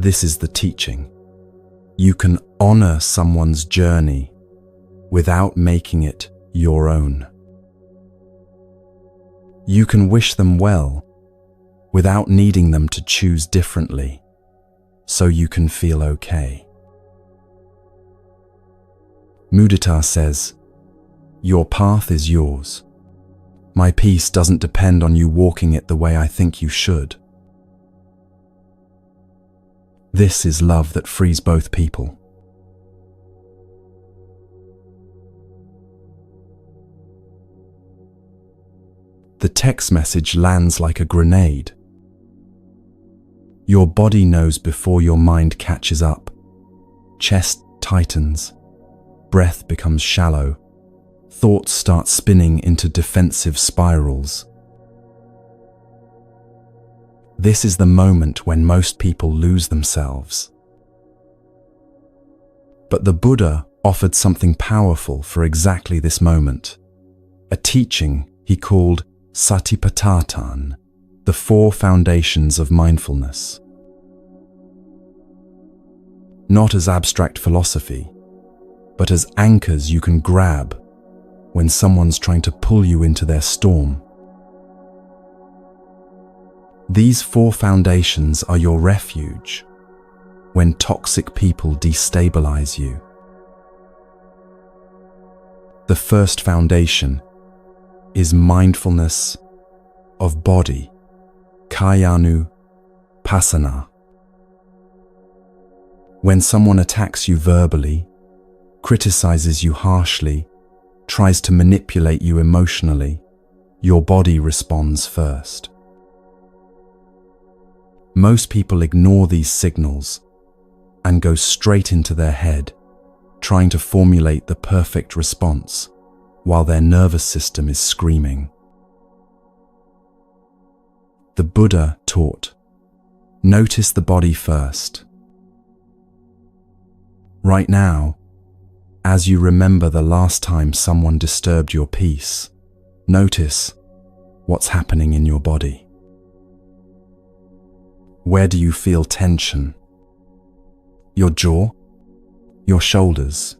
This is the teaching. You can honor someone's journey without making it your own. You can wish them well without needing them to choose differently, so you can feel okay. Mudita says, your path is yours. My peace doesn't depend on you walking it the way I think you should. This is love that frees both people. The text message lands like a grenade. Your body knows before your mind catches up. Chest tightens. Breath becomes shallow. Thoughts start spinning into defensive spirals. This is the moment when most people lose themselves. But the Buddha offered something powerful for exactly this moment. A teaching he called Satipatthana, the 4 foundations of mindfulness. Not as abstract philosophy, but as anchors you can grab when someone's trying to pull you into their storm. These 4 foundations are your refuge when toxic people destabilize you. The first foundation is mindfulness of body, kayanu pasana. When someone attacks you verbally, criticizes you harshly, tries to manipulate you emotionally, your body responds first. Most people ignore these signals and go straight into their head, trying to formulate the perfect response while their nervous system is screaming. The Buddha taught, notice the body first. Right now, as you remember the last time someone disturbed your peace, notice what's happening in your body. Where do you feel tension? Your jaw? Your shoulders?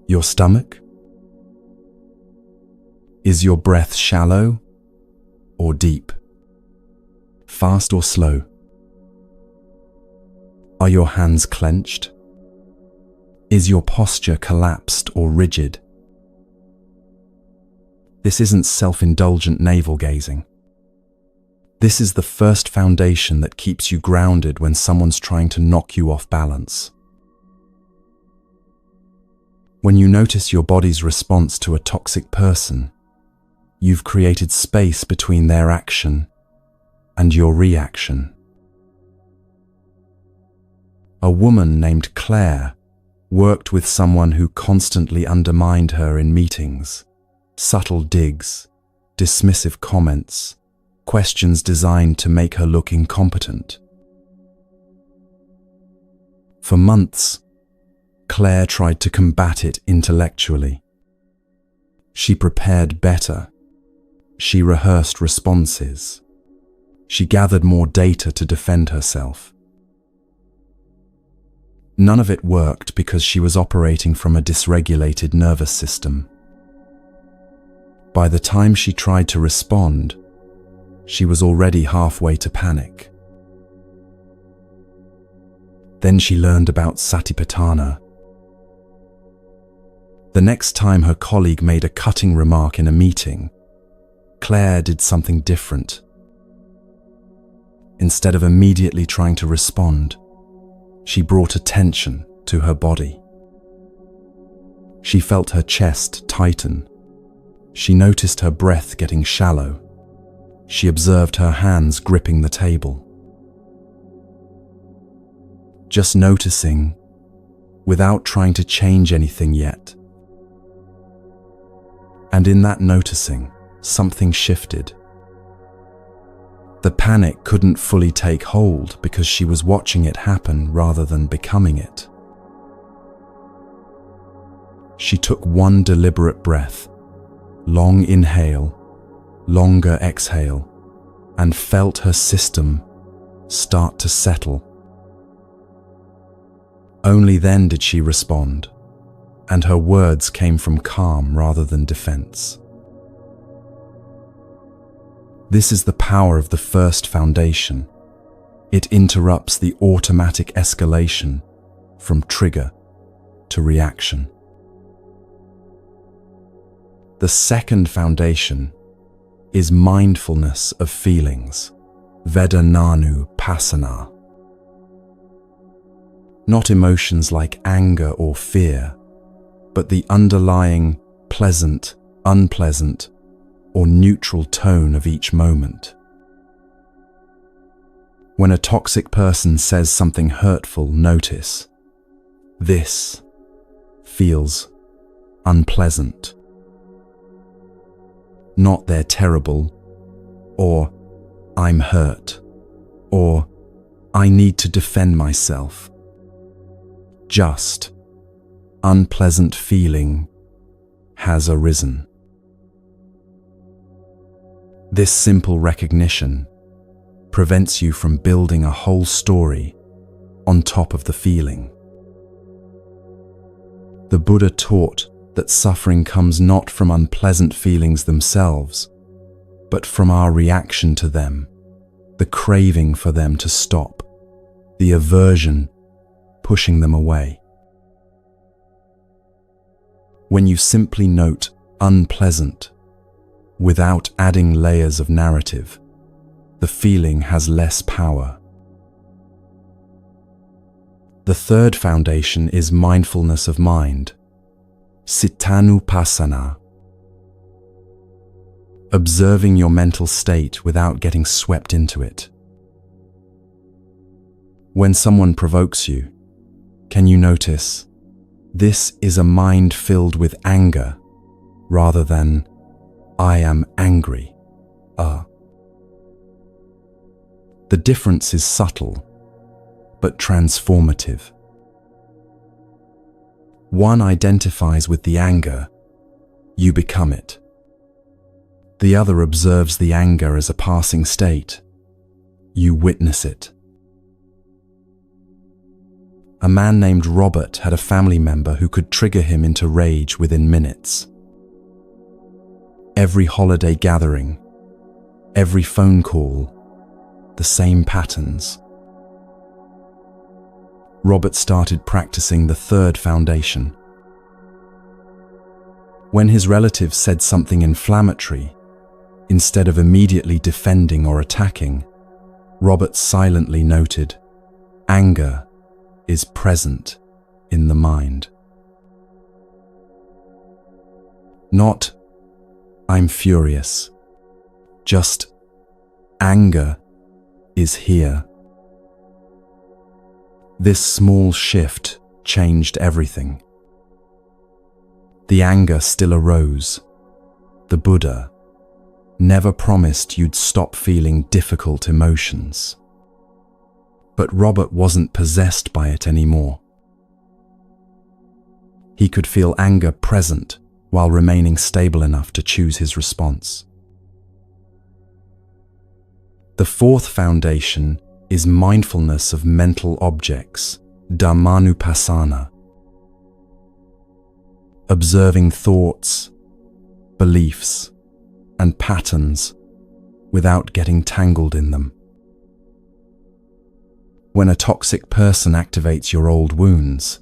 Your stomach? Is your breath shallow or deep? Fast or slow? Are your hands clenched? Is your posture collapsed or rigid? This isn't self-indulgent navel-gazing. This is the first foundation that keeps you grounded when someone's trying to knock you off balance. When you notice your body's response to a toxic person, you've created space between their action and your reaction. A woman named Claire worked with someone who constantly undermined her in meetings. Subtle digs, dismissive comments, questions designed to make her look incompetent. For months, Claire tried to combat it intellectually. She prepared better. She rehearsed responses. She gathered more data to defend herself. None of it worked because she was operating from a dysregulated nervous system. By the time she tried to respond, she was already halfway to panic. Then she learned about Satipatthana. The next time her colleague made a cutting remark in a meeting, Claire did something different. Instead of immediately trying to respond, she brought attention to her body. She felt her chest tighten. She noticed her breath getting shallow. She observed her hands gripping the table. Just noticing, without trying to change anything yet. And in that noticing, something shifted. The panic couldn't fully take hold because she was watching it happen rather than becoming it. She took one deliberate breath, long inhale, longer exhale, and felt her system start to settle. Only then did she respond, and her words came from calm rather than defense. This is the power of the first foundation. It interrupts the automatic escalation from trigger to reaction. The second foundation is mindfulness of feelings, Vedananu-passana. Not emotions like anger or fear, but the underlying pleasant, unpleasant, or neutral tone of each moment. When a toxic person says something hurtful, notice, this feels unpleasant. Not they're terrible, or I'm hurt, or I need to defend myself. Just unpleasant feeling has arisen. This simple recognition prevents you from building a whole story on top of the feeling. The Buddha taught that suffering comes not from unpleasant feelings themselves, but from our reaction to them, the craving for them to stop, the aversion pushing them away. When you simply note unpleasant, without adding layers of narrative, the feeling has less power. The third foundation is mindfulness of mind, Cittanupassana. Observing your mental state without getting swept into it. When someone provokes you, can you notice, this is a mind filled with anger rather than I am angry. The difference is subtle, but transformative. One identifies with the anger, you become it. The other observes the anger as a passing state, you witness it. A man named Robert had a family member who could trigger him into rage within minutes. Every holiday gathering, every phone call, the same patterns. Robert started practicing the third foundation. When his relative said something inflammatory, instead of immediately defending or attacking, Robert silently noted, anger is present in the mind. Not, I'm furious. Just, anger is here. This small shift changed everything. The anger still arose. The Buddha never promised you'd stop feeling difficult emotions. But Robert wasn't possessed by it anymore. He could feel anger present while remaining stable enough to choose his response. The fourth foundation is mindfulness of mental objects, Dhammanupassana. Observing thoughts, beliefs, and patterns without getting tangled in them. When a toxic person activates your old wounds,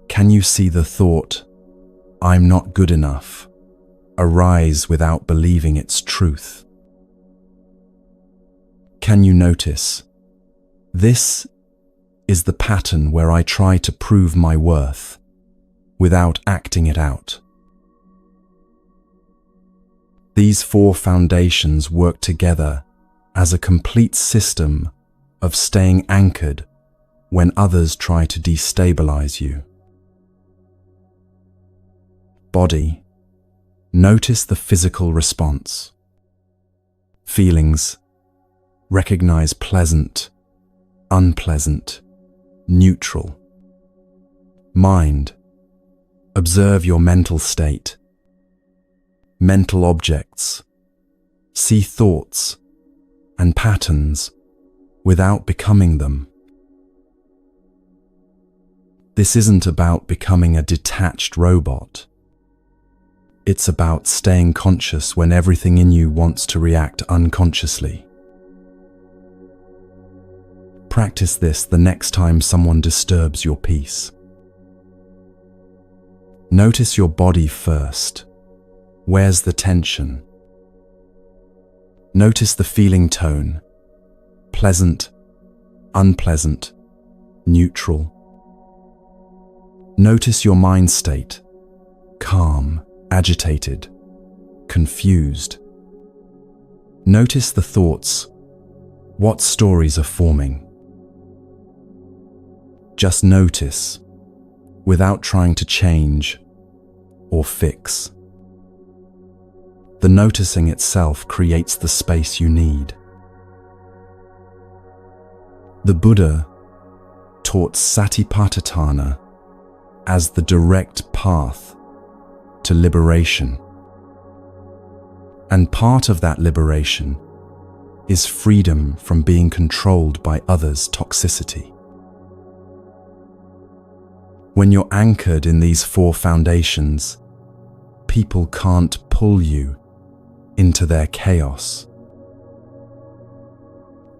can you see the thought, I'm not good enough, arise without believing its truth? Can you notice, this is the pattern where I try to prove my worth without acting it out? These four foundations work together as a complete system of staying anchored when others try to destabilize you. Body, notice the physical response. Feelings, recognize pleasant, unpleasant, neutral. Mind, observe your mental state. Mental objects, see thoughts and patterns without becoming them. This isn't about becoming a detached robot. It's about staying conscious when everything in you wants to react unconsciously. Practice this the next time someone disturbs your peace. Notice your body first. Where's the tension? Notice the feeling tone. Pleasant, unpleasant, neutral. Notice your mind state. Calm, agitated, confused. Notice the thoughts. What stories are forming? Just notice, without trying to change or fix. The noticing itself creates the space you need. The Buddha taught Satipatthana as the direct path to liberation. And part of that liberation is freedom from being controlled by others' toxicity. When you're anchored in these four foundations, people can't pull you into their chaos.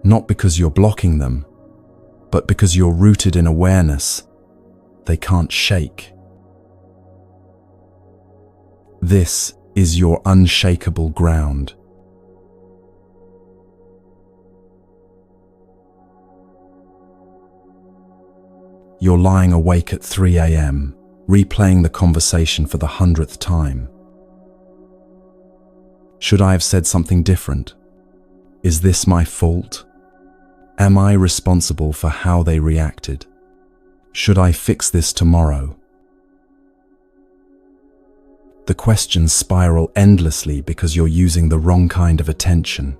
Not because you're blocking them, but because you're rooted in awareness they can't shake. This is your unshakable ground. You're lying awake at 3 a.m., replaying the conversation for the 100th time. Should I have said something different? Is this my fault? Am I responsible for how they reacted? Should I fix this tomorrow? The questions spiral endlessly because you're using the wrong kind of attention.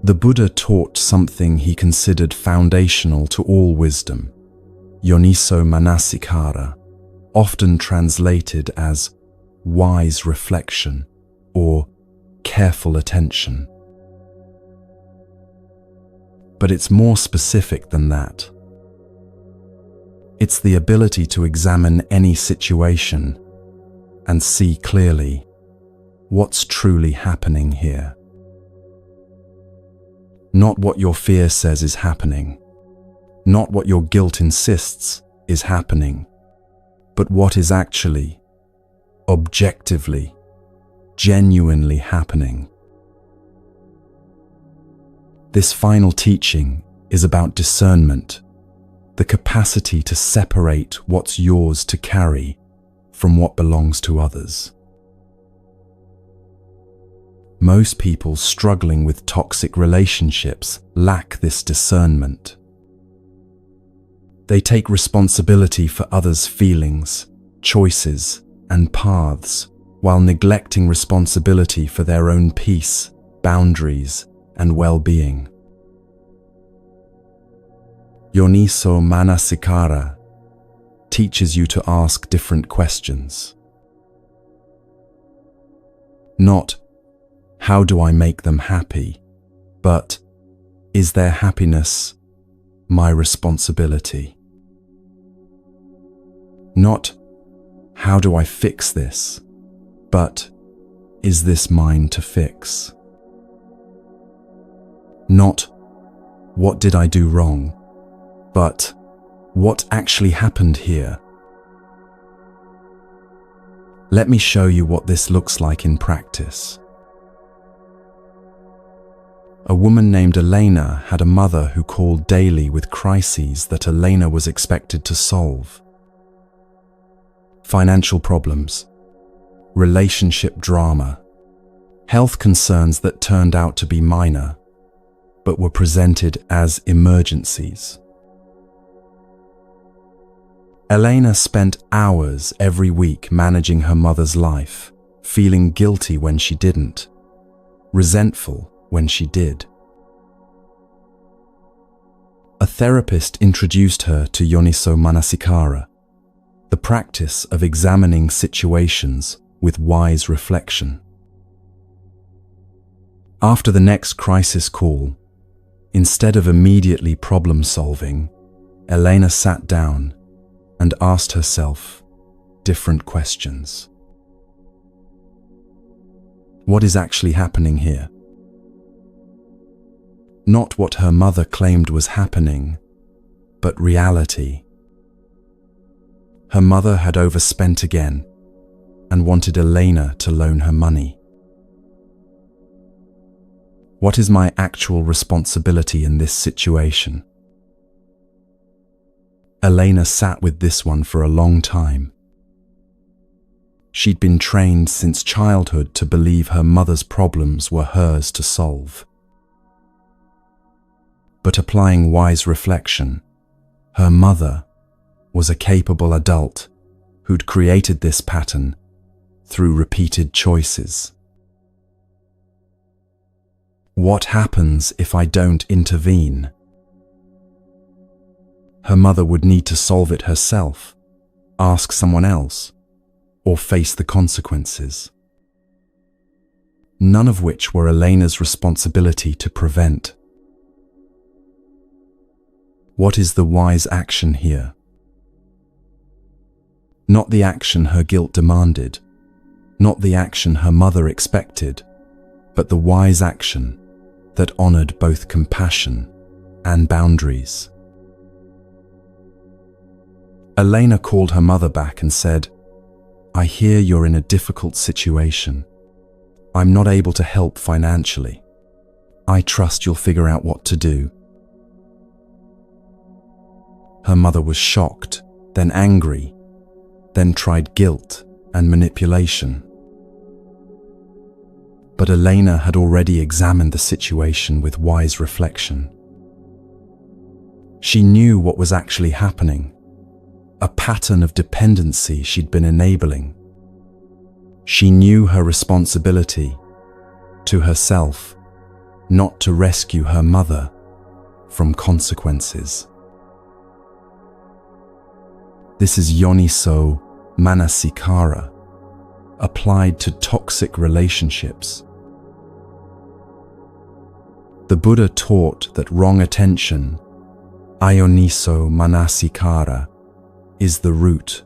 The Buddha taught something he considered foundational to all wisdom, yoniso manasikara, often translated as wise reflection or careful attention. But it's more specific than that. It's the ability to examine any situation and see clearly what's truly happening here. Not what your fear says is happening, not what your guilt insists is happening, but what is actually, objectively, genuinely happening. This final teaching is about discernment, the capacity to separate what's yours to carry from what belongs to others. Most people struggling with toxic relationships lack this discernment. They take responsibility for others' feelings, choices, and paths, while neglecting responsibility for their own peace, boundaries, and well-being. Yoniso Manasikara teaches you to ask different questions. Not, how do I make them happy? But, is their happiness my responsibility? Not, how do I fix this? But, is this mine to fix? Not, what did I do wrong? But, what actually happened here? Let me show you what this looks like in practice. A woman named Elena had a mother who called daily with crises that Elena was expected to solve. Financial problems, relationship drama, health concerns that turned out to be minor, but were presented as emergencies. Elena spent hours every week managing her mother's life, feeling guilty when she didn't, resentful when she did. A therapist introduced her to Yoniso Manasikara, the practice of examining situations with wise reflection. After the next crisis call, instead of immediately problem-solving, Elena sat down and asked herself different questions. What is actually happening here? Not what her mother claimed was happening, but reality. Her mother had overspent again and wanted Elena to loan her money. What is my actual responsibility in this situation? Elena sat with this one for a long time. She'd been trained since childhood to believe her mother's problems were hers to solve. But applying wise reflection, her mother was a capable adult who'd created this pattern through repeated choices. What happens if I don't intervene? Her mother would need to solve it herself, ask someone else, or face the consequences. None of which were Elena's responsibility to prevent. What is the wise action here? Not the action her guilt demanded, not the action her mother expected, but the wise action that honored both compassion and boundaries. Elena called her mother back and said, I hear you're in a difficult situation. I'm not able to help financially. I trust you'll figure out what to do. Her mother was shocked, then angry, then tried guilt and manipulation. But Elena had already examined the situation with wise reflection. She knew what was actually happening, a pattern of dependency she'd been enabling. She knew her responsibility to herself, not to rescue her mother from consequences. This is Yoniso Manasikara, applied to toxic relationships. The Buddha taught that wrong attention, ayoniso manasikara, is the root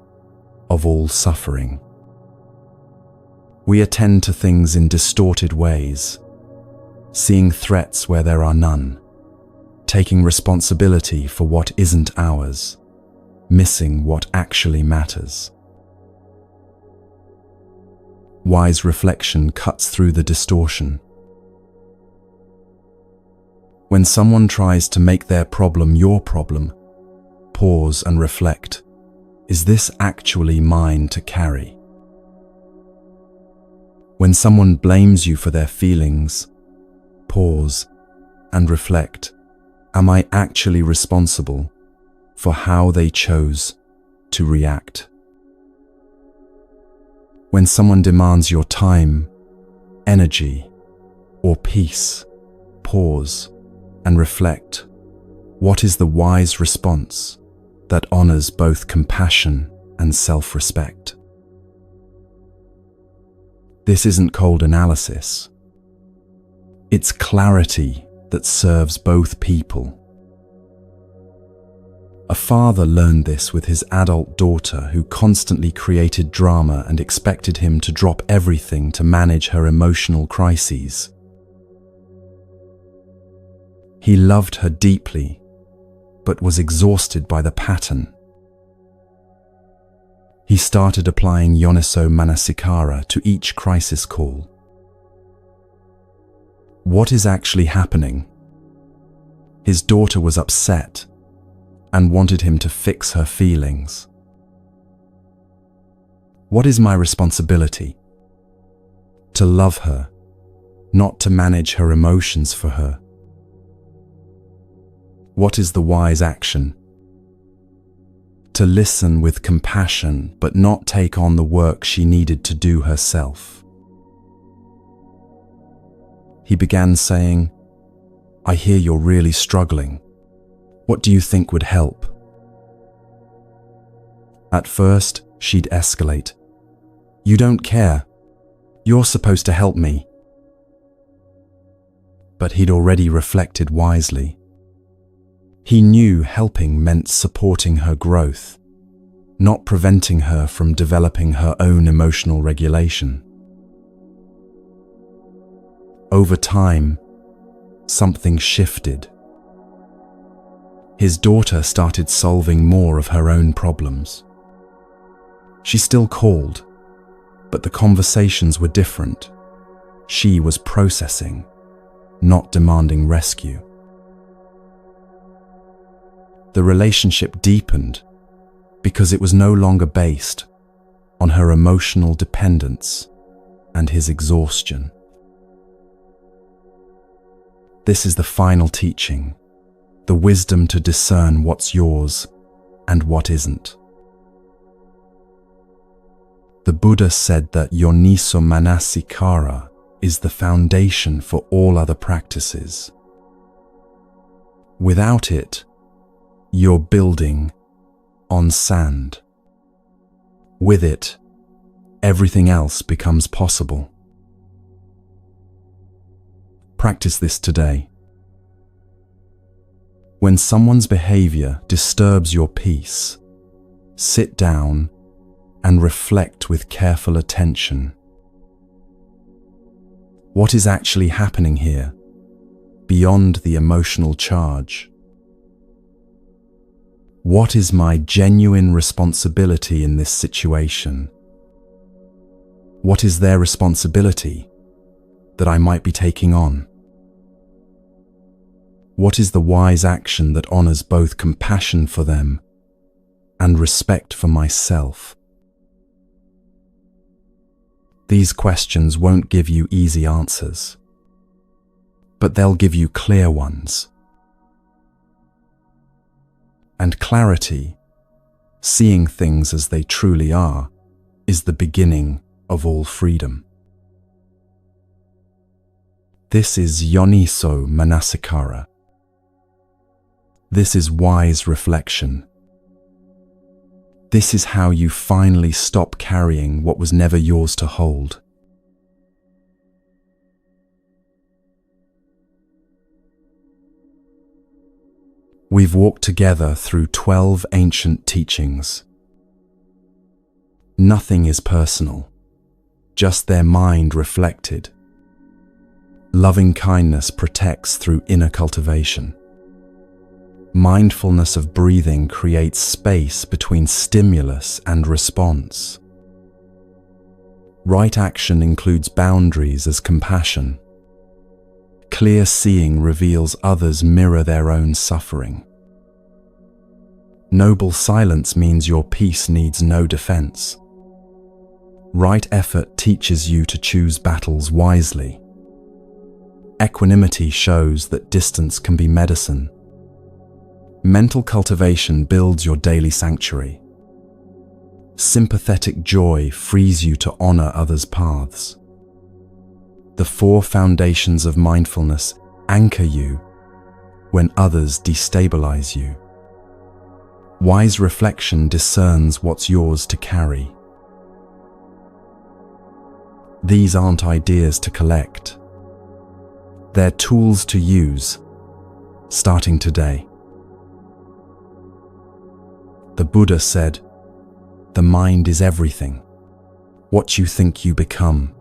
of all suffering. We attend to things in distorted ways, seeing threats where there are none, taking responsibility for what isn't ours, missing what actually matters. Wise reflection cuts through the distortion. When someone tries to make their problem your problem, pause and reflect. Is this actually mine to carry? When someone blames you for their feelings, pause and reflect. Am I actually responsible for how they chose to react? When someone demands your time, energy, or peace, pause and reflect. What is the wise response that honors both compassion and self-respect? This isn't cold analysis. It's clarity that serves both people. A father learned this with his adult daughter who constantly created drama and expected him to drop everything to manage her emotional crises. He loved her deeply, but was exhausted by the pattern. He started applying Yoniso Manasikara to each crisis call. What is actually happening? His daughter was upset and wanted him to fix her feelings. What is my responsibility? To love her, not to manage her emotions for her. What is the wise action? To listen with compassion, but not take on the work she needed to do herself. He began saying, I hear you're really struggling. What do you think would help? At first, she'd escalate. You don't care. You're supposed to help me. But he'd already reflected wisely. He knew helping meant supporting her growth, not preventing her from developing her own emotional regulation. Over time, something shifted. His daughter started solving more of her own problems. She still called, but the conversations were different. She was processing, not demanding rescue. The relationship deepened because it was no longer based on her emotional dependence and his exhaustion. This is the final teaching, the wisdom to discern what's yours and what isn't. The Buddha said that Yoniso Manasikara is the foundation for all other practices. Without it, you're building on sand. With it, everything else becomes possible. Practice this today. When someone's behavior disturbs your peace, sit down and reflect with careful attention. What is actually happening here, beyond the emotional charge? What is my genuine responsibility in this situation? What is their responsibility that I might be taking on? What is the wise action that honors both compassion for them and respect for myself? These questions won't give you easy answers, but they'll give you clear ones. And clarity, seeing things as they truly are, is the beginning of all freedom. This is Yoniso Manasikara. This is wise reflection. This is how you finally stop carrying what was never yours to hold. We've walked together through 12 ancient teachings. Nothing is personal, just their mind reflected. Loving kindness protects through inner cultivation. Mindfulness of breathing creates space between stimulus and response. Right action includes boundaries as compassion. Clear seeing reveals others mirror their own suffering. Noble silence means your peace needs no defense. Right effort teaches you to choose battles wisely. Equanimity shows that distance can be medicine. Mental cultivation builds your daily sanctuary. Sympathetic joy frees you to honor others' paths. The 4 foundations of mindfulness anchor you when others destabilize you. Wise reflection discerns what's yours to carry. These aren't ideas to collect. They're tools to use, starting today. The Buddha said, "The mind is everything. What you think you become."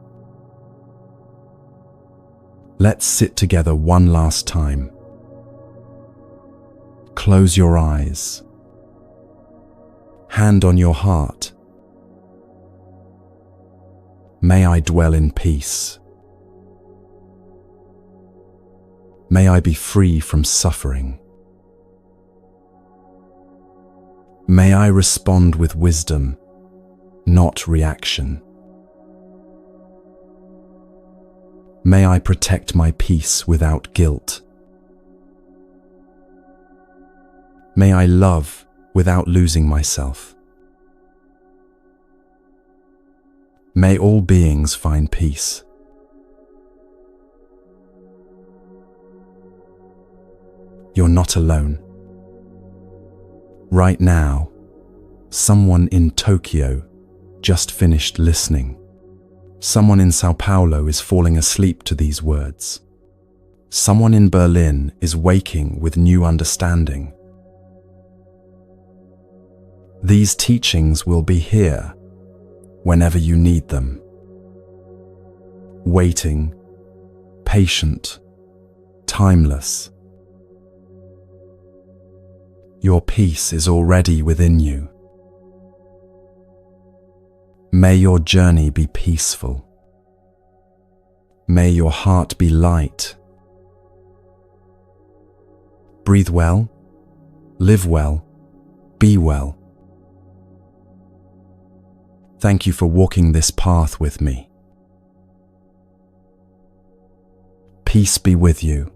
Let's sit together one last time. Close your eyes. Hand on your heart. May I dwell in peace. May I be free from suffering. May I respond with wisdom, not reaction. May I protect my peace without guilt. May I love without losing myself. May all beings find peace. You're not alone. Right now, someone in Tokyo just finished listening. Someone in Sao Paulo is falling asleep to these words. Someone in Berlin is waking with new understanding. These teachings will be here whenever you need them. Waiting, patient, timeless. Your peace is already within you. May your journey be peaceful. May your heart be light. Breathe well, live well, be well. Thank you for walking this path with me. Peace be with you.